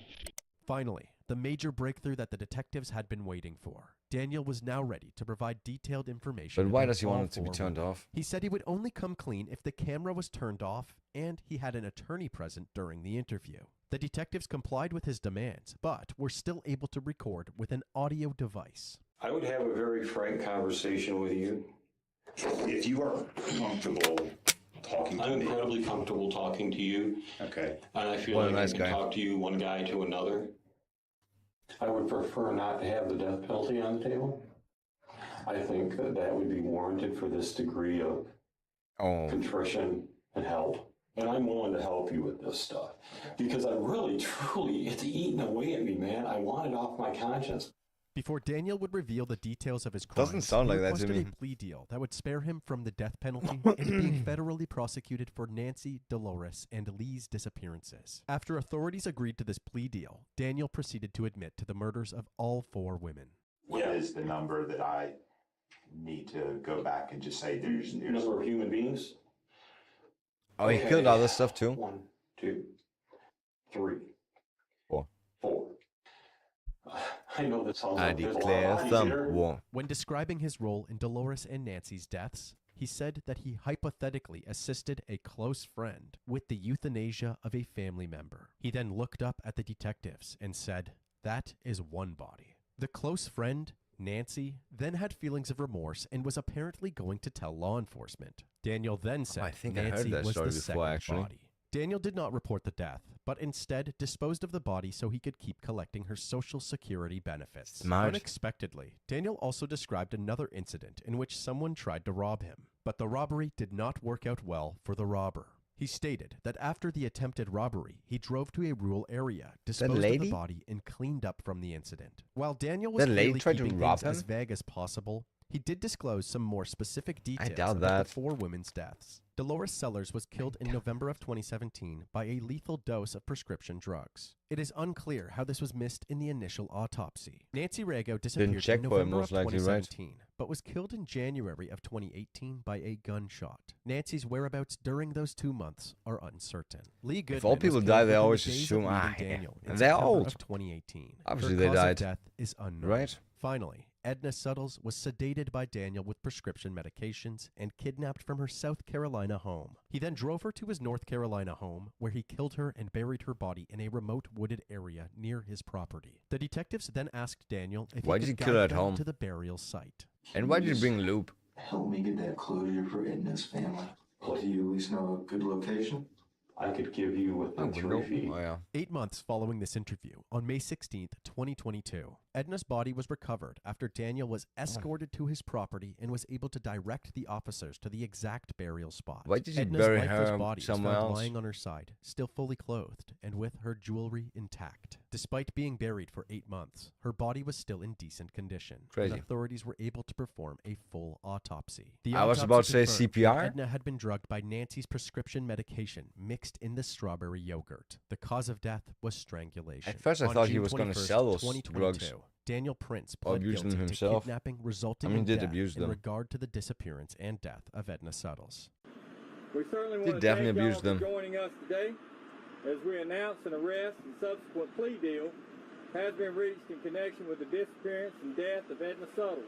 Finally, the major breakthrough that the detectives had been waiting for. Daniel was now ready to provide detailed information. But why about does he all want it to be 4 turned women. off? He said he would only come clean if the camera was turned off and he had an attorney present during the interview. The detectives complied with his demands, but were still able to record with an audio device. I would have a very frank conversation with you. If you are comfortable talking to I'm me. incredibly comfortable talking to you. Okay. And I feel What a like nice I can guy. talk to you, one guy to another. I would prefer not to have the death penalty on the table. I think that that would be warranted for this degree of contrition and help. And I'm willing to help you with this stuff. Because I really, truly, it's eating away at me, man. I want it off my conscience. Before Daniel would reveal the details of his crimes, Doesn't sound he like that to requested me. a plea deal that would spare him from the death penalty and being federally prosecuted for Nancy, Dolores, and Lee's disappearances. After authorities agreed to this plea deal, Daniel proceeded to admit to the murders of all 4 women. What is the number that I need to go back and just say there's Number of human beings? Oh, he killed other stuff too? 1, 2, 3, 4. 4. I know that sounds I like there's a lot declare of bodies thumb here. war. When describing his role in Dolores and Nancy's deaths, he said that he hypothetically assisted a close friend with the euthanasia of a family member. He then looked up at the detectives and said, "That is one body." The close friend, Nancy, then had feelings of remorse and was apparently going to tell law enforcement. Daniel then said I think I Nancy heard that was story the before, second actually. body. Daniel did not report the death, but instead disposed of the body so he could keep collecting her Social Security benefits. Smart. Unexpectedly, Daniel also described another incident in which someone tried to rob him, but the robbery did not work out well for the robber. He stated that after the attempted robbery, he drove to a rural area, disposed of the lady? body, and cleaned up from the incident. While Daniel was That lady clearly tried to keeping rob things as him? vague as possible, he did disclose some more specific details doubt about that. the 4 women's deaths. Dolores Sellers was killed in November of 2017 by a lethal dose of prescription drugs. It is unclear how this was missed in the initial autopsy. Nancy Rago disappeared check in for it, November most of likely, right? 2017, but was killed in January of 2018 by a gunshot. Nancy's whereabouts during those 2 months are uncertain. Lee Goodman If all people was die, killed they within always the days assume, of meeting yeah. Daniel in And they're September old. of 2018. Obviously, Her they cause of died. death is unknown. Right. Finally, Edna Suttles was sedated by Daniel with prescription medications and kidnapped from her South Carolina home. He then drove her to his North Carolina home, where he killed her and buried her body in a remote wooded area near his property. The detectives then asked Daniel if Why he did could he kill her guide at them home? to the burial site. And why did you bring Loop? Help me get that closure for Edna's family. Well, do you at least know a good location? I could give you within 3 feet. Oh, yeah. 8 months following this interview, on May 16th, 2022, Edna's body was recovered after Daniel was escorted to his property and was able to direct the officers to the exact burial spot. Why did you Edna's bury lifeless her body was somewhere found else? lying on her side, still fully clothed and with her jewelry intact. Despite being buried for 8 months, her body was still in decent condition. Crazy. And authorities were able to perform a full autopsy. The I was autopsy about to say confirmed that CPR? Edna had been drugged by Nancy's prescription medication mixed in the strawberry yogurt. The cause of death was strangulation. At first I On thought he June was gonna 21st, sell those 2022, drugs. Daniel Prince Or pled abuse them guilty to himself. kidnapping resulting I mean, in he did death abuse in them. regard to the disappearance and death of Edna Suttles. We certainly He want to definitely thank y'all abused for them. joining us today as we announce an arrest and subsequent plea deal has been reached in connection with the disappearance and death of Edna Suttles.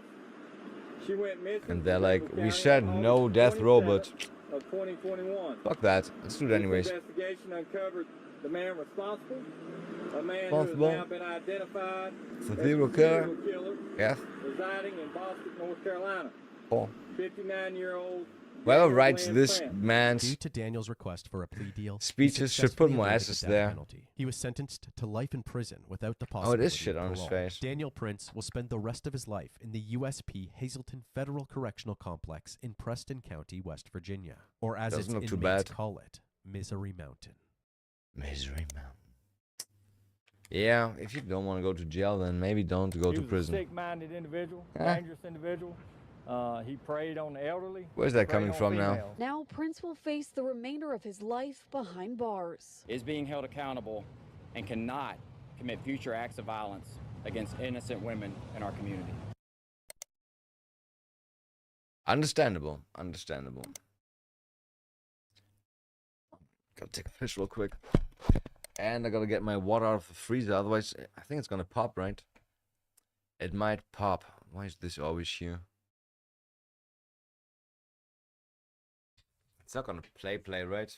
She went missing And from they're like, Douglas we County said on no August death row, but 27th of 2021. fuck that. Let's do it This anyways. investigation uncovered the man responsible, a man Responsible. who has now been identified It's a as serial killer. killer Yes. residing in Boston, North Carolina. Oh. 59-year-old Whoever Daniel writes Glenn this Prince. man's Due to Daniel's request for a plea deal, he speeches should put successfully more evaded S's the death there. penalty. He was sentenced to life in prison without the Oh, possibility it is shit of on his parole. face. Daniel Prince will spend the rest of his life in the USP Hazleton Federal Correctional Complex in Preston County, West Virginia, or as Doesn't its look too inmates bad. call it, Misery Mountain. Misery Mountain. Yeah, if you don't want to go to jail, then maybe don't go He to was prison. a sick-minded individual, Huh? dangerous individual. He preyed on the elderly. Where's that preyed coming on from now? females. Now Prince will face the remainder of his life behind bars. Is being held accountable and cannot commit future acts of violence against innocent women in our community. Understandable. Understandable. Gotta take a piss real quick. And I gotta get my water out of the freezer, otherwise I think it's gonna pop, right? It might pop. Why is this always here? It's not gonna play, right?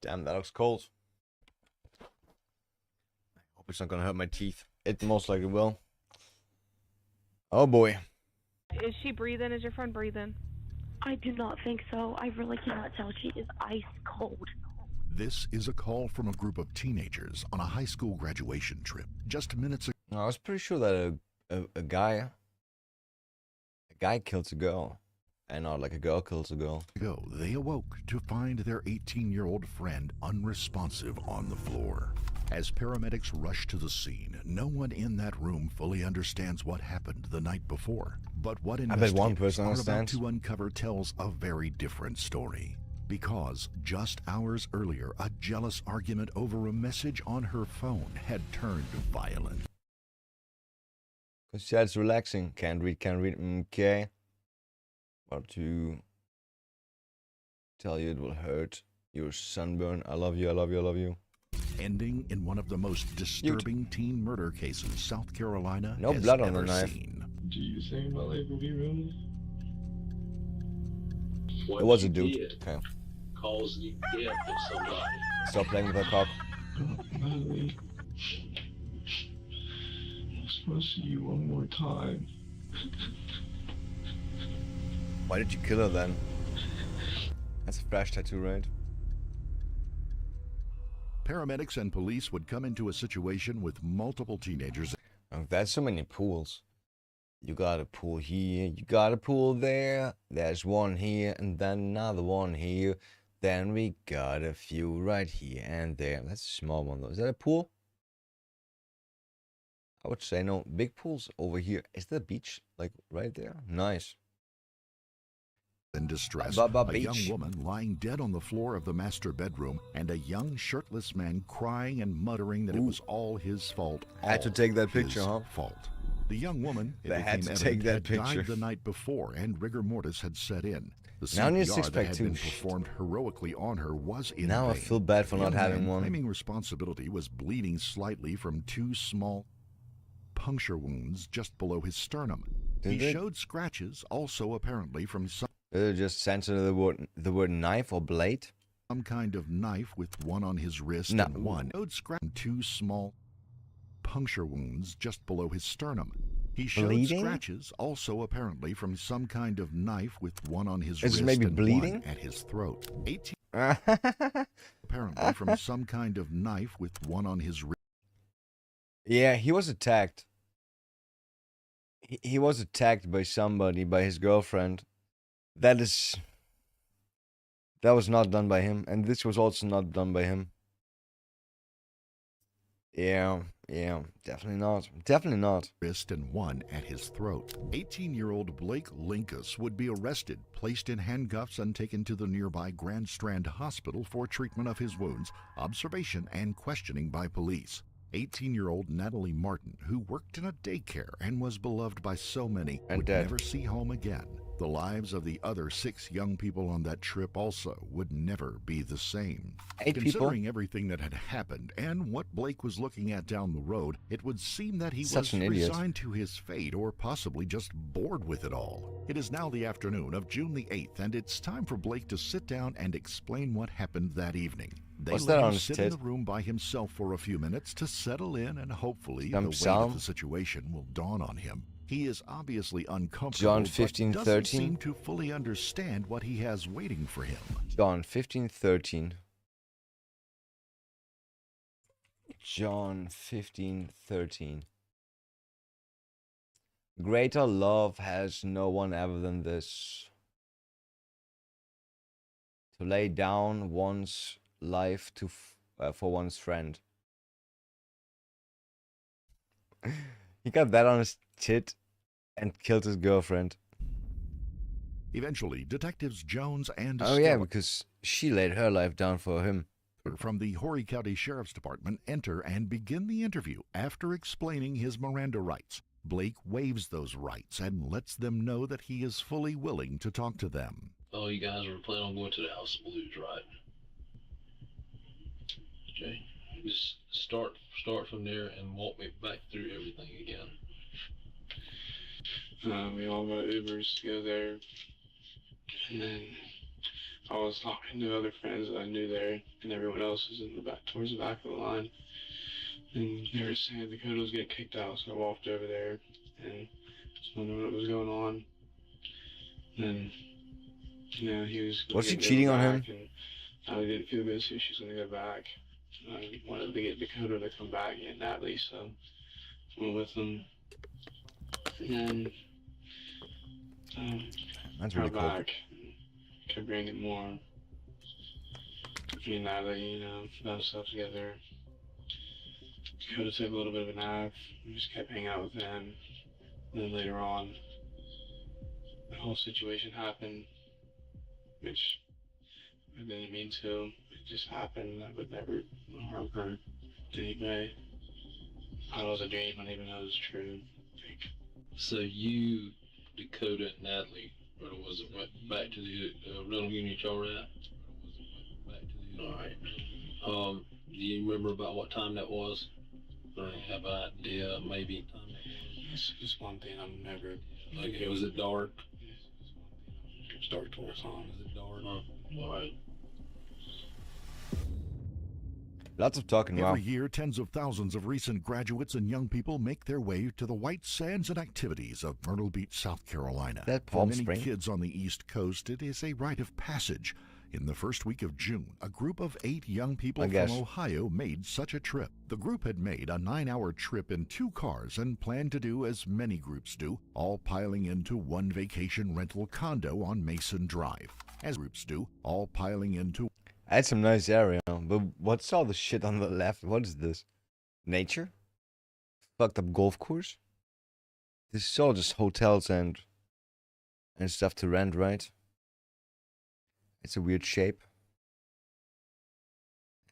Damn, that looks cold. I hope it's not gonna hurt my teeth. It most likely will. Oh boy. Is she breathing? Is your friend breathing? I do not think so. I really cannot tell. She is ice cold. This is a call from a group of teenagers on a high school graduation trip. Just minutes ago. I was pretty sure that a guy kills a girl, and not like a girl kills a girl. They awoke to find their 18-year-old friend unresponsive on the floor. As paramedics rush to the scene, no one in that room fully understands what happened the night before. But what I bet one investigators person are about understands. to uncover tells a very different story. Because just hours earlier, a jealous argument over a message on her phone had turned violent. Because that's relaxing. Can't read. Okay. About to tell you it will hurt your sunburn. I love you. I love you. I love you. Ending in one of the most disturbing teen murder cases South Carolina No has blood on the ever knife. seen. Do you think my life will be ruined? What It was a you dude. did Okay. caused the death of somebody. Stop playing with that cock. Natalie, I'm supposed to see you one more time. Why did you kill her then? That's a flash tattoo, right? Paramedics and police would come into a situation with multiple teenagers. Oh, there's so many pools. You got a pool here, you got a pool there, there's one here, and then another one here. Then we got a few right here and there. That's a small one though. Is that a pool? I would say no. Big pools over here. Is there a beach? Like right there? Nice. In distress, Baba a young Beach. woman lying dead on the floor of the master bedroom, and a young shirtless man crying and muttering that it was all his fault. Had to all take that his picture, huh? Fault. The young woman, it They had became to take evident, that had picture. died the night before, and rigor mortis had set in. The Now I need a CPR six-pack that had too. been Shit. performed heroically on her was in Now I vain. feel bad for The not young having man, one. claiming responsibility, was bleeding slightly from 2 small puncture wounds just below his sternum. Did He they? showed scratches, also apparently from some Just censor the word knife or blade. some kind of knife, with one on his wrist No. and one showed scratch, 2 small puncture wounds just below his sternum. He showed Bleeding? scratches, also apparently from some kind of knife, with one on his Is wrist it maybe and bleeding? one at his throat. 18 apparently from some kind of knife, with one on his wrist. Yeah, he was attacked. He was attacked by somebody, by his girlfriend. That was not done by him, and this was also not done by him. Yeah, definitely not. Definitely not. Wrist and one at his throat. 18-year-old Blake Linkus would be arrested, placed in handcuffs, and taken to the nearby Grand Strand Hospital for treatment of his wounds, observation, and questioning by police. 18-year-old Natalie Martin, who worked in a daycare and was beloved by so many, And would dead. never see home again. The lives of the other 6 young people on that trip also would never be the same. 8 people? Considering everything that had happened and what Blake was looking at down the road, it would seem that he Such was an idiot. resigned to his fate, or possibly just bored with it all. It is now the afternoon of June the 8th, and it's time for Blake to sit down and explain what happened that evening. They What's let that him on his sit in tit? the room by himself for a few minutes to settle in, and hopefully Some the weight psalm? of the situation will dawn on him. He is obviously uncomfortable, John but 15:13. doesn't seem to fully understand what he has waiting for him. John 15:13. John 15:13. Greater love has no one ever than this, to lay down one's life for one's friend. He got that on his tit and killed his girlfriend. Eventually, detectives Jones and Oh yeah, Stella because she laid her life down for him. from the Horry County Sheriff's Department enter and begin the interview. After explaining his Miranda rights, Blake waives those rights and lets them know that he is fully willing to talk to them. Oh, you guys are planning on going to the House of Blues, right? Okay. Just start from there and walk me back through everything again. We all got Ubers to go there, and then I was talking to other friends that I knew there, and everyone else was in the back, towards the back of the line. And they were saying Dakota was getting kicked out, so I walked over there and just wondering what was going on. And he was Was she gonna cheating go on back, him? and I didn't feel good, so she was gonna go back. I wanted to get Dakota to come back and Natalie, so I went with them. And That's got really cool. back, kept bringing more. Me and Natalie, got stuff together. Dakota took a little bit of a nap. We just kept hanging out with them. And then later on, the whole situation happened, which I didn't mean to. It just happened. I would never harm her anyway. I was a dream. I didn't even know it was true. So you, Dakota, and Natalie, or was it went back to the rental unit y'all were at? All right. Do you remember about what time that was? Or have an idea, maybe? It's just one thing I've never. Okay, was it dark? It was dark the whole time. Was it dark? All right. Lots of talking. Wow. Every year, tens of thousands of recent graduates and young people make their way to the white sands and activities of Myrtle Beach, South Carolina. That For Palm many Spring? kids on the East Coast, it is a rite of passage. In the first week of June, a group of 8 young people I guess. from Ohio made such a trip. The group had made a 9-hour trip in 2 cars and planned to do as many groups do, all piling into one vacation rental condo on Mason Drive. As groups do, all piling into That's some nice area, but what's all the shit on the left? What is this? Nature? Fucked up golf course? This is all just hotels and stuff to rent, right? It's a weird shape.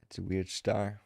It's a weird star.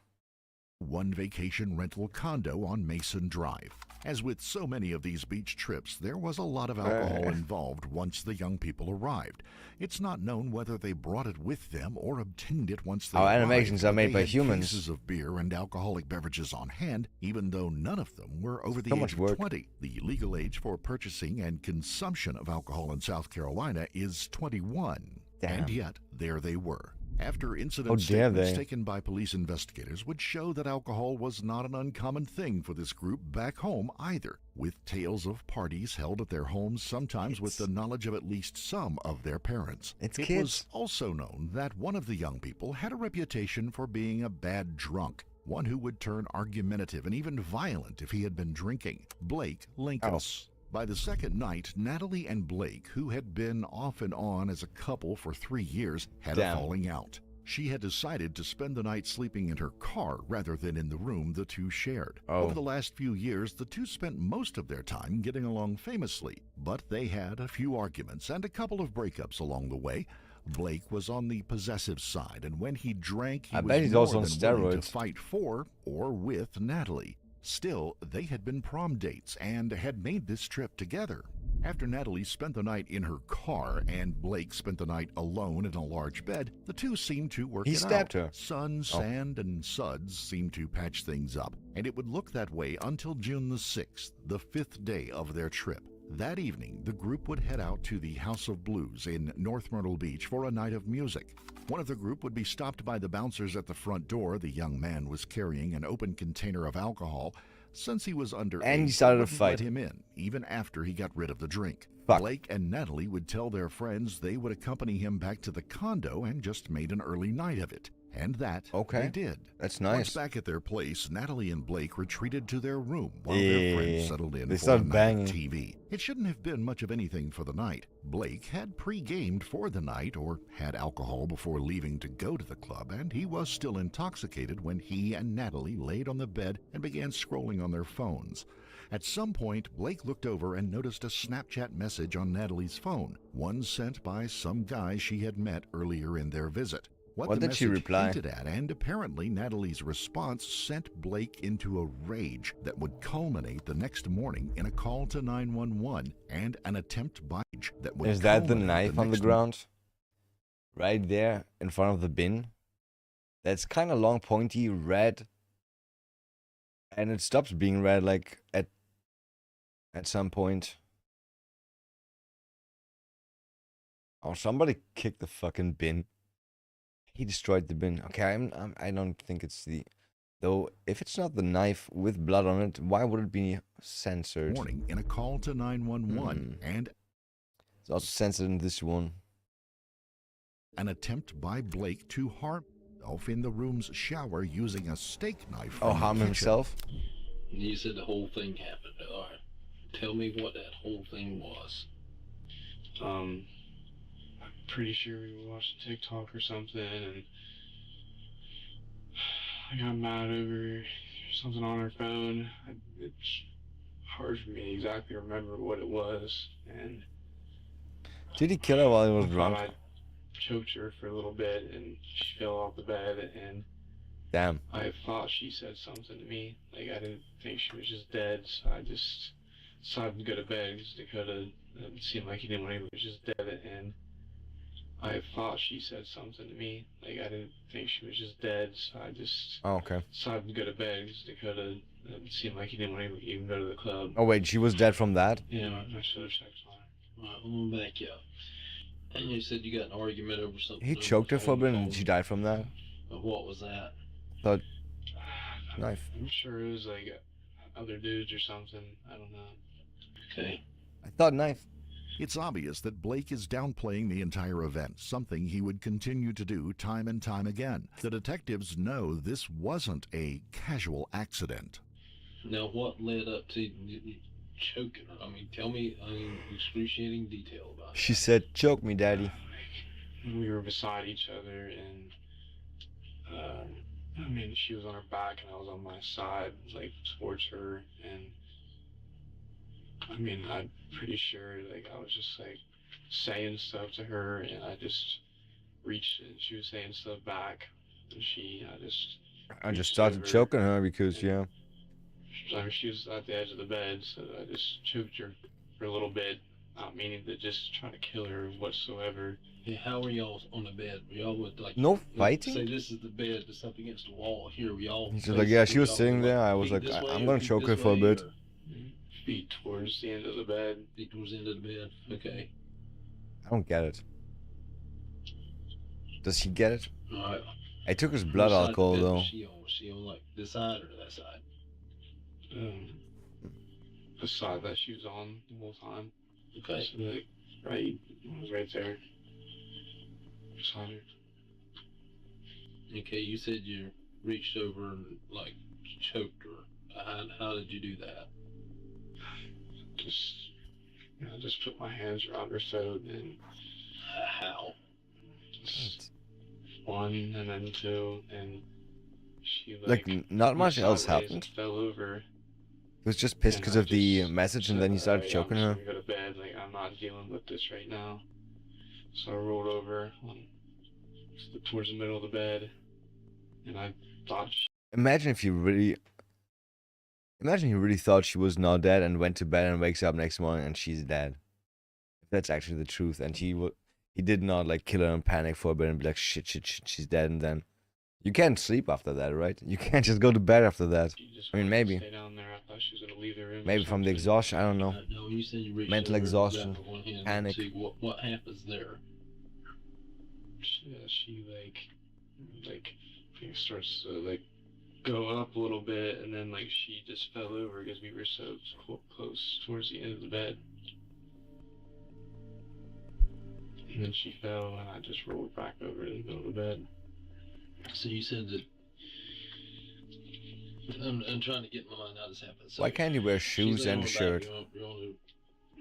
one vacation rental condo on Mason Drive. As with so many of these beach trips, there was a lot of alcohol involved once the young people arrived. It's not known whether they brought it with them or obtained it once they Our arrived. animations are but made they by had humans. cases of beer and alcoholic beverages on hand, even though none of them were over the So age much of work. 20. The legal age for purchasing and consumption of alcohol in South Carolina is 21. Damn. And yet, there they were. After incident How dare statements they. taken by police investigators would show that alcohol was not an uncommon thing for this group back home either, with tales of parties held at their homes, sometimes with the knowledge of at least some of their parents. It's it kids. was also known that one of the young people had a reputation for being a bad drunk, one who would turn argumentative and even violent if he had been drinking. Blake Linkus. By the second night, Natalie and Blake, who had been off and on as a couple for 3 years, had a Damn. falling out. She had decided to spend the night sleeping in her car rather than in the room the two shared. Oh. Over the last few years, the two spent most of their time getting along famously, but they had a few arguments and a couple of breakups along the way. Blake was on the possessive side, and when he drank, he I was bet he's more also on than willing to steroids. fight for or with Natalie. Still, they had been prom dates and had made this trip together. After Natalie spent the night in her car and Blake spent the night alone in a large bed, the two seemed to work He it stabbed out. her. Sun, sand, and suds seemed to patch things up, and it would look that way until June the 6th, the 5th day of their trip. That evening, the group would head out to the House of Blues in North Myrtle Beach for a night of music. One of the group would be stopped by the bouncers at the front door. The young man was carrying an open container of alcohol. Since he was underage, And he started they a wouldn't fight. let him in, even after he got rid of the drink. Fuck. Blake and Natalie would tell their friends they would accompany him back to the condo and just made an early night of it. And that they did. That's Once nice. back at their place, Natalie and Blake retreated to their room while Yeah. their friends settled in They for a started night banging. of TV. It shouldn't have been much of anything for the night. Blake had pre-gamed for the night or had alcohol before leaving to go to the club, and he was still intoxicated when he and Natalie laid on the bed and began scrolling on their phones. At some point, Blake looked over and noticed a Snapchat message on Natalie's phone, one sent by some guy she had met earlier in their visit. What the did she message reply? hinted at, and apparently Natalie's response sent Blake into a rage that would culminate the next morning in a call to 911 and an attempt by that would Is that the culminate knife on the next ground? Right there in front of the bin? That's kind of long, pointy, red. And it stops being red like at some point. Oh, somebody kicked the fucking bin. He destroyed the bin. Okay, I don't think it's the... Though, if it's not the knife with blood on it, why would it be censored? Warning in a call to 911 and... It's also censored in this one. An attempt by Blake to harm himself in the room's shower using a steak knife. Oh, harm himself? You said the whole thing happened. All right. Tell me what that whole thing was. I'm pretty sure we were watching TikTok or something, and I got mad over something on her phone. It's hard for me to exactly remember what it was, and did he kill her while he was drunk? I choked her for a little bit, and she fell off the bed, and damn, I thought she said something to me. Like, I didn't think she was just dead, so I just decided to go to bed because Dakota, it seemed like he didn't want anybody, was just dead, and I thought she said something to me. Like, I didn't think she was just dead, so I just decided to go to bed because Dakota, it seemed like he didn't want anybody to even go to the club. Oh wait, she was dead from that? Yeah, I should have checked on her. Alright, I'm gonna back you up. And you said you got an argument over something. He choked her for a bit and she died from that? What was that? Thought knife. I'm sure it was like other dudes or something. I don't know. Okay. I thought knife. It's obvious that Blake is downplaying the entire event, something he would continue to do time and time again. The detectives know this wasn't a casual accident. Now, what led up to choking her? I mean, tell me excruciating detail about it. She said, "Choke me, daddy." We were beside each other, and I mean, she was on her back and I was on my side, like towards her, and I mean, I'm pretty sure, like, I was just like saying stuff to her, and I just reached and she was saying stuff back, and I just started choking her because, yeah. I mean, she was at the edge of the bed, so I just choked her for a little bit, not meaning to just try to kill her whatsoever. Yeah, how were y'all on the bed? Were y'all with, like... No fighting? Say this is the bed, there's something against the wall here. Were y'all... He's like, yeah, she was sitting there. I was like, I'm gonna choke her for a bit. Feet towards the end of the bed. Feet towards the end of the bed. Okay. I don't get it. Does he get it? Alright. I took his blood alcohol though. Was she on like this side or that side? The side that she was on the whole time. Okay. So, like, right there. Beside her. Okay, you said you reached over and like choked her. How did you do that? Just put my hands around her throat and how? Just one and then two, and she like not much else happened. Fell over. He was just pissed because of the message, and then he started choking her. I'm just gonna go to bed. Like, I'm not dealing with this right now. So I rolled over towards the middle of the bed, and I thought. Imagine he really thought she was not dead and went to bed and wakes up next morning and she's dead. If that's actually the truth, and he did not like kill her and panic for a bit and be like shit, she's dead, and then you can't sleep after that, right? You can't just go to bed after that. I mean, maybe. Stay down there. I thought she was gonna leave the room. Maybe from the exhaustion. I don't know. No, you said you reached mental over, exhaustion, grabbed her one hand, panic. See what happens there. She like starts to like go up a little bit, and then like she just fell over because we were so close towards the end of the bed. And then she fell, and I just rolled back over in the middle of the bed. So you said that. I'm trying to get in my mind how this happened. So why can't you wear shoes and a shirt?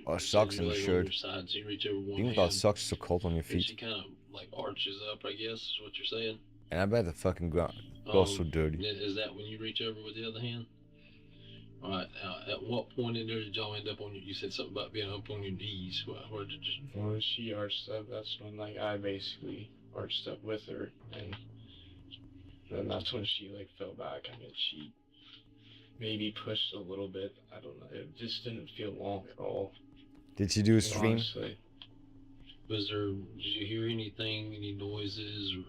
Or socks and a shirt. Even without socks, it's so cold on your feet. She kind of like arches up, I guess, is what you're saying. And I bet the fucking ground goes so dirty. Is that when you reach over with the other hand? Alright, at what point in there did y'all end up on your, you said something about being up on your knees. Where did you... When she arched up, that's when like I basically arched up with her, and then that's when she like fell back. I mean, she maybe pushed a little bit. I don't know. It just didn't feel long at all. Did she do a stream? Honestly. Did you hear anything, any noises? Or...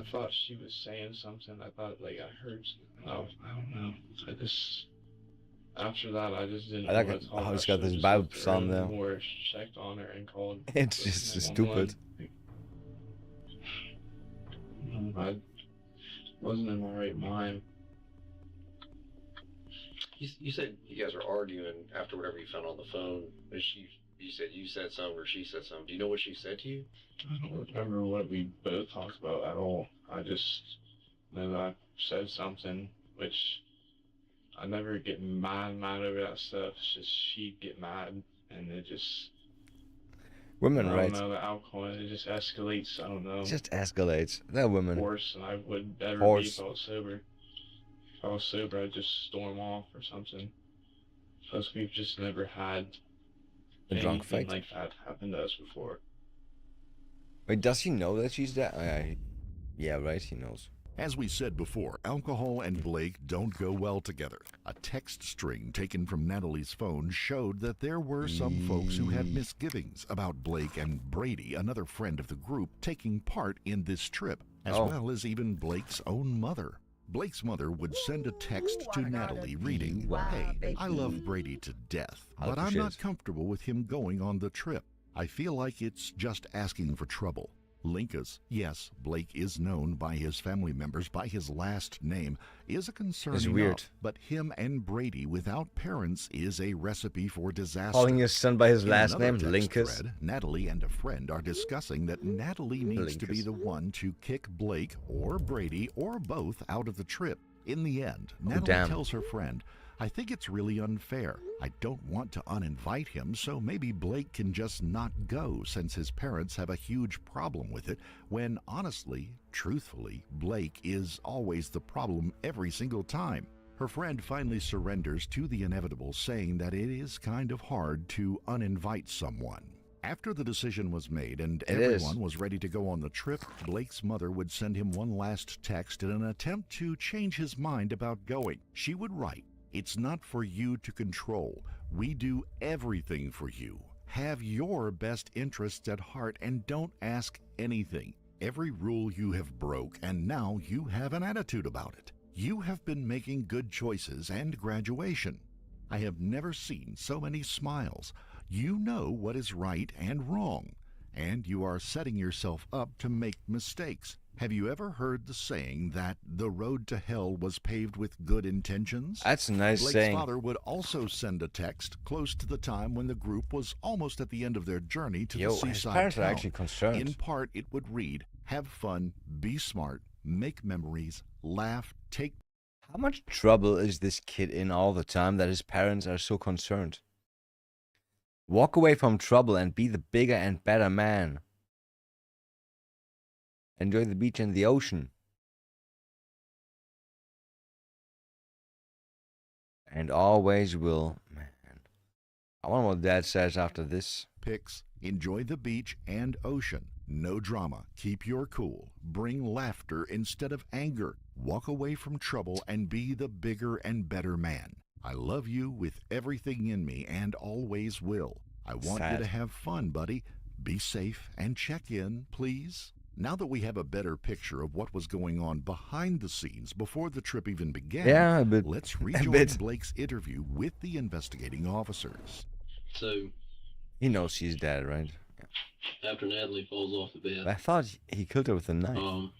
I thought she was saying something. I thought like I heard something. I don't know. after that, I just didn't I like want it. to talk. How it's I got this should've just left vibe her on there. anymore, checked on her and called. It's the just 911. stupid. I wasn't in my right mind. You said you guys were arguing after whatever you found on the phone. And you said you said something or she said something. Do you know what she said to you? I don't remember what we both talked about at all. I just know that I said something, which I never get mad over that stuff. It's just she'd get mad, and it just... Women, I right? don't know, the alcohol, it just escalates. I don't know. It just escalates. They're women. Worse than I would ever be if I was sober. If I was sober, I'd just storm off or something. Plus, we've just never had A drunk anything fight. like that happen to us before. Wait, does he know that she's dead? Yeah, right, he knows. As we said before, alcohol and Blake don't go well together. A text string taken from Natalie's phone showed that there were some folks who had misgivings about Blake and Brady, another friend of the group, taking part in this trip, as well as even Blake's own mother. Blake's mother would send a text to Natalie reading, "Hey, I love Brady to death, but I'm not comfortable with him going on the trip. I feel like it's just asking for trouble." Linkus, yes, Blake is known by his family members by his last name, is a concern It's enough, weird. but him and Brady without parents is a recipe for disaster. Calling his son by his In last another name, text Linkus. thread, Natalie and a friend are discussing that Natalie needs to be the one to kick Blake or Brady or both out of the trip. In the end, Natalie damn. tells her friend, "I think it's really unfair. I don't want to uninvite him, so maybe Blake can just not go since his parents have a huge problem with it, when honestly, truthfully, Blake is always the problem every single time." Her friend finally surrenders to the inevitable, saying that it is kind of hard to uninvite someone. After the decision was made and everyone was ready to go on the trip, Blake's mother would send him one last text in an attempt to change his mind about going. She would write, "It's not for you to control. We do everything for you. Have your best interests at heart and don't ask anything. Every rule you have broke, and now you have an attitude about it. You have been making good choices and graduation. I have never seen so many smiles. You know what is right and wrong, and you are setting yourself up to make mistakes. Have you ever heard the saying that the road to hell was paved with good intentions?" That's a nice Blake's saying. father would also send a text close to the time when the group was almost at the end of their journey to the His seaside parents are town. actually concerned. In part, it would read, "Have fun, be smart, make memories, laugh, take..." How much trouble is this kid in all the time that his parents are so concerned? Walk away from trouble and be the bigger and better man. Enjoy the beach and the ocean. And always will. Man. I wonder what Dad says after this. Pics, enjoy the beach and ocean. No drama, keep your cool. Bring laughter instead of anger. Walk away from trouble and be the bigger and better man. I love you with everything in me and always will. I want you Sad. to have fun, buddy. Be safe and check in, please." Now that we have a better picture of what was going on behind the scenes before the trip even began, Yeah, a bit. let's rejoin bit. Blake's interview with the investigating officers. So, He knows she's dead, right? after Natalie falls off the bed, I thought he killed her with a knife.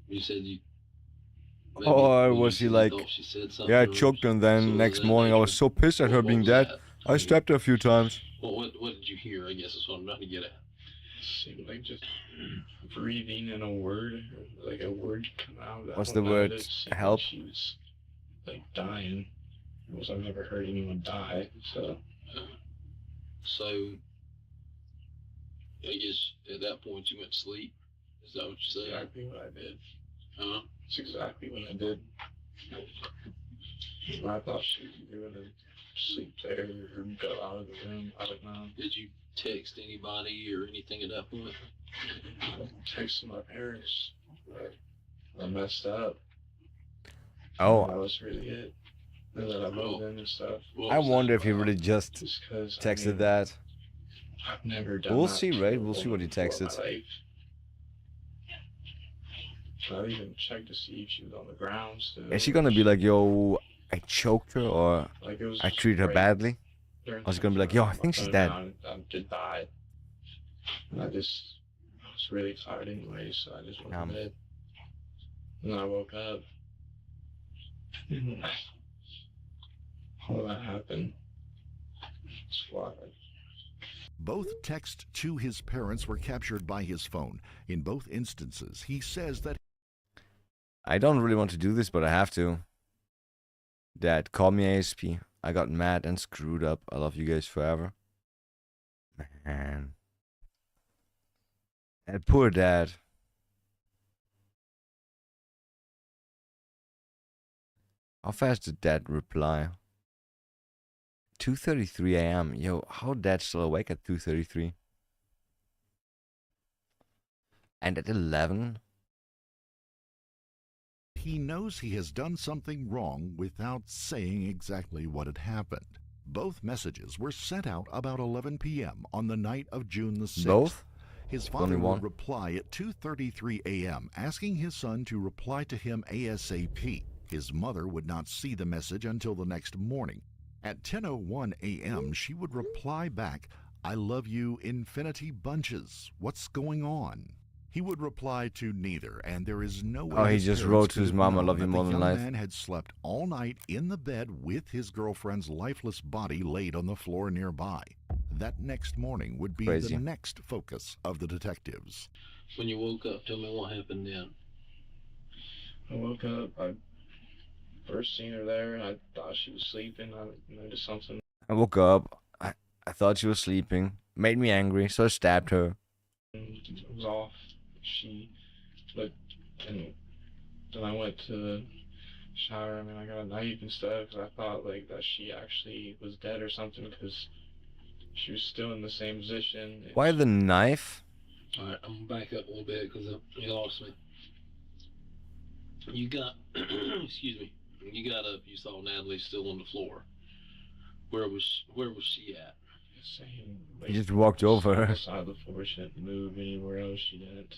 you said you. Or was he like, She said something, yeah, I or choked her, and then so next that morning I was nature. so pissed at her What being was dead, that? I stabbed her a few times. What did you hear? I guess is what I'm trying to get at. Seemed like just breathing in a word, or like a word come out. I What's don't the know, word? it seemed Help? Like she was like dying. Because I've never heard anyone die, so. So, I guess at that point you went to sleep. Is that what you said? Exactly what I did. Huh? It's exactly what I did. I thought she was going to sleep there or go out of the room. I don't know. Did you text anybody or anything at that point? I texted my parents. But I messed up. Oh. That was really it. And then I moved in and stuff. I wonder if he really just 'cause, I texted mean, that. I've never done We'll that see, to right? a We'll see what he woman before in texted. my life. I even checked to see if she was on the ground still. Is she gonna be like, yo, I choked her or Like, it was I just treated her right badly, during I was gonna be like, yo, I think she's dead. I just died. And I was really tired anyway, so I just went to bed. And I woke up. All that happened. It's wild. Both texts to his parents were captured by his phone. In both instances, he says that I don't really want to do this, but I have to. Dad, call me ASP. I got mad and screwed up. I love you guys forever. Man. And poor dad. How fast did dad reply? 2:33 a.m. Yo, how dad still awake at 2:33? And at 11? he knows he has done something wrong without saying exactly what had happened. Both messages were sent out about 11 p.m. on the night of June the 6th. Both? His Only father one? would reply at 2:33 a.m., asking his son to reply to him ASAP. His mother would not see the message until the next morning. At 10:01 a.m., she would reply back, "I love you, infinity bunches. What's going on?" He would reply to neither, and there is no way Oh, he his just parents wrote to could his have mom, "I known love you that more the than young life." man had slept all night in the bed with his girlfriend's lifeless body laid on the floor nearby. That next morning would be Crazy. the next focus of the detectives. When you woke up, tell me what happened then. I woke up, I first seen her there, and I thought she was sleeping. I noticed something. I woke up. I thought she was sleeping. Made me angry, so I stabbed her. It was off. She looked, and then I went to the shower. I mean, I got a knife and stuff, because I thought, like, that she actually was dead or something, because she was still in the same position. Why the knife? Alright, I'm gonna back up a little bit because you lost me. You got, excuse me, you got up, you saw Natalie still on the floor. Where was she at? Same, He just walked over her. On the side of the floor. She didn't move anywhere else. She didn't.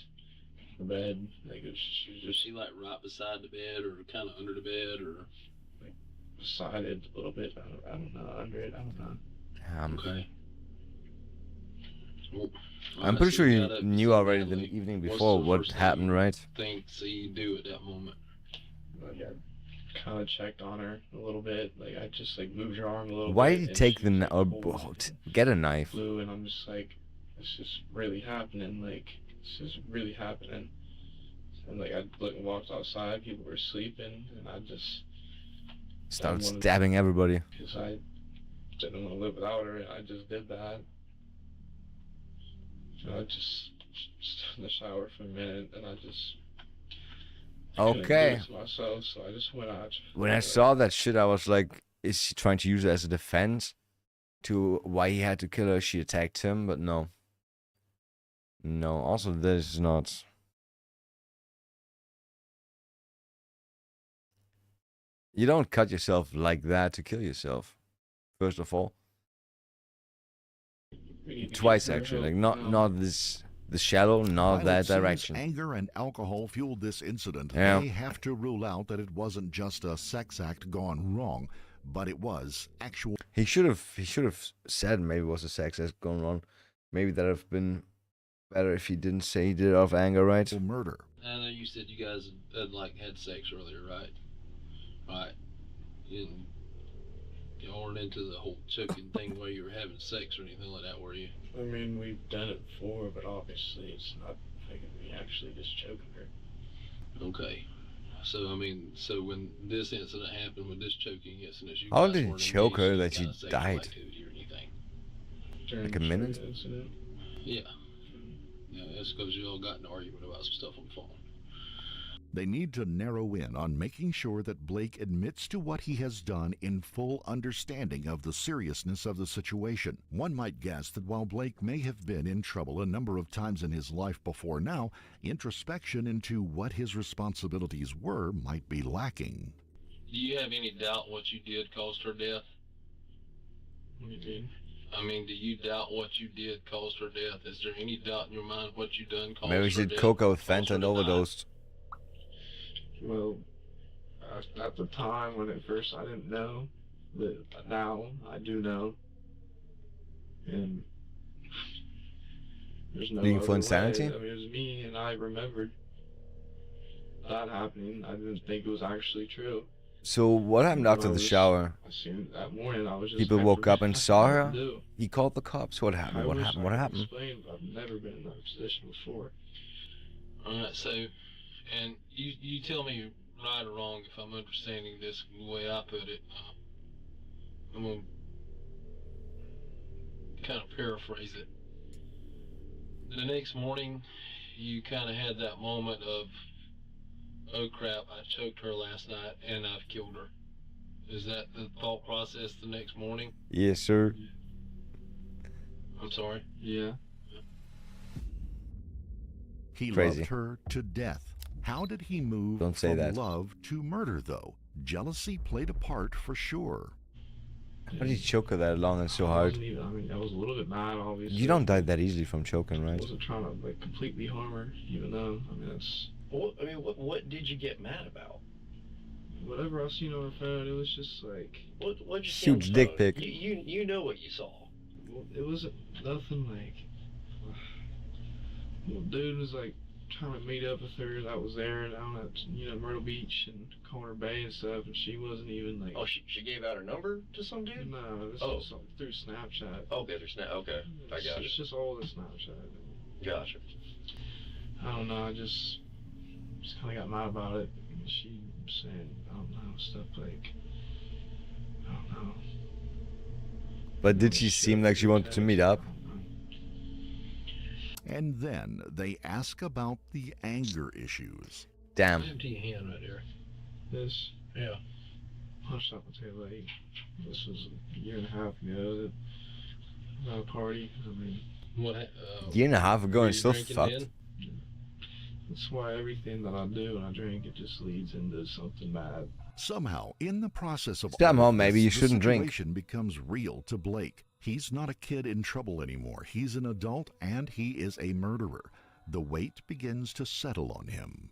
The bed, like, she was just She like right beside the bed or kind of under the bed or like beside it a little bit. I don't know, under it. I don't know. Okay. Well, I'm pretty sure you knew already the evening before what happened, right? So you do at that moment. Like, I kind of checked on her a little bit. Like, I just like moved her arm a little Why bit. did you and take she the was, knife? like, Get a knife. flew, and I'm just like, this is really happening. Like, this is really happening. And like, I walked outside. People were sleeping, and I just Started stabbing everybody. because I didn't want to live without her, and I just did that. And I just stood in the shower for a minute, and I just couldn't do Okay. it to myself, so I just went out. When I saw that shit, I was like, is she trying to use it as a defense to why he had to kill her? She attacked him, but no. No, also this is not. You don't cut yourself like that to kill yourself, first of all. Twice actually, like not this shallow, not While that it seems direction. anger and alcohol fueled this incident, Yeah. they have to rule out that it wasn't just a sex act gone wrong, but it was actual. He should have said maybe it was a sex act going wrong. Maybe that'd have been better if he didn't say he did it out of anger, right? Murder. I know you said you guys had sex earlier, right? Right. You weren't into the whole choking thing where you were having sex or anything like that, were you? I mean, we've done it before, but obviously it's not like me actually just choking her. Okay. So I mean, so when this incident happened, with this choking incident, you How guys did he weren't choke her engaged that in she kind of sexual died? activity or anything? During Like a the minute? choking incident. Yeah. Yeah, that's because you all got in an argument about some stuff on the phone. They need to narrow in on making sure that Blake admits to what he has done in full understanding of the seriousness of the situation. One might guess that while Blake may have been in trouble a number of times in his life before now, introspection into what his responsibilities were might be lacking. Do you have any doubt what you did caused her death? What do you mean? I mean, do you doubt what you did caused her death? Is there any doubt in your mind what you done caused Maybe her she did death? coca with Fanta and overdosed. Well, At the time, when at first I didn't know, but now I do know. And there's no Looking other for way. insanity? I mean, it was me, and I remembered that happening. I didn't think it was actually true. So what happened after the shower? I seen that morning. I was just. People woke up and saw her? What to do. He called the cops? What happened? What I wish happened? I What could happened? Explain, but I've never been in that position before. Alright, so, and you tell me right or wrong if I'm understanding this the way I put it. I'm going to kind of paraphrase it. The next morning, you kind of had that moment of, oh crap, I choked her last night and I've killed her. Is that the thought process the next morning? Yes, sir. I'm sorry? Yeah. He Crazy. loved her to death. How did he move Don't say from that. love to murder, though? Jealousy played a part for sure. How did he choke her that long and so hard? I mean, I was a little bit mad, obviously. You don't die that easily from choking, I right? wasn't trying to like completely harm her, even though I mean that's. What did you get mad about? Whatever I seen on her phone, it was just like. What'd you see on Huge the dick phone? pic. You know what you saw. Well, it wasn't nothing like. Well, dude was like trying to meet up with her that was there down at Myrtle Beach and Corner Bay and stuff, and she wasn't even like. Oh, she gave out her number to some dude? No, this Oh. was through Snapchat. Okay, through Snap. Okay, I got It's you. just all the Snapchat. Gotcha. I don't know. I just kind of got mad about it. And she was saying, I don't know, stuff like, I don't know. But did she seem like she wanted to meet up? And then they ask about the anger issues. Damn. Empty your hand right there. This Yeah. punched up my tail leg. This was a year and a half ago. At a party. I mean, What? Year and a half ago were and you still drinking fucked. then? that's why everything that I do when I drink, it just leads into something bad. Somehow, in the process of Somehow, all of maybe this, you the shouldn't drink. situation becomes real to Blake. He's not a kid in trouble anymore. He's an adult, and he is a murderer. The weight begins to settle on him.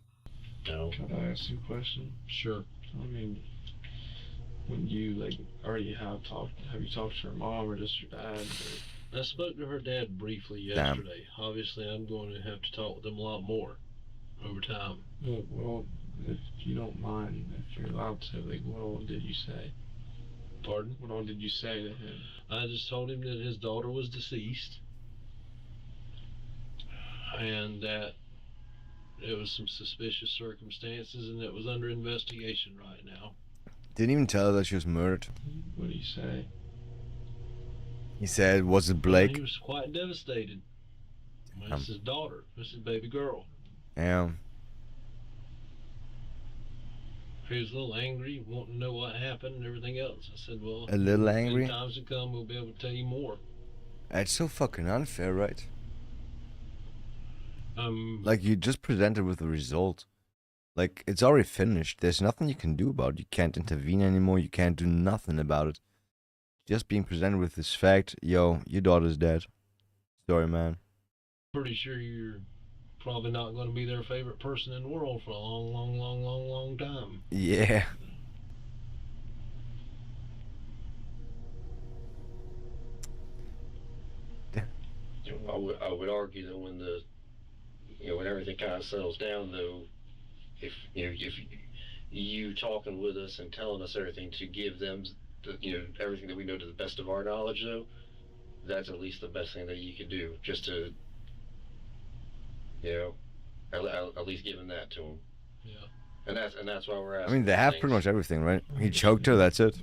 No. Can I ask you a question? Sure. I mean, when you like already have you talked to her mom or just your dad? I spoke to her dad briefly Damn. yesterday. Obviously, I'm going to have to talk with them a lot more over time. Well, if you don't mind, if you're allowed to, like, what all did you say? Pardon? What all did you say to him? I just told him that his daughter was deceased and that it was some suspicious circumstances and it was under investigation right now. Didn't even tell her that she was murdered. What did you say? He said, was it He Blake? was quite devastated. I mean, it's his daughter. It's his baby girl. Yeah. He was a little angry, wanting to know what happened and everything else. I said, well, A little in angry? times to come, we'll be able to tell you more. It's so fucking unfair, right? Um, Like, you just presented with the result. Like, it's already finished. There's nothing you can do about it. You can't intervene anymore. You can't do nothing about it. Just being presented with this fact, yo, your daughter's dead. Sorry, man. pretty sure you're probably not going to be their favorite person in the world for a long, long, long, long, long time. Yeah. I would argue that when when everything kind of settles down, though, if you talking with us and telling us everything to give them everything that we know to the best of our knowledge, though, that's at least the best thing that you could do, just to at least give them that to them. Yeah. And that's why we're I asking. mean, they have pretty much everything, right? He choked her, that's it.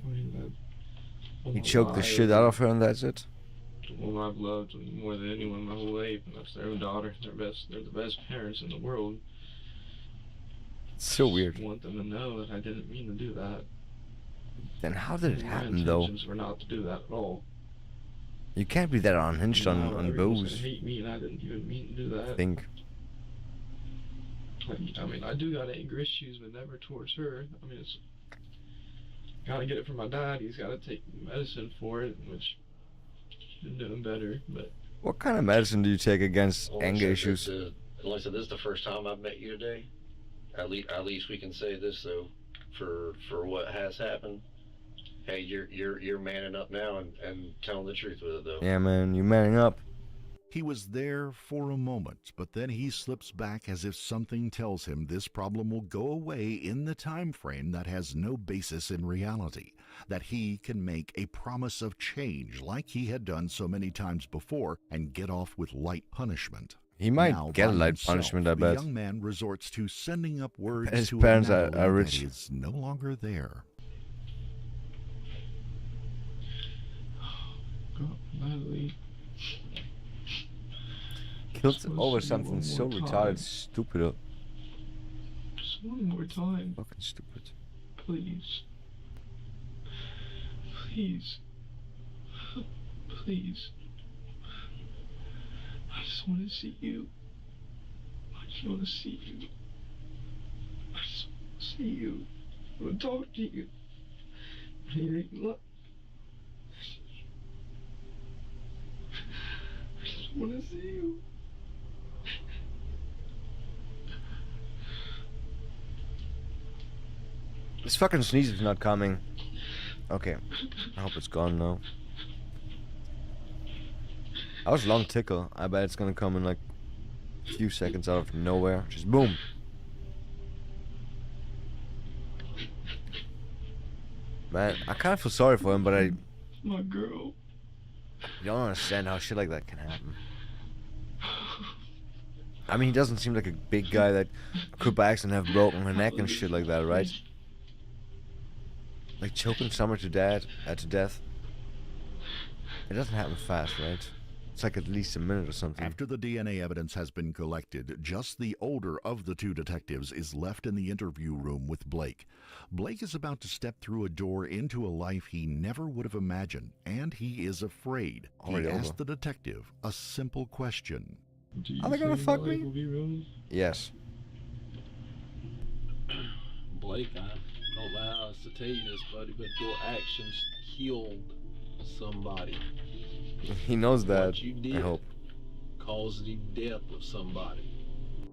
He choked the shit out of her, and that's it. The woman I've loved more than anyone my whole life, and that's their own daughter. They're the best parents in the world. It's so weird. I want them to know that I didn't mean to do that. Then how did it My happen, though? intentions were not to do that at all. You can't be that unhinged on Everyone's booze. gonna hate me, and I didn't even mean to do that. I think. I mean, I do got anger issues, but never towards her. I mean, it's gotta get it from my dad. He's gotta take medicine for it, which been doing better. But What kind of medicine do you take against Well, anger like I issues? said, like I said, this is the first time I've met you today. At least we can say this, though. for what has happened. Hey, you're manning up now and telling the truth with it though. Yeah, man, you manning up. He was there for a moment, but then he slips back as if something tells him this problem will go away in the time frame that has no basis in reality, that he can make a promise of change like he had done so many times before and get off with light punishment. He might Now, get a by light himself, punishment, I the bet. young man resorts to sending up words His to parents a are Natalie rich. that is no longer there. Natalie. Killed over something so retarded, stupid. Just one more time. Fucking stupid. Please. Please. Please. I just want to see you. I just want to see you. I just want to see you. I want to talk to you. I just want to see you. This fucking sneeze is not coming. Okay. I hope it's gone now. That was a long tickle. I bet it's gonna come in like a few seconds out of nowhere. Just boom. Man, I kind of feel sorry for him, but I My girl. don't understand how shit like that can happen. I mean, he doesn't seem like a big guy that could by accident have broken her neck and shit like that, right? Like choking someone to death. It doesn't happen fast, right? It's like at least a minute or something. After the DNA evidence has been collected, just the older of the two detectives is left in the interview room with Blake. Blake is about to step through a door into a life he never would have imagined, and he is afraid. Already He over. asked the detective a simple question. Are they gonna fuck me? Yes. Blake, I don't know how else to tell you this, buddy, but your actions killed somebody. He knows that, What you did I hope. caused the death of somebody.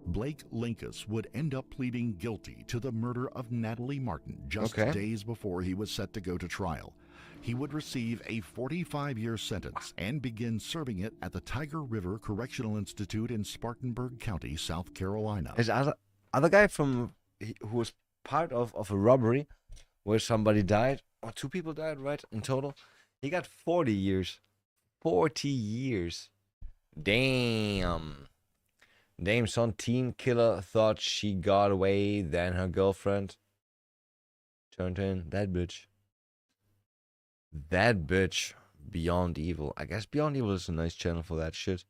Blake Linkus would end up pleading guilty to the murder of Natalie Martin just Okay. days before he was set to go to trial. He would receive a 45-year sentence and begin serving it at the Tiger River Correctional Institute in Spartanburg County, South Carolina. Is other guy who was part of a robbery where somebody died, or two people died, right, in total? He got 40 years. 40 years. Damn. Damn, some teen killer thought she got away, then her girlfriend turned in. That bitch. That bitch. Beyond Evil. I guess Beyond Evil is a nice channel for that shit.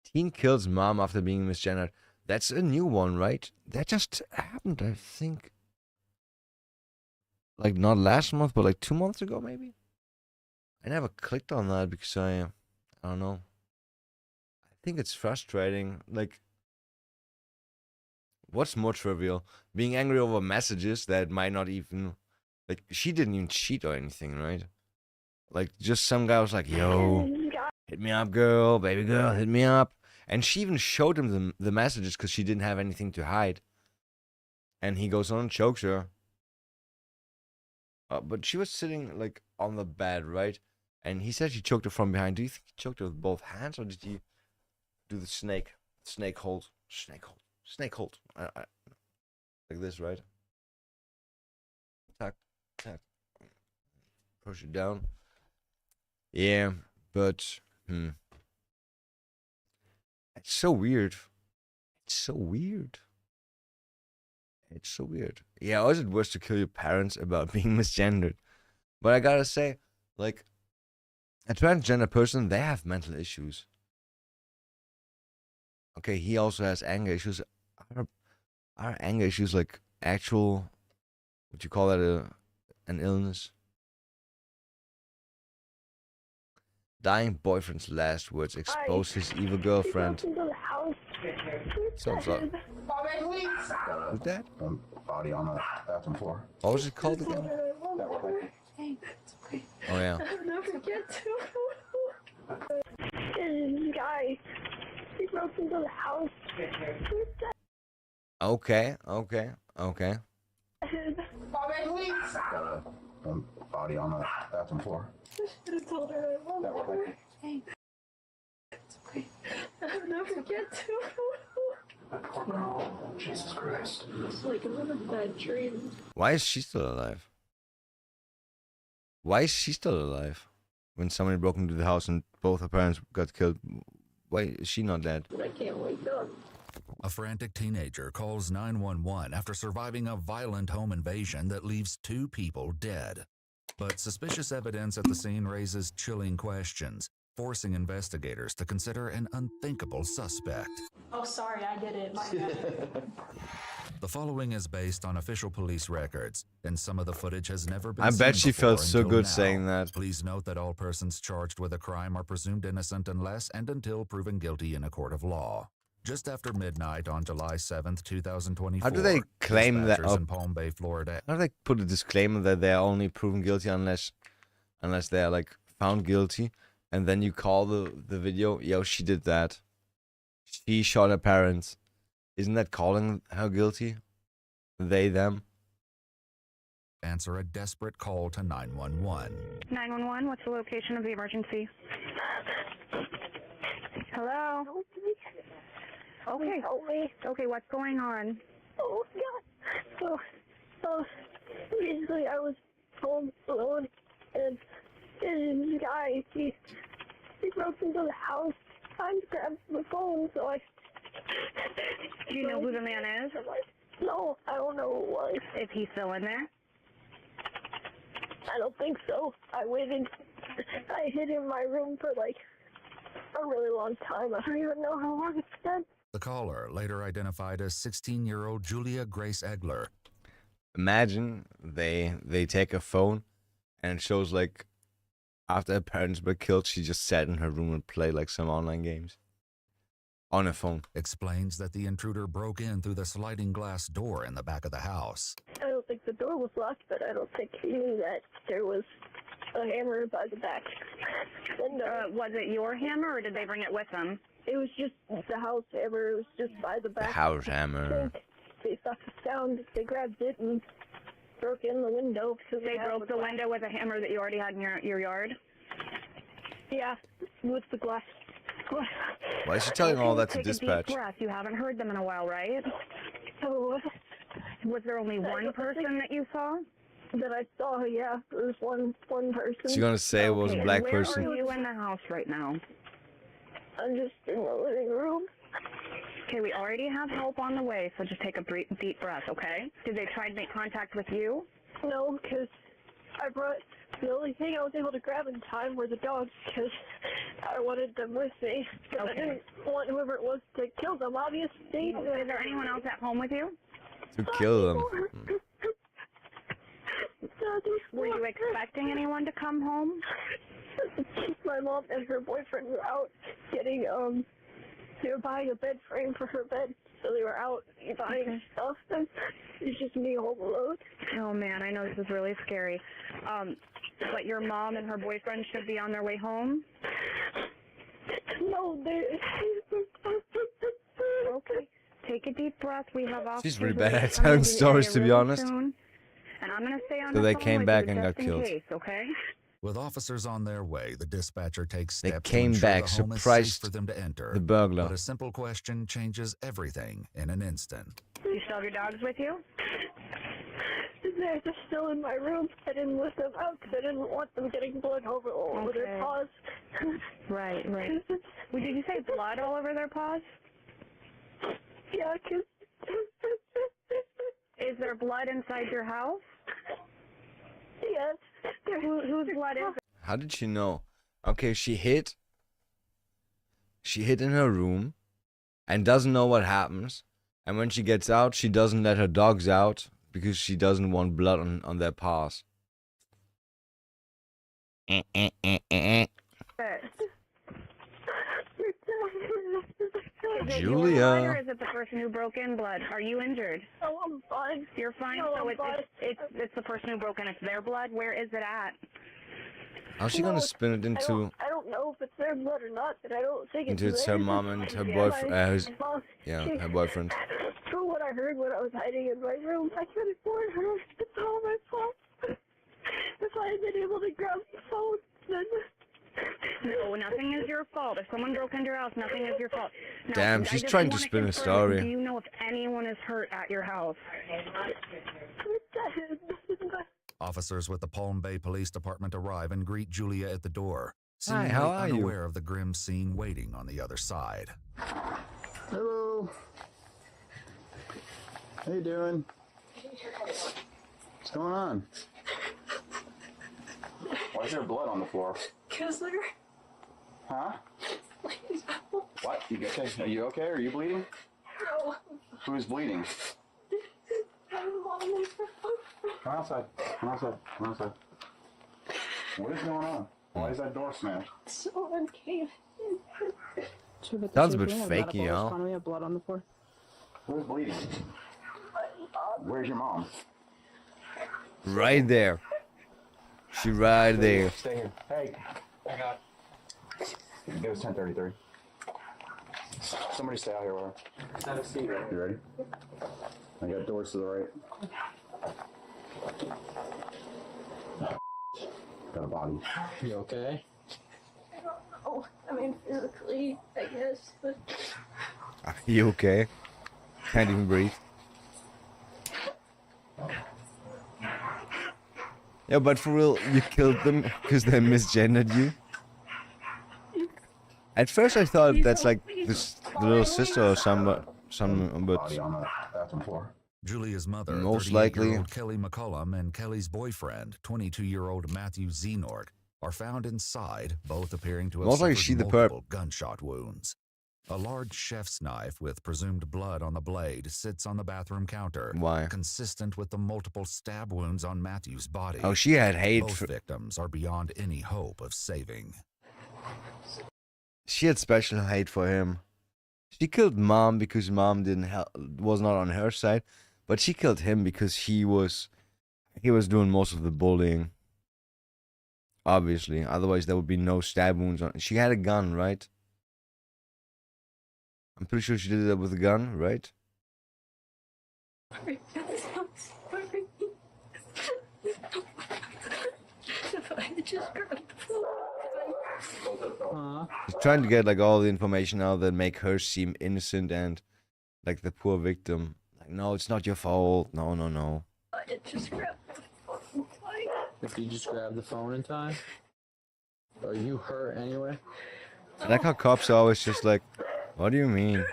Teen kills mom after being misgendered. That's a new one, right? That just happened, I think. Like, not last month, but like 2 months ago, maybe? I never clicked on that because I don't know. I think it's frustrating. Like, what's more trivial? Being angry over messages that might not even... Like, she didn't even cheat or anything, right? Like, just some guy was like, yo, hit me up, girl, baby girl, hit me up. And she even showed him the messages because she didn't have anything to hide. And he goes on and chokes her. But she was sitting, like, on the bed, right? And he said she choked her from behind. Do you think he choked her with both hands, or did he do the snake hold? Snake hold. Like this, right? Tack, tack. Push it down. Yeah, but, It's so weird. It's so weird. It's so weird. Yeah, or is it worse to kill your parents about being misgendered? But I gotta say, like, a transgender person, they have mental issues. Okay, he also has anger issues. Are anger issues like actual, would you call that an illness? Dying boyfriend's last words expose his evil girlfriend. Sounds like. Who's that? Body on the bathroom floor. What was it called again? Oh yeah. I'll never get to. This guy, he broke into the house. Okay. Got a body on the bathroom floor. I should have told her I love her. Hey. It's okay. I'll never get to. Jesus Christ. It's like another bad dream. Why is she still alive? Why is she still alive? When somebody broke into the house and both her parents got killed, why is she not dead? I can't wake up. A frantic teenager calls 911 after surviving a violent home invasion that leaves 2 people dead. But suspicious evidence at the scene raises chilling questions, forcing investigators to consider an unthinkable suspect. Oh, sorry, I did it. My bad. The following is based on official police records, and some of the footage has never been I seen bet she before felt so until good now. saying that. Please note that all persons charged with a crime are presumed innocent unless and until proven guilty in a court of law. Just after midnight on July 7th, 2024, How do they claim that? dispatchers in Palm Bay, Florida. How do they put a disclaimer that they are only proven guilty unless they are like found guilty, and then you call the video, yo, she did that. She shot her parents. Isn't that calling her guilty? They, them. Answer a desperate call to 911. 911, what's the location of the emergency? Hello? Okay. Help me. Okay, what's going on? Oh, God. Basically, I was home alone, and this guy, he broke into the house. I grabbed the phone, so I... Do you know who the man is? No, I don't know who it was. Is he still in there? I don't think so. I waited. I hid in my room for like a really long time. I don't even know how long it's been. The caller, later identified as 16-year-old Julia Grace Egler. Imagine they take a phone and it shows like after her parents were killed, she just sat in her room and played like some online games. On a phone. Explains that the intruder broke in through the sliding glass door in the back of the house. I don't think the door was locked, but I don't think he knew that there was a hammer by the back window. Was it your hammer, or did they bring it with them? It was just the house hammer. It was just by the back. The house hammer. They thought the sound. They grabbed it and broke in the window. Because They broke the window with a hammer that you already had in your yard? Yeah, with the glass. Why is she telling all that to Take dispatch? A deep breath. You haven't heard them in a while, right? Oh, was there only one person that you saw? That I saw, yeah. There was one person. She's gonna say it was a black person. Where are you in the house right now? I'm just in the living room. Okay, we already have help on the way, so just take a deep breath, okay? Did they try to make contact with you? No, because I brought... The only thing I was able to grab in time were the dogs, because I wanted them with me. Okay. I didn't want whoever it was to kill them, obviously. Is there anyone else at home with you? To kill them. Were you expecting anyone to come home? My mom and her boyfriend were out getting, they were buying a bed frame for her bed, so they were out buying stuff, and it's just me home alone. Oh man, I know this is really scary. But your mom and her boyfriend should be on their way home? No, they... Okay, take a deep breath. We have officers. She's really bad at telling stories, to be honest. Soon, and I'm going to stay on So the they phone came with back you and just got in killed. Case, okay? With officers on their way, the dispatcher takes They steps came to ensure back, the home is surprised safe for them to enter. the burglar. But a simple question changes everything in an instant. You still have your dogs with you? They're still in my room. I didn't let them out because I didn't want them getting blood all over their paws. Right. Did you say blood all over their paws? Yeah, because... Is there blood inside your house? Yes. Whose blood is it? How did she know? Okay, she hid in her room and doesn't know what happens. And when she gets out, she doesn't let her dogs out because she doesn't want blood on their paws. Is it your Julia. blood or is it the person who broke in blood? Are you injured? Oh, I'm fine. You're fine? No, so I'm fine. it's the person who broke in. It's their blood? Where is it at? How's she gonna spin it into I don't know if it's their blood or not, but I don't think into it's her theirs. mom and her Yeah, boyfriend? my mom, Her boyfriend. threw know what I heard when I was hiding in my room. I could have sworn it's all my fault. If I had been able to grab the phone, then... No, nothing is your fault. If someone broke into your house, nothing is your fault. Now, Damn, she's trying to spin a story. Do you know if anyone is hurt at your house? Officers with the Palm Bay Police Department arrive and greet Julia at the door, Hi, seemingly how are you? unaware of the grim scene waiting on the other side. Hello. How you doing? What's going on? Why is there blood on the floor? Because they're... Huh? What? You okay? Are you okay? Are you bleeding? No. Who's bleeding? Come outside. Come outside. Come outside. What is going on? Why is that door smashed? Someone came in. Sounds a bit fakey, huh? We have blood on the floor. Who's bleeding? Where's your mom? Right there. She right there. Stay here. Hey, I got. It was 10:33. Somebody stay out here with her. Have a seat. You ready? I got doors to the right. Got a body. You okay? I don't know. I mean, physically, I guess, but... Are you okay? Can't even breathe. Yeah, but for real, you killed them because they misgendered you? At first I thought that's like this the little sister or some, but Julia's mother, most 38-year-old likely Kelly McCollum, and Kelly's boyfriend, 22-year-old Matthew Zenort, are found inside, both appearing to have most likely suffered she the multiple gunshot wounds. A large chef's knife with presumed blood on the blade sits on the bathroom counter. Why? Consistent with the multiple stab wounds on Matthew's body. Oh, she had hate Both for... victims are beyond any hope of saving. She had special hate for him. She killed mom because mom was not on her side, but she killed him because he was doing most of the bullying. Obviously, otherwise there would be no stab wounds on. She had a gun, right? I'm pretty sure she did that with a gun, right? Sorry. If I had just grabbed the phone. She's trying to get like all the information out that make her seem innocent and like the poor victim. Like, no, it's not your fault. No, no, no. I had just grabbed the phone. If you just grab the phone in time? Are you hurt anyway? I like how cops are always just like, what do you mean?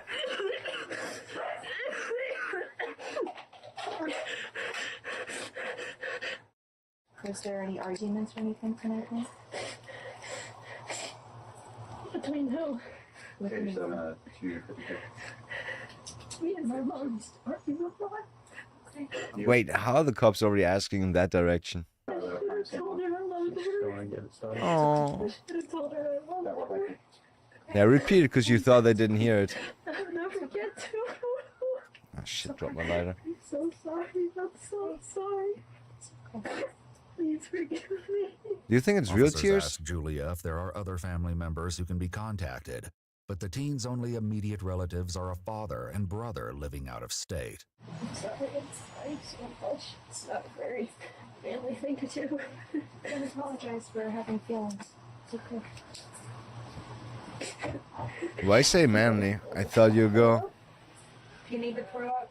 Was there any arguments or anything tonight? Between who? With me. Me and my mom used to argue a lot. Wait, how are the cops already asking in that direction? I told her I loved her. Oh. I should have told her I loved her. Yeah, repeat it because you thought they didn't hear it. I'll never get to. Oh shit, drop my lighter. I'm so sorry. I'm so sorry. Please forgive me. Do you think it's real Officers tears? ask Julia if there are other family members who can be contacted, but the teen's only immediate relatives are a father and brother living out of state. I'm sorry. I'm sorry so much. It's not a very manly thing to do. I apologize for having feelings. It's okay. Why say manly? I thought you'd go. If you need to throw up,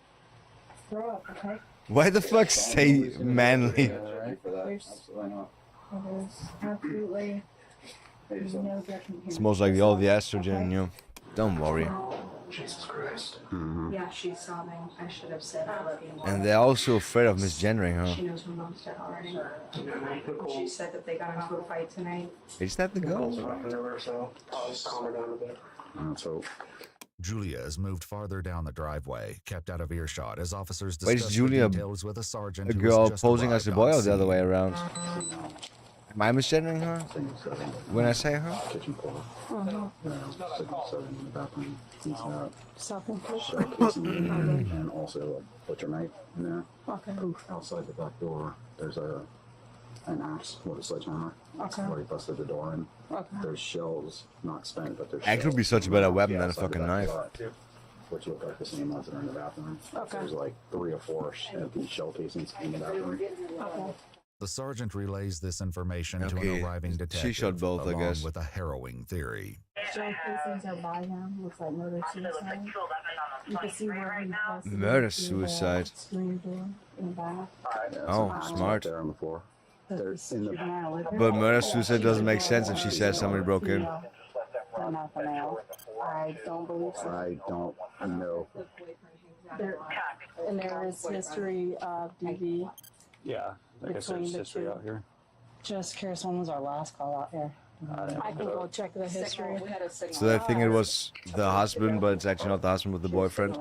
okay? Why the fuck say manly? There's absolutely no judgment here. It's most likely all the estrogen in you. Don't worry. Jesus Christ. Mhm. Yeah, she's sobbing. I should have said I love you more. And they're also afraid of misgendering She her. knows my mom's dead already. She said that they got into a fight tonight. Is that the goal? I'll just calm her down a bit. Let's hope. Julia is moved farther down the driveway, kept out of earshot as officers Wait, is discuss Julia the details with a sergeant a who has girl just posing as a arrived boy on or the other scene. way around? Am I misgendering her when I say her? Kitchen floor. Self-inflicted. And also a butcher knife in there. Okay. Outside the back door, there's an axe with a sledgehammer. Okay. Where he busted the door in. Okay. There's shells, not spent, but there's Axe would be shells such a better on weapon the than a outside of the fucking back knife. door, too. which look like the same ones that are in the bathroom. Okay. There's like 3 or 4 empty shell casings in the bathroom. Okay. The sergeant relays this information to Okay, an arriving she detective, shot both, I along guess. with a harrowing theory. Shell casings are by him. Looks like murder-suicide. You can see where he has to Murder-suicide. screen door in the back. Oh, smart. They're on the floor. They're in the But murder-suicide doesn't make sense if she says somebody broke in. But not the male. I don't believe so. I don't know. And there is history of DV. Yeah, I guess there's history out here. Just curious, when was our last call out here? I can go check the history. So I think it was the husband, but it's actually not the husband, but the boyfriend.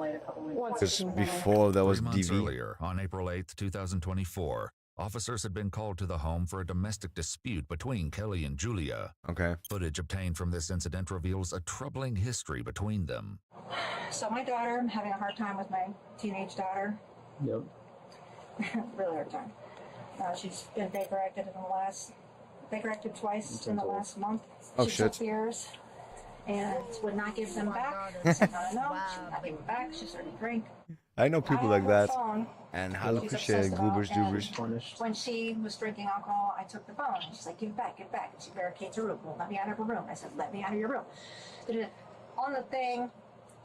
Because before there was 3 months DV. earlier, on April 8th, 2024, officers had been called to the home for a domestic dispute between Kelly and Julia. Okay. Footage obtained from this incident reveals a troubling history between them. So my daughter, I'm having a hard time with my teenage daughter. Yep. Really hard time. She's been Baker-acted twice in the last month. Oh, she shit. took years and would not give them back. I said, no, she would not give them back. She started to drink. I know people like that. Phone. And She's hallo obsessed kusje, about, goobers, and doobers. when she was drinking alcohol, I took the phone and she's like, give it back, give it back. And she barricades her room. Won't let me out of her room. I said, let me out of your room. On the thing,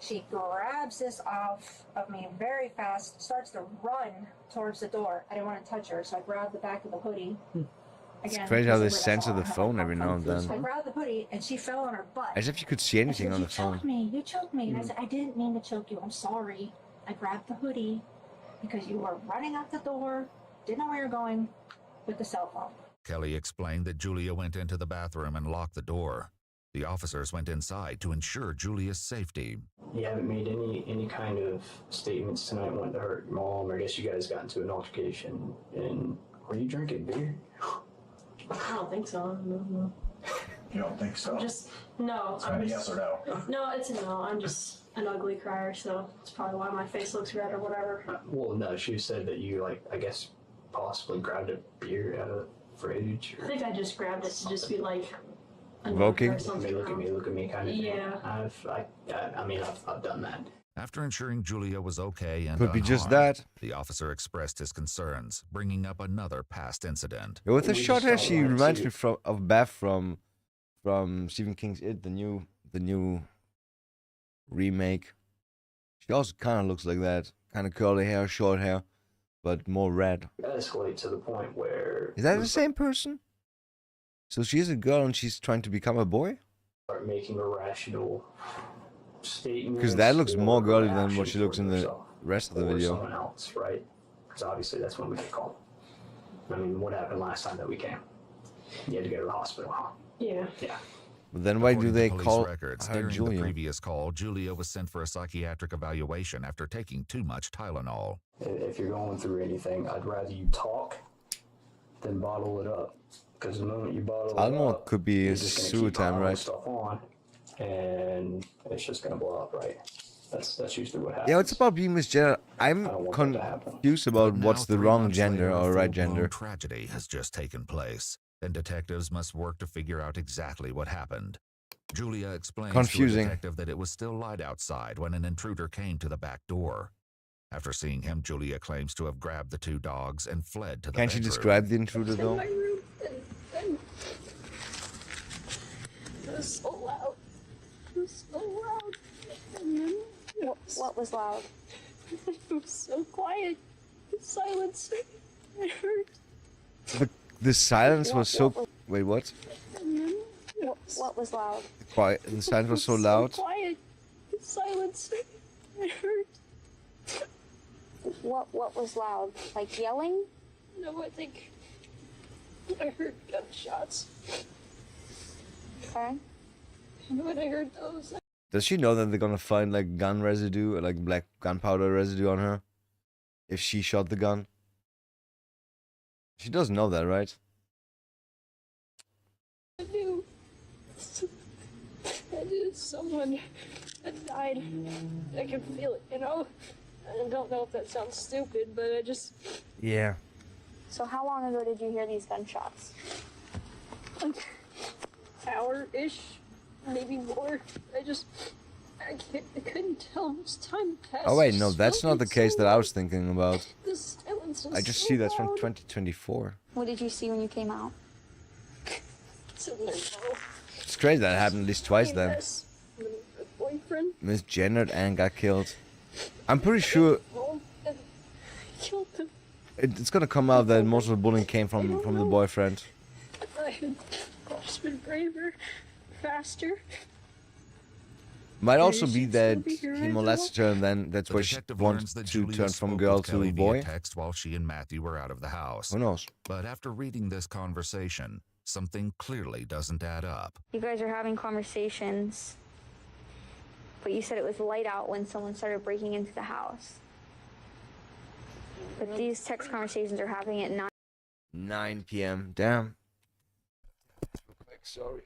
she grabs this off of me very fast, starts to run towards the door. I didn't want to touch her, so I grabbed the back of the hoodie. It's Again, crazy how they because of censor where the phone every now and I then. grabbed the hoodie and she fell on her butt. As if you could see And she anything goes, on the phone. You choked me. And I said, I didn't mean to choke you. I'm sorry. I grabbed the hoodie because you were running out the door, didn't know where you're going with the cell phone. Kelly explained that Julia went into the bathroom and locked the door. The officers went inside to ensure Julia's safety. You haven't made any kind of statements tonight wanting to hurt your mom, or I guess you guys got into an altercation. And were you drinking beer? I don't think so. No. You don't think so? No. Is that a yes or no? No, it's a no. I'm just an ugly crier, so it's probably why my face looks red or whatever. Well, no, she said that you, I guess, possibly grabbed a beer out of the fridge. I think I just grabbed it to just be like, Invoking? Look at me, kind of thing. Yeah. I've done that. After ensuring Julia was okay and Could be just unharmed, that. the officer expressed his concerns, bringing up another past incident. Yeah, with the short hair, she reminds me of Beth from Stephen King's It, the new remake. She also kind of looks like that, kind of curly hair, short hair, but more red. Escalate to the point where Is that the same person? So she's a girl and she's trying to become a boy? start making irrational statements. Because that looks more or girly than what actions she looks in the herself rest of the or video. someone else, right? Because obviously that's when we get called. I mean, what happened last time that we came? You had to go to the hospital. Yeah. Yeah. But then why do According to they police call records, her during the Julia? previous call, Julia was sent for a psychiatric evaluation after taking too much Tylenol. If you're going through anything, I'd rather you talk than bottle it up. Because the moment you bottle it Tylenol up, could be you're a just gonna sewer keep time, piling right? stuff on, and it's just going to blow up, right? That's usually what happens. Yeah, it's about being misgendered. I'm want that to happen. confused about Now, what's the 3 wrong months gender later, a or right full-blown gender. tragedy has just taken place, and detectives must work to figure out exactly what happened. Julia explains Confusing. to a detective that it was still light outside when an intruder came to the back door. After seeing him, Julia claims to have grabbed the 2 dogs and fled to the Can't she bedroom. describe the intruder though? It was so loud. It was so loud. And then what was loud? It was so quiet. The silence. I heard. The silence was so. Wait, what? And then what was loud? Quiet. The silence was so loud. Quiet. The silence. I heard. What was loud? Like yelling? No, I think I heard gunshots. Okay. And when I heard those, Does she know that they're gonna find like gun residue, like black gunpowder residue on her? If she shot the gun? She doesn't know that, right? I knew. I knew someone had died. I can feel it, you know? I don't know if that sounds stupid, but I just... Yeah. So how long ago did you hear these gunshots? Like, hour-ish, maybe more. I couldn't tell how much time passed. Oh wait, no, that's not the case that I was thinking about. The silence was I just so see that's from loud. 2024. What did you see when you came out? Sitting there, no. It's crazy that happened at least twice then. Yes. My boyfriend. Misgendered and got killed. I'm pretty sure Killed him. it's gonna come out that most of the bullying came from the boyfriend. I had just been braver, faster. Might also be she'd that still be here he right molested her and then that's The why she detective wants learns that to Julia turn from spoke girl with to Kelly via boy. text while she and Matthew were out of the house. Who knows? But after reading this conversation, something clearly doesn't add up. You guys are having conversations, but you said it was light out when someone started breaking into the house. But these text conversations are happening at 9 p.m. Damn. Sorry.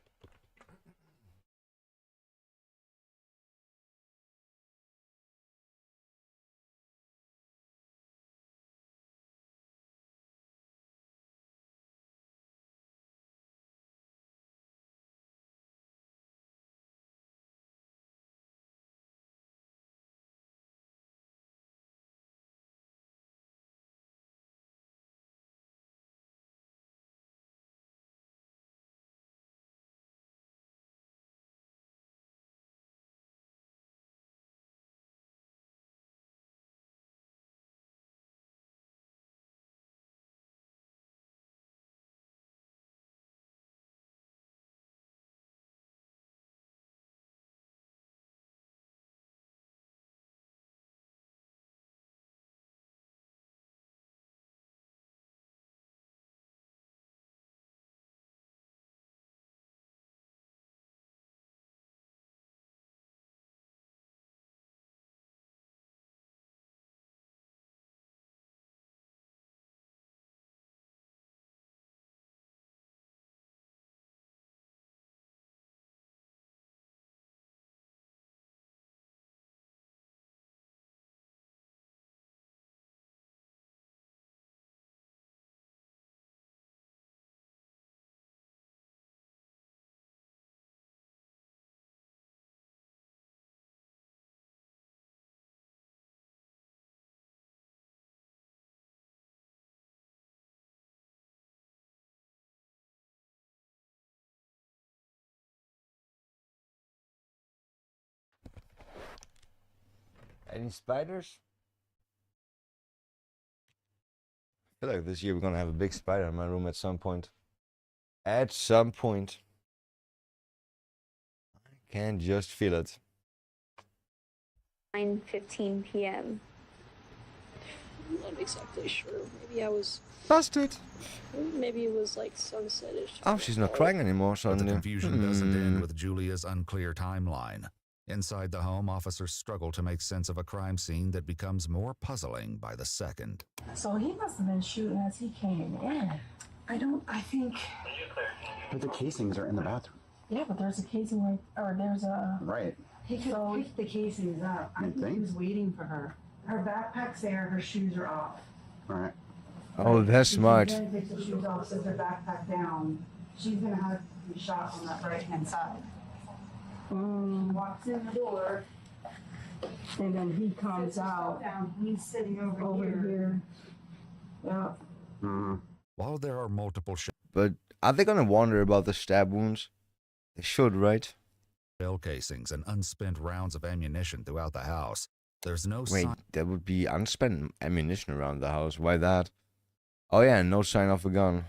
Any spiders? I feel like this year we're gonna have a big spider in my room at some point. At some point. I can just feel it. 9:15 p.m. I'm not exactly sure. Maybe I was. Busted. Maybe it was like sunset-ish. Oh, she's not crying anymore, But suddenly. the confusion doesn't end with Julia's unclear timeline. Inside the home, officers struggle to make sense of a crime scene that becomes more puzzling by the second. So he must have been shooting as he came in. I think. But the casings are in the bathroom. Yeah, but there's a casing right, or there's a. Right. He could pick the casings up. I think he was waiting for her. Her backpack's there, her shoes are off. All right. Oh, that's smart. She's gonna take the shoes off, set her backpack down. She's gonna have to be shot on that right-hand side. Walks in the door, and then he comes out. He's sitting over here. Yeah. While there are multiple But are they gonna wonder about the stab wounds? They should, right? shell casings and unspent rounds of ammunition throughout the house, there's no Wait, sign there would be unspent ammunition around the house. Why that? Oh yeah, no sign of a gun.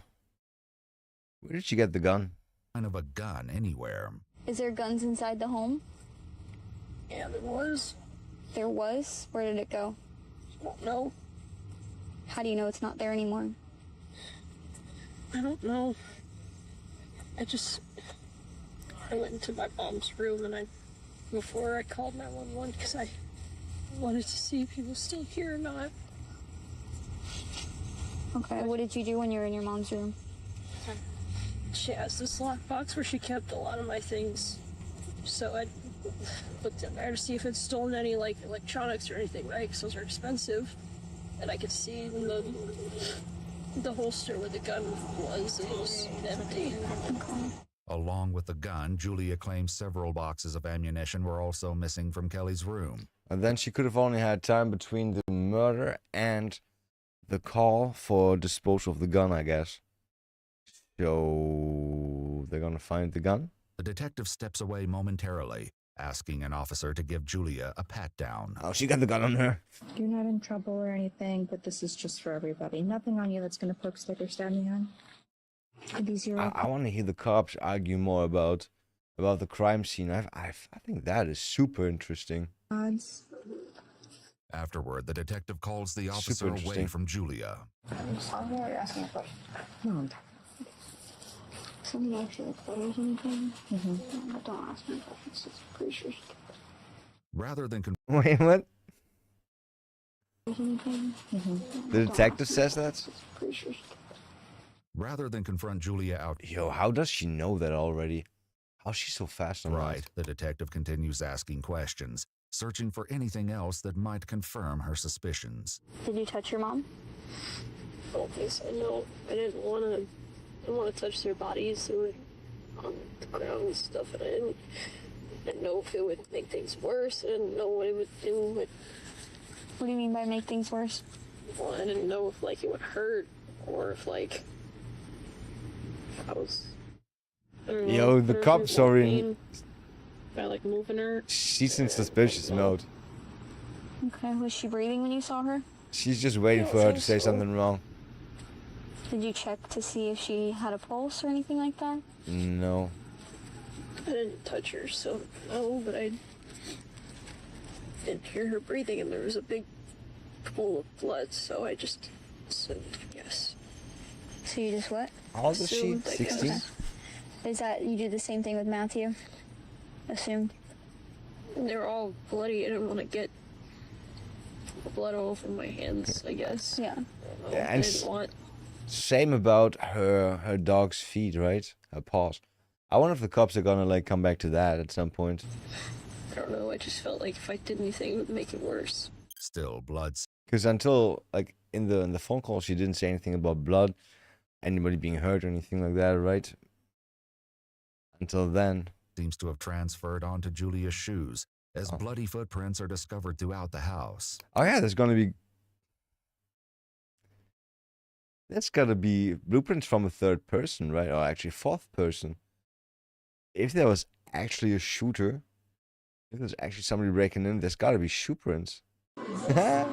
Where did she get the gun? of a gun anywhere. Is there guns inside the home? Yeah, there was. There was? Where did it go? Don't know. How do you know it's not there anymore? I don't know. I went into my mom's room and before I called 911 because I wanted to see if he was still here or not. Okay, what did you do when you were in your mom's room? She has this lockbox where she kept a lot of my things. So I looked in there to see if it's stolen any like electronics or anything, right? Because those are expensive. And I could see in the holster where the gun was, it was empty. Along with the gun, Julia claims several boxes of ammunition were also missing from Kelly's room. And then she could have only had time between the murder and the call for disposal of the gun, I guess. So they're gonna find the gun? The detective steps away momentarily, asking an officer to give Julia a pat-down. Oh, she got the gun on her. You're not in trouble or anything, but this is just for everybody. Nothing on you that's going to poke, stick, or stab me on. These your I want to hear the cops argue more about the crime scene. I think that is super interesting. odds. Afterward, the detective calls the officer Super away interesting. from Julia. You're asking a question. No. Something actually like photos or anything? No, don't ask me questions. It's pretty sure. Rather than Wait, what? Anything? The detective says that? Pretty sure. Rather than confront Julia out, Yo, how does she know that already? How's she so fast on right, the detective continues asking questions, searching for anything else that might confirm her suspicions. Did you touch your mom? I don't think so. No, I didn't want to touch their bodies. They were on the ground and stuff, and I didn't know if it would make things worse. I didn't know what it would do. What do you mean by make things worse? Well, I didn't know if like it would hurt or if like I was. I don't know, Yo, the or if cops it was are in. pain by like moving her. She's in suspicious mode. Okay, was she breathing when you saw her? She's just waiting for her to say something wrong. Did you check to see if she had a pulse or anything like that? No. I didn't touch her, so no, but I didn't hear her breathing, and there was a big pool of blood, so I just assumed, yes. So you just what? How old is she? Assumed, I 16? guess. Is that, you did the same thing with Matthew? Assumed? They were all bloody. I didn't want to get blood all over my hands, I guess. Yeah. I And didn't want. same about her dog's feet, right? Her paws. I wonder if the cops are gonna like come back to that at some point. I don't know. I just felt like if I did anything, it would make it worse. Still, blood. Because until like in the phone call, she didn't say anything about blood, anybody being hurt or anything like that, right? Until then, Seems to have transferred onto Julia's shoes, as bloody footprints are discovered throughout the house. oh yeah, there's gonna be. That's gotta be blueprints from a third person, right? Or actually fourth person. If there was actually a shooter, if there's actually somebody breaking in, there's gotta be shoe prints. No,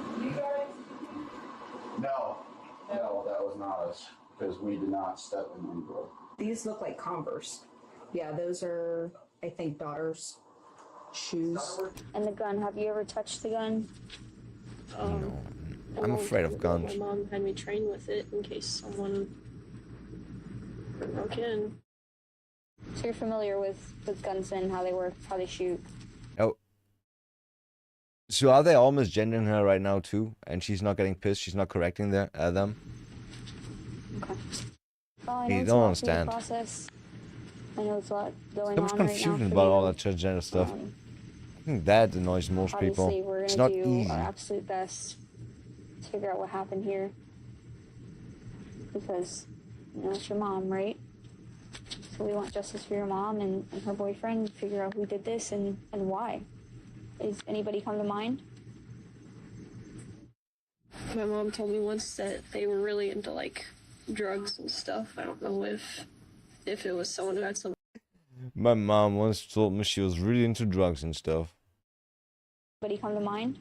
that was not us, because we did not step in any blood. These look like Converse. Yeah, those are, I think, daughter's shoes. And the gun, have you ever touched the gun? I'm afraid of guns. My mom had me train with it in case someone broke in. So you're familiar with guns and how they work, how they shoot? Oh. So are they all misgendering her right now too? And she's not getting pissed, she's not correcting them? Okay. Well, I know You it's don't a lot understand. for you to process. I know it's a lot going So much on right now confusion for about you. all that transgender stuff. I think that annoys most people. Obviously, we're It's gonna not do easy. our absolute best to figure out what happened here. Because, you know, it's your mom, right? So we want justice for your mom and her boyfriend, figure out who did this and why. Is anybody come to mind? My mom told me once that they were really into like drugs and stuff. I don't know if it was someone who had some. My mom once told me she was really into drugs and stuff. Anybody come to mind?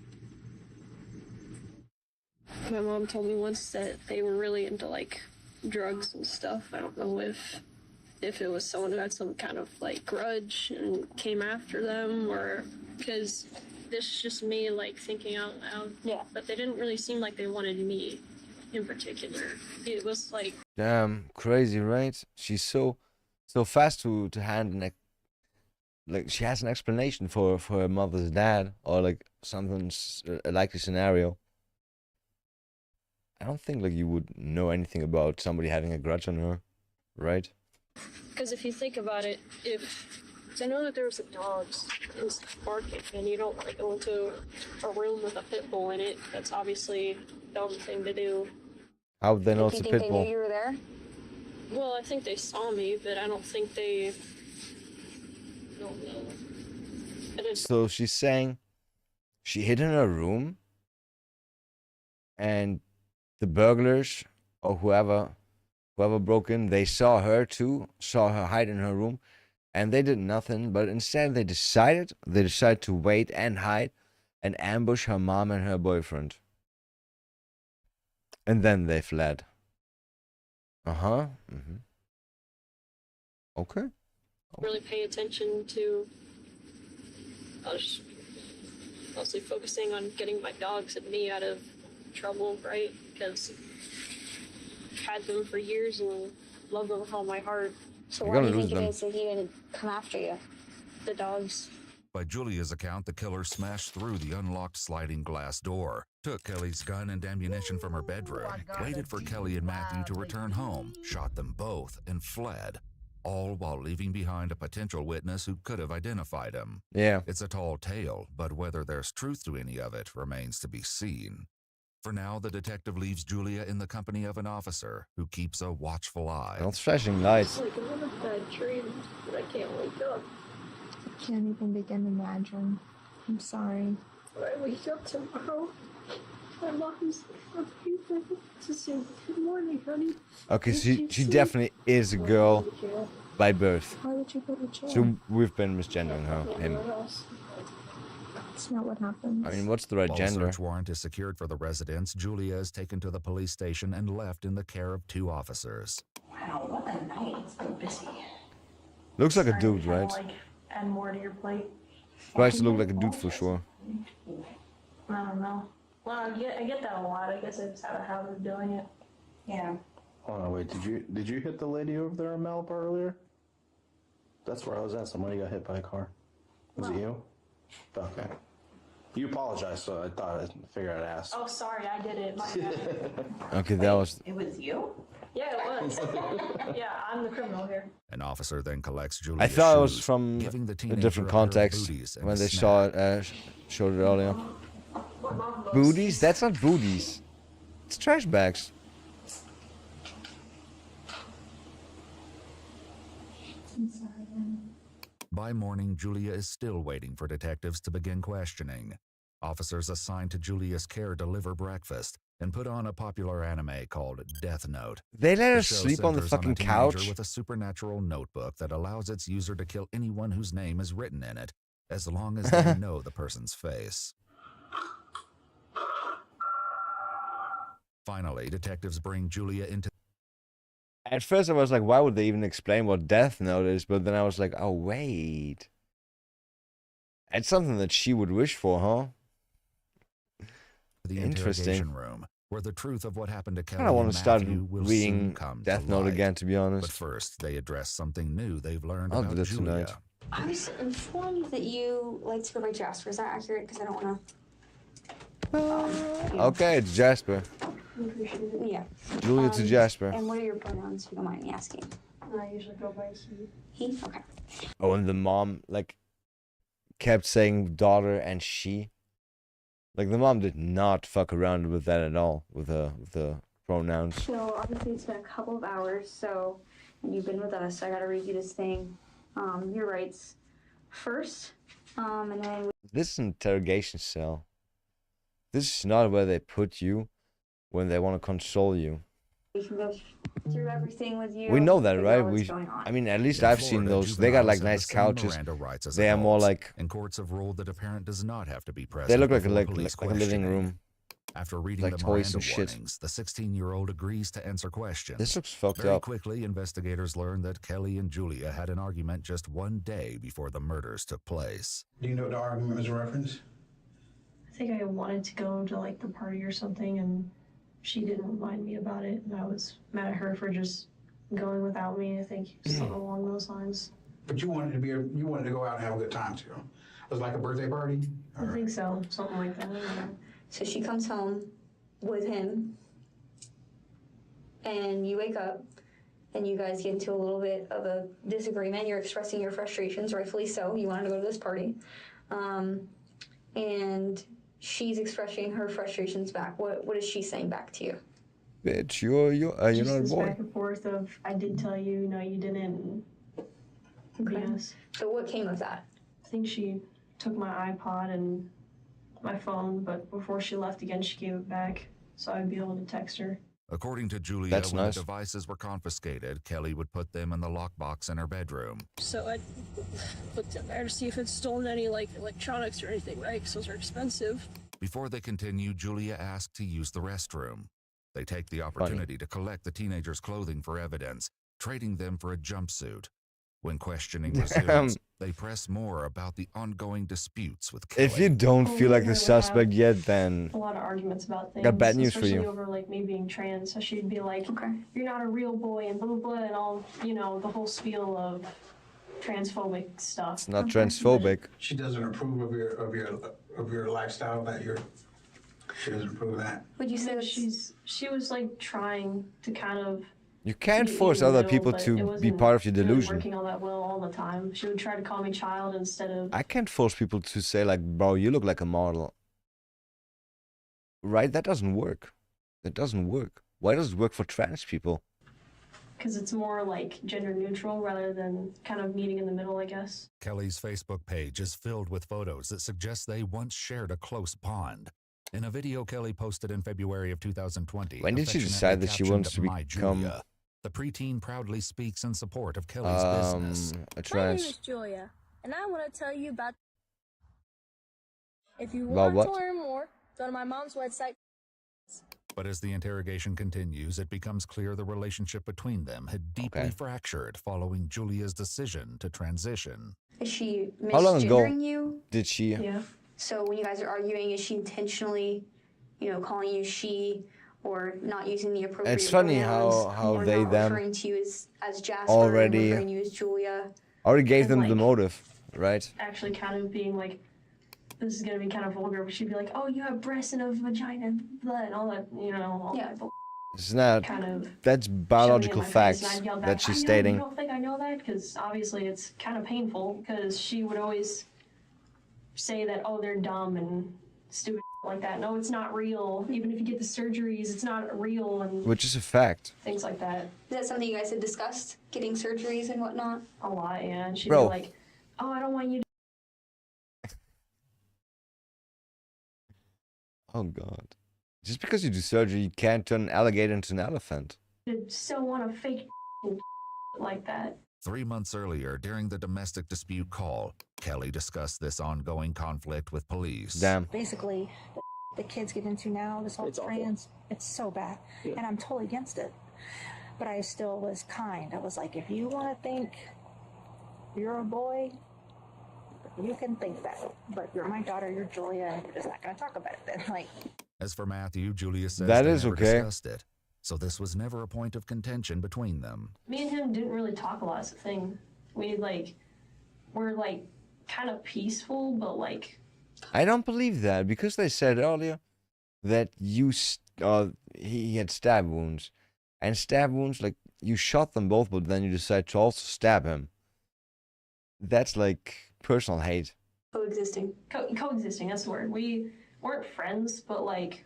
My mom told me once that they were really into like drugs and stuff. I don't know if it was someone who had some kind of like grudge and came after them, or because this is just me like thinking out loud. Yeah. But they didn't really seem like they wanted me in particular. It was like. Damn, crazy, right? She's so fast to hand like she has an explanation for her mother's dad or like something a likely scenario. I don't think like you would know anything about somebody having a grudge on her, right? Because if you think about it, cause I know that there was a dogs and stuff barking, and you don't want to go into a room with a pit bull in it. That's obviously a dumb thing to do. How would they know Do it's you a think pit they bull? knew you were there? Well, I think they saw me, but I don't think they. I don't know. I didn't. So she's saying she hid in her room, and the burglars or whoever broke in, they saw her too, saw her hide in her room, and they did nothing. But instead, they decided to wait and hide, and ambush her mom and her boyfriend, and then they fled. Okay. Really pay attention to. I was mostly focusing on getting my dogs and me out of trouble, right? Because I've had them for years and love them with all my heart. So why do you think it is that he didn't come after you? The dogs. By Julia's account, the killer smashed through the unlocked sliding glass door, took Kelly's gun and ammunition from her bedroom, waited for Kelly and Matthew to return home, shot them both, and fled, all while leaving behind a potential witness who could have identified him. Yeah. It's a tall tale, but whether there's truth to any of it remains to be seen. For now, the detective leaves Julia in the company of an officer who keeps a watchful eye. It's flashing lights. Like I'm in a bad dream, but I can't wake up. I can't even begin to imagine. I'm sorry. When I wake up tomorrow, my mom's to say good morning, honey. Okay, she definitely is a girl by birth. Why would you go to jail? So we've been misgendering him. That's not what happened. I mean, what's the right While gender? a search warrant is secured for the residence, Julia is taken to the police station and left in the care of 2 officers. Wow, what a night. It's been busy. Looks like a dude, right? Add more to your plate. Tries to look like a dude for sure. I don't know. Well, I get that a lot. I guess I just have a habit of doing it. Yeah. Hold on, wait. Did you hit the lady over there in Malibu earlier? That's where I was at. Somebody got hit by a car. Was it you? Okay. You apologized, so I figured I'd ask. Oh, sorry, I did it. My bad. Okay, that was. It was you? Yeah, it was. Yeah, I'm the criminal here. An officer then collects Julia's I thought it was shoes, from giving the a teenager different a pair of context booties and when a they snack. saw it, showed it earlier. Booties? That's not booties. It's trash bags. I'm sorry, man. By morning, Julia is still waiting for detectives to begin questioning. Officers assigned to Julia's care deliver breakfast and put on a popular anime called Death Note. They let The her show sleep on the centers fucking a teenager couch? with a supernatural notebook that allows its user to kill anyone whose name is written in it, as long as they know the person's face. Finally, detectives bring Julia into. At first I was like, why would they even explain what Death Note is? But then I was like, oh wait. It's something that she would wish for, huh? The Interesting. interrogation room, where the truth of what happened to Kelly I don't want and to start Matthew will reading soon come Death to Note light. again, to be honest. But first, they address something new they've learned I'll do about this Julia. tonight. I was informed that you like to go by Jasper. Is that accurate? Because I don't want to. Okay, it's Jasper. Yeah. Julia to Jasper. And what are your pronouns, if you don't mind me asking? I usually go by he. He? Okay. Oh, and the mom, like, kept saying daughter and she. Like, the mom did not fuck around with that at all, with the pronouns. So, obviously, it's been a couple of hours, so you've been with us. So I got to read you this thing. Your rights first, and then... This is an interrogation cell. This is not where they put you when they want to console you. We can go through everything with you. We know that, figure right? out what's going on. I mean, at least In I've seen Florida, those. They got like juveniles nice have the same couches. Miranda rights as They are more adults, like. and courts have ruled that a parent does not have to be present. They look like before like police a living questioning. room. After reading Like the toys Miranda and shit. warnings, the 16-year-old agrees to answer questions. This looks fucked Very up. quickly, investigators learn that Kelly and Julia had an argument just one day before the murders took place. Do you know what the argument was a reference? I think I wanted to go to like the party or something, and she didn't remind me about it, and I was mad at her for just going without me. I think something along those lines. But you wanted to go out and have a good time too. It was like a birthday party? I think so, something like that. Yeah. So she comes home with him, and you wake up, and you guys get into a little bit of a disagreement. You're expressing your frustrations, rightfully so. You wanted to go to this party. And she's expressing her frustrations back. What is she saying back to you? Bitch, you're not Just a this boy. back and forth of I did tell you, no, you didn't. Yes. So what came of that? I think she took my iPod and my phone, but before she left again, she gave it back so I'd be able to text her. According to Julia, That's when nice. the devices were confiscated, Kelly would put them in the lockbox in her bedroom. So I looked in there to see if it's stolen any like electronics or anything, right? Because those are expensive. Before they continue, Julia asked to use the restroom. They take the opportunity to collect the teenagers' clothing for evidence, trading them for a jumpsuit. When questioning resumes, they press more about the ongoing disputes with Kelly. If you don't feel like the suspect yet, then A lot of arguments about things. got bad news for especially you. over like me being trans. So she'd be like, "You're not a real boy," and blah blah blah, and all the whole spiel of transphobic stuff. It's not transphobic. She doesn't approve of your lifestyle. She doesn't approve of that. Would you say that she was like trying to kind of You can't meet force me in the other middle, people but to it be wasn't part of your really delusion. working all that well all the time. She would try to call me child instead of. I can't force people to say like, bro, you look like a model. Right? That doesn't work. That doesn't work. Why does it work for trans people? Because it's more like gender neutral rather than kind of meeting in the middle, I guess. Kelly's Facebook page is filled with photos that suggest they once shared a close bond. In a video Kelly posted in February of 2020, When did she affectionately decide that she captioned, wants to "My become Julia," the preteen proudly speaks in support of Kelly's business. a My name trans? is Julia, and I want to tell you about. If you About want what? to learn more, go to my mom's website. But as the interrogation continues, it becomes clear the relationship between them had deeply fractured following Julia's decision to transition. Is she How long ago misgendering you? did she? Yeah. So when you guys are arguing, is she intentionally, calling you she or not using the appropriate It's funny pronouns, how or they not them referring to you as Jasper already- and referring to you as Julia? already gave And, them like, the motive, right? Actually, kind of being like, this is gonna be kind of vulgar, but she'd be like, "Oh, you have breasts and a vagina, and blood, and all that, all that bull-" It's not. kind of That's shoving it in biological my face, facts and I'd yell that back, she's "I know, stating. You don't think I know that? Because obviously it's kind of painful. Because she would always say that, oh, they're dumb and stupid like that. No, it's not real. Even if you get the surgeries, it's not real, and Which is a fact. things like that. Is that something you guys had discussed? Getting surgeries and whatnot? A lot, yeah. And she'd Bro. be like, "Oh, I don't want you to." Oh god. Just because you do surgery, you can't turn an alligator into an elephant. Still want to fake like that. 3 months earlier, during the domestic dispute call, Kelly discussed this ongoing conflict with police. Damn. Basically, the kids get into now, this whole trans, it's so bad. And I'm totally against it. But I still was kind. I was like, if you want to think you're a boy, you can think that. But you're my daughter, you're Julia, and we're just not going to talk about it then. Like, As for Matthew, Julia says That they is never okay. discussed it, so this was never a point of contention between them. Me and him didn't really talk a lot. It's the thing. We're kind of peaceful, but like, I don't believe that because they said earlier that he had stab wounds, and stab wounds, like, you shot them both, but then you decide to also stab him. That's like personal hate. Coexisting. Coexisting, that's the word. We weren't friends, but like,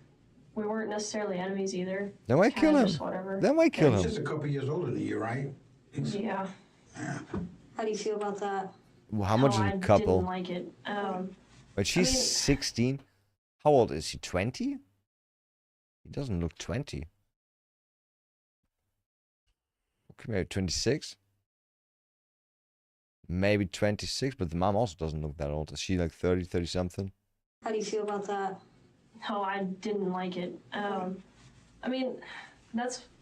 we weren't necessarily enemies either. Then why Kinda kill him? just whatever. Then why kill He's him? just a couple years older than you, right? Yeah. How do you feel about that? Well, how much is I a couple? didn't like it. But she's I mean- 16. How old is he? 20? He doesn't look 20. Okay, maybe 26. Maybe 26, but the mom also doesn't look that old. Is she like 30, 30 something? How do you feel about that? No, I didn't like it. I mean,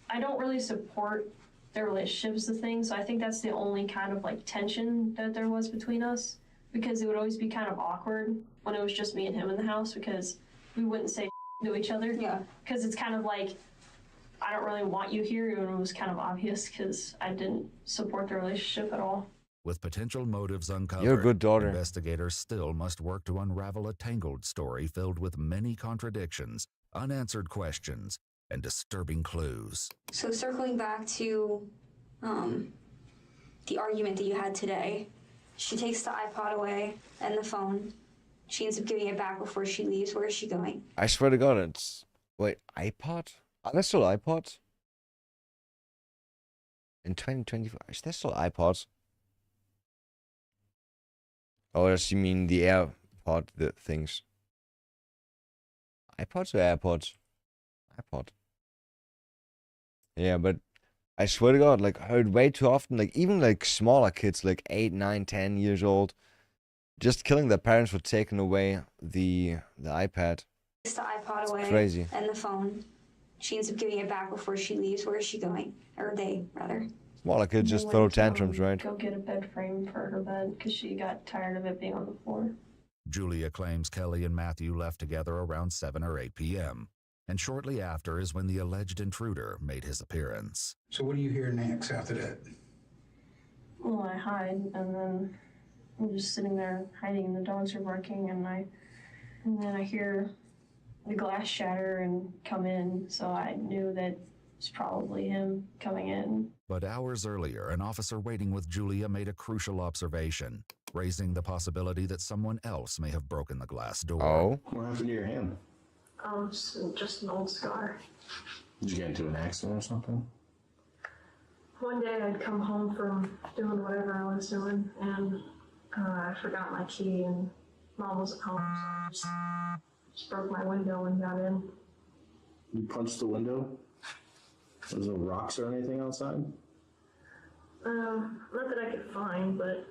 I don't really support their relationships, the thing, so I think that's the only kind of like tension that there was between us, because it would always be kind of awkward when it was just me and him in the house, because we wouldn't say to each other. Yeah. Because it's kind of like, I don't really want you here, and it was kind of obvious because I didn't support the relationship at all. With potential motives uncovered, You're a good daughter. investigators still must work to unravel a tangled story filled with many contradictions, unanswered questions, and disturbing clues. So circling back to the argument that you had today, she takes the iPod away and the phone. She ends up giving it back before she leaves. Where is she going? I swear to God, it's... Wait, iPod? Are there still iPods? In 2024, is there still iPods? Or does she mean the AirPod the things? iPods or AirPods? iPod. Yeah, but I swear to God, like, I heard way too often, like, even like smaller kids, like 8, 9, 10 years old, just killing their parents for taking away the iPad. The iPod It's away crazy. and the phone. She ends up giving it back before she leaves. Where is she going? Or they, rather. Smaller kids They just throw went to, tantrums, right? Go get a bed frame for her bed because she got tired of it being on the floor. Julia claims Kelly and Matthew left together around 7 or 8 p.m. And shortly after is when the alleged intruder made his appearance. So what do you hear next after that? Well, I hide, and then I'm just sitting there hiding, and the dogs are barking, and then I hear the glass shatter and come in, so I knew that it's probably him coming in. But hours earlier, an officer waiting with Julia made a crucial observation, raising the possibility that someone else may have broken the glass door. Oh? What happened to your hand? Just an old scar. Did you get into an accident or something? One day I'd come home from doing whatever I was doing, and I forgot my key, and Mom wasn't home, so I just broke my window and got in. You punched the window? Was there rocks or anything outside? Not that I could find, but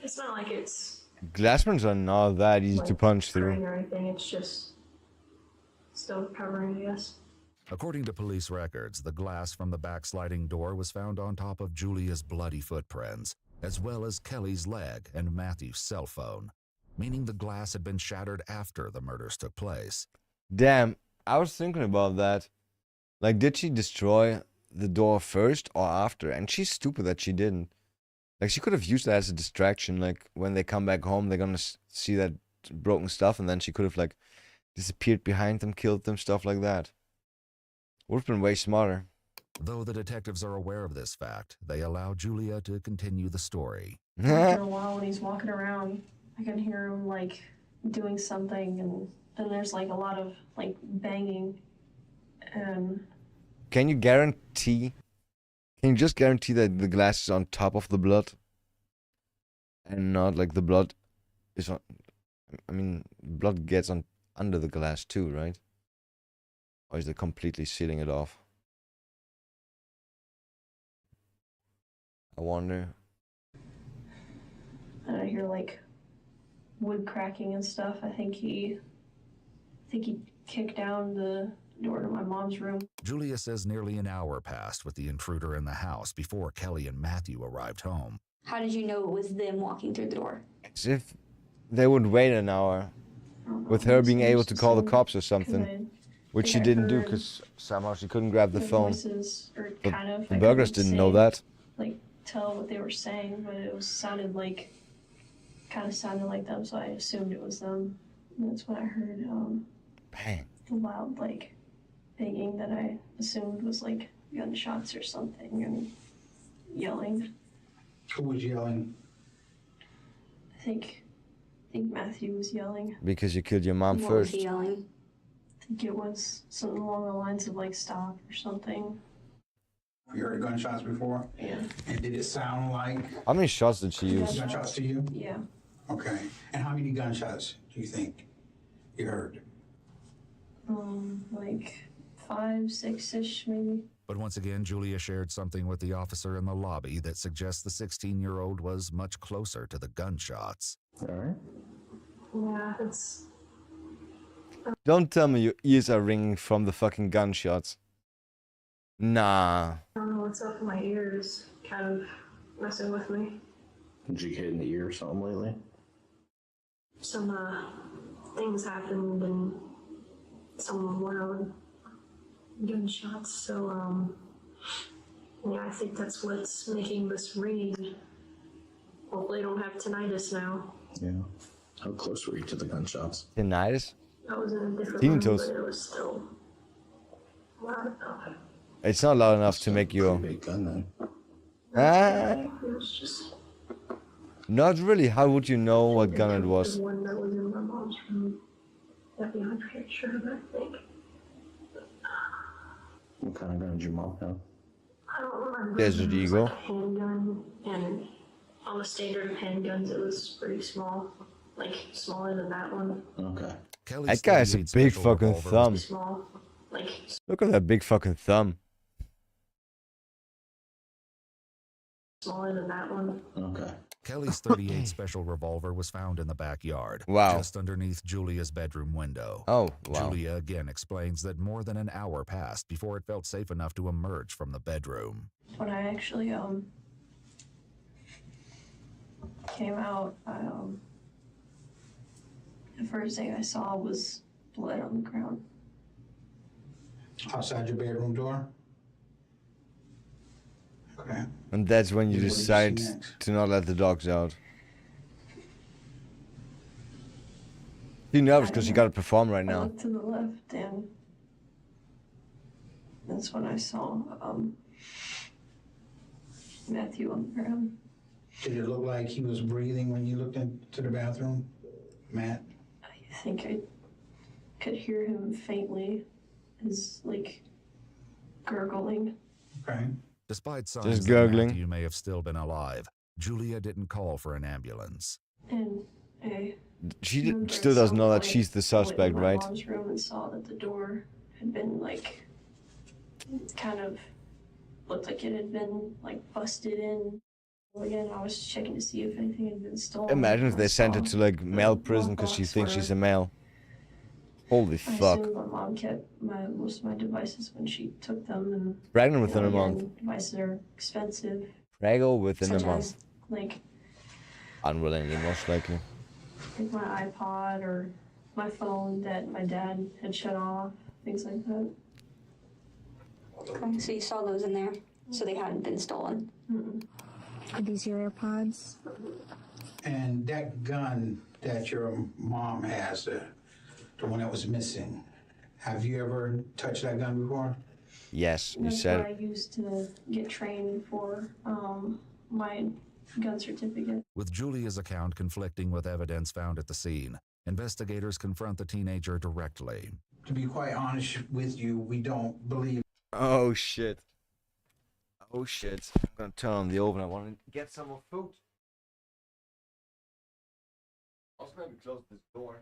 it's not like it's Glassmans are not that easy to punch spraying through. or anything. It's just still covering, I guess. According to police records, the glass from the back sliding door was found on top of Julia's bloody footprints, as well as Kelly's leg and Matthew's cell phone, meaning the glass had been shattered after the murders took place. Damn, I was thinking about that. Like, did she destroy the door first or after? And she's stupid that she didn't. Like, she could have used that as a distraction. Like, when they come back home, they're gonna see that broken stuff, and then she could have, like, disappeared behind them, killed them, stuff like that. Would have been way smarter. Though the detectives are aware of this fact, they allow Julia to continue the story. After a while, when he's walking around, I can hear him like doing something, and then there's like a lot of like banging. Can you guarantee? Can you just guarantee that the glass is on top of the blood? And not like the blood is on. I mean, blood gets on under the glass too, right? Or is it completely sealing it off? I wonder. And I hear like wood cracking and stuff. I think he kicked down the door to my mom's room. Julia says nearly an hour passed with the intruder in the house before Kelly and Matthew arrived home. How did you know it was them walking through the door? As if they would wait an hour with her being able to call the cops or something, which she didn't do because somehow she couldn't grab the phone. Voices, or But kind of. the I burglars couldn't didn't know say, that. Like tell what they were saying, but it was sounded like them, so I assumed it was them. And that's when I heard Bang. the loud like banging that I assumed was like gunshots or something, and yelling. Who was yelling? I think Matthew was yelling. Because you killed your mom What first. was he yelling? I think it was something along the lines of like stop or something. You heard gunshots before? Yeah. And did it sound like How many shots did she use? gunshots to you? Yeah. Okay. And how many gunshots do you think you heard? Like 5, 6-ish maybe. But once again, Julia shared something with the officer in the lobby that suggests the 16-year-old was much closer to the gunshots. All right. Yeah, it's. Don't tell me your ears are ringing from the fucking gunshots. Nah. I don't know what's up with my ears, kind of messing with me. Did you get in the ear or something lately? Some things happened and some loud gunshots, so yeah, I think that's what's making this ringing. Hopefully I don't have tinnitus now. Yeah. How close were you to the gunshots? Tinnitus? I was in a different Tinnitus. room, but it was still loud enough. It's not loud enough to make you. Big gun then. Ah, It was just not really. How would you know what gun it the was? one that was in my mom's room. That'd be 100% sure, but I think What kind of gun did your mom have? I don't remember. Desert It was Eagle. like a handgun, and on the standard handguns, it was pretty small, like smaller than that one. Okay. That guy has a big fucking thumb. Small, like Look at that big fucking thumb. smaller than that one. Okay. Kelly's .38 special revolver was found in the backyard, Wow. just underneath Julia's bedroom window. Oh, wow. Julia again explains that more than an hour passed before it felt safe enough to emerge from the bedroom. When I actually came out, the first thing I saw was blood on the ground. Outside your bedroom door? Okay. And that's when you What did you see decide next? to not let the dogs out. Be nervous because you gotta perform right I now. looked to the left, and that's when I saw Matthew on the ground. Did it look like he was breathing when you looked into the bathroom, Matt? I think I could hear him faintly, his like gurgling. Okay. Despite signs Just that gurgling. Matthew may have still been alive, Julia didn't call for an ambulance. And I She remember still at doesn't some know that point she's the I suspect, went in my right? mom's room and saw that the door had been like, kind of looked like it had been like busted in. Again, I was checking to see if anything had been stolen. Imagine if and I they sent her saw to like male prison because she lockbox thinks where she's a male. Holy I fuck. assume my mom kept most of my devices when she took them, and Pregnant within a again, month. Devices are expensive. Prego within such a month. as, like Unwillingly, most likely. my iPod or my phone that my dad had shut off, things like that. Okay, so you saw those in there, so they hadn't been stolen. Are these your AirPods? And that gun that your mom has, the one that was missing, have you ever touched that gun before? Yes, you That's said what I used to get trained for my gun certificate. With Julia's account conflicting with evidence found at the scene, investigators confront the teenager directly. To be quite honest with you, we don't believe. Oh shit. Oh shit. I'm gonna turn on the oven. I want to get some more food. Also, maybe close this door.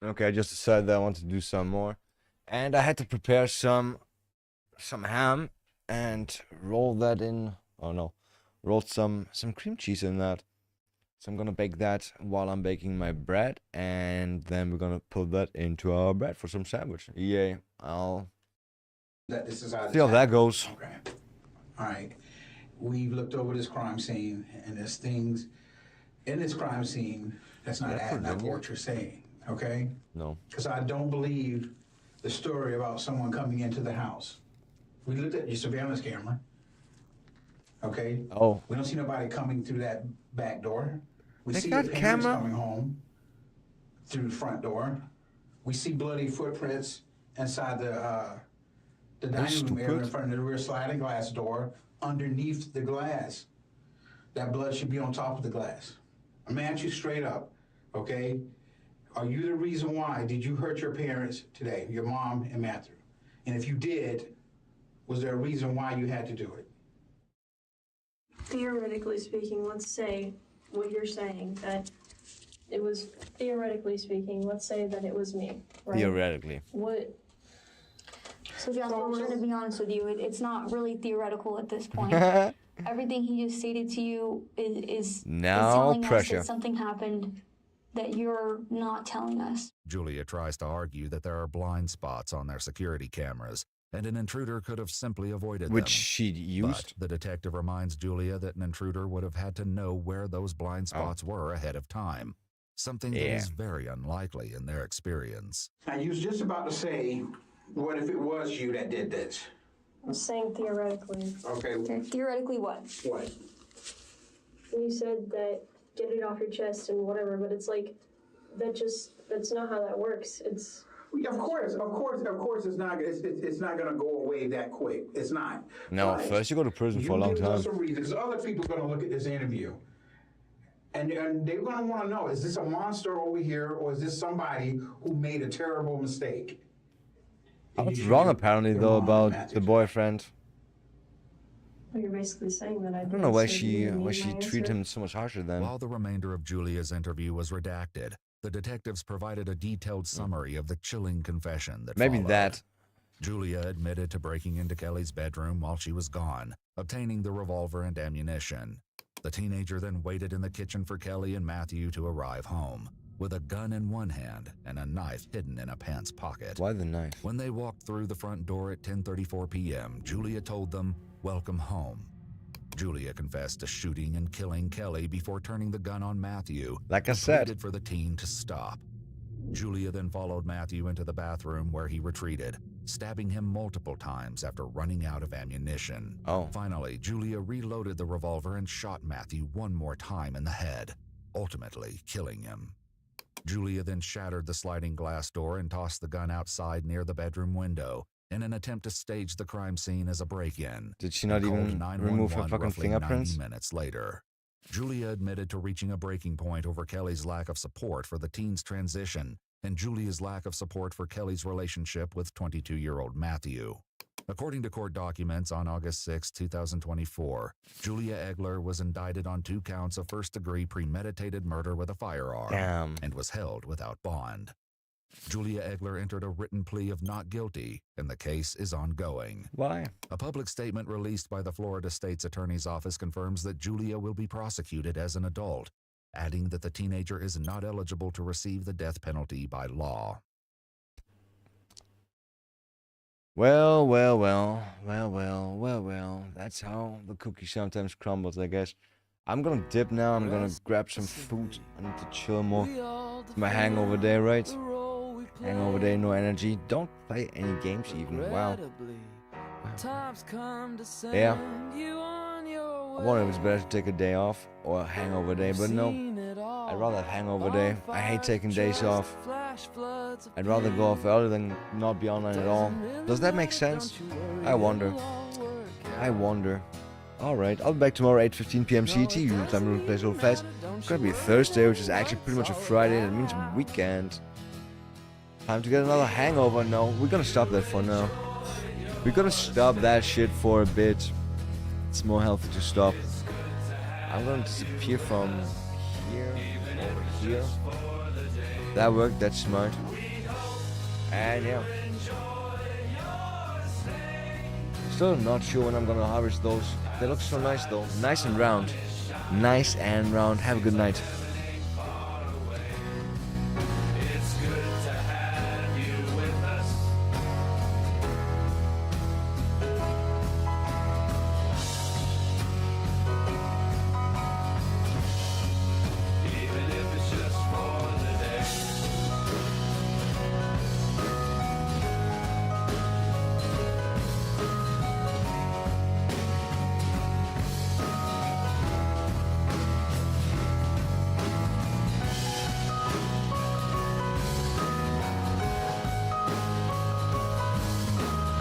Okay, I just decided that I want to do some more. And I had to prepare some ham and roll that in. Oh no. Rolled some cream cheese in that. So I'm gonna bake that while I'm baking my bread, and then we're gonna put that into our bread for some sandwich. Yay. I'll see how that goes. Okay. All right. We've looked over this crime scene, and there's things in this crime scene that's not adding up to what you're saying, okay? No. Because I don't believe the story about someone coming into the house. We looked at your surveillance camera, okay? Oh. We don't see nobody coming through that back door. We They see got your parents camera? coming home through the front door. We see bloody footprints inside the dining room area in front of the rear sliding glass door underneath the glass. That blood should be on top of the glass. I'm gonna ask you straight up, okay? Are you the reason why? Did you hurt your parents today, your mom and Matthew? And if you did, was there a reason why you had to do it? Theoretically speaking, let's say what you're saying, that it was, theoretically speaking, let's say that it was me, right? Theoretically. What? So Jasper, we're going to be honest with you. It's not really theoretical at this point. Everything he just stated to you is telling pressure. us that something happened that you're not telling us. Julia tries to argue that there are blind spots on their security cameras, and an intruder could have simply avoided them. Which she used. But the detective reminds Julia that an intruder would have had to know where those blind spots were ahead of time. Something that is very unlikely in their experience. Now, you was just about to say, what if it was you that did this? I'm saying theoretically. Okay. Theoretically what? What? You said that get it off your chest and whatever, but it's like, that's not how that works. It's... Of course, it's not going to go away that quick. It's not. No, But first you go to prison for a long You give time. us a reason. There's other people going to look at this interview. And they're going to want to know, is this a monster over here, or is this somebody who made a terrible mistake? I was wrong apparently though about the boyfriend. Well, you're basically saying that I don't know why she treated him so much harsher then. While the remainder of Julia's interview was redacted, the detectives provided a detailed summary of the chilling confession that Maybe followed. that. Julia admitted to breaking into Kelly's bedroom while she was gone, obtaining the revolver and ammunition. The teenager then waited in the kitchen for Kelly and Matthew to arrive home, with a gun in one hand and a knife hidden in a pants pocket. Why the knife? When they walked through the front door at 10:34 p.m., Julia told them, "Welcome home." Julia confessed to shooting and killing Kelly before turning the gun on Matthew. Like I said. Pleaded for the teen to stop. Julia then followed Matthew into the bathroom where he retreated, stabbing him multiple times after running out of ammunition. Finally, Julia reloaded the revolver and shot Matthew one more time in the head, ultimately killing him. Julia then shattered the sliding glass door and tossed the gun outside near the bedroom window in an attempt to stage the crime scene as a break-in. Did she not even remove her fucking roughly fingerprints? 90 minutes later. Julia admitted to reaching a breaking point over Kelly's lack of support for the teen's transition and Julia's lack of support for Kelly's relationship with 22-year-old Matthew. According to court documents on August 6, 2024, Julia Egler was indicted on 2 counts of first-degree premeditated murder with a firearm and was held without bond. Julia Egler entered a written plea of not guilty, and the case is ongoing. Why? A public statement released by the Florida State's Attorney's Office confirms that Julia will be prosecuted as an adult, adding that the teenager is not eligible to receive the death penalty by law. Well. That's how the cookie sometimes crumbles, I guess. I'm gonna dip now. I'm gonna grab some food. I need to chill more. It's my hangover day, right? Hangover day, no energy. Don't play any games even. Wow. Yeah. I wonder if it's better to take a day off or a hangover day, but no. I'd rather have hangover day. I hate taking days off. I'd rather go off early than not be online at all. Does that make sense? I wonder. Alright, I'll be back tomorrow 8:15 p.m. CET. Usual time to play so fast. It's gonna be a Thursday, which is actually pretty much a Friday. That means weekend. Time to get another hangover. No, we're gonna stop that for now. We're gonna stop that shit for a bit. It's more healthy to stop. I'm gonna disappear from here over here. That worked, that's smart. And yeah. Still not sure when I'm gonna harvest those. They look so nice though. Nice and round. Nice and round. Have a good night.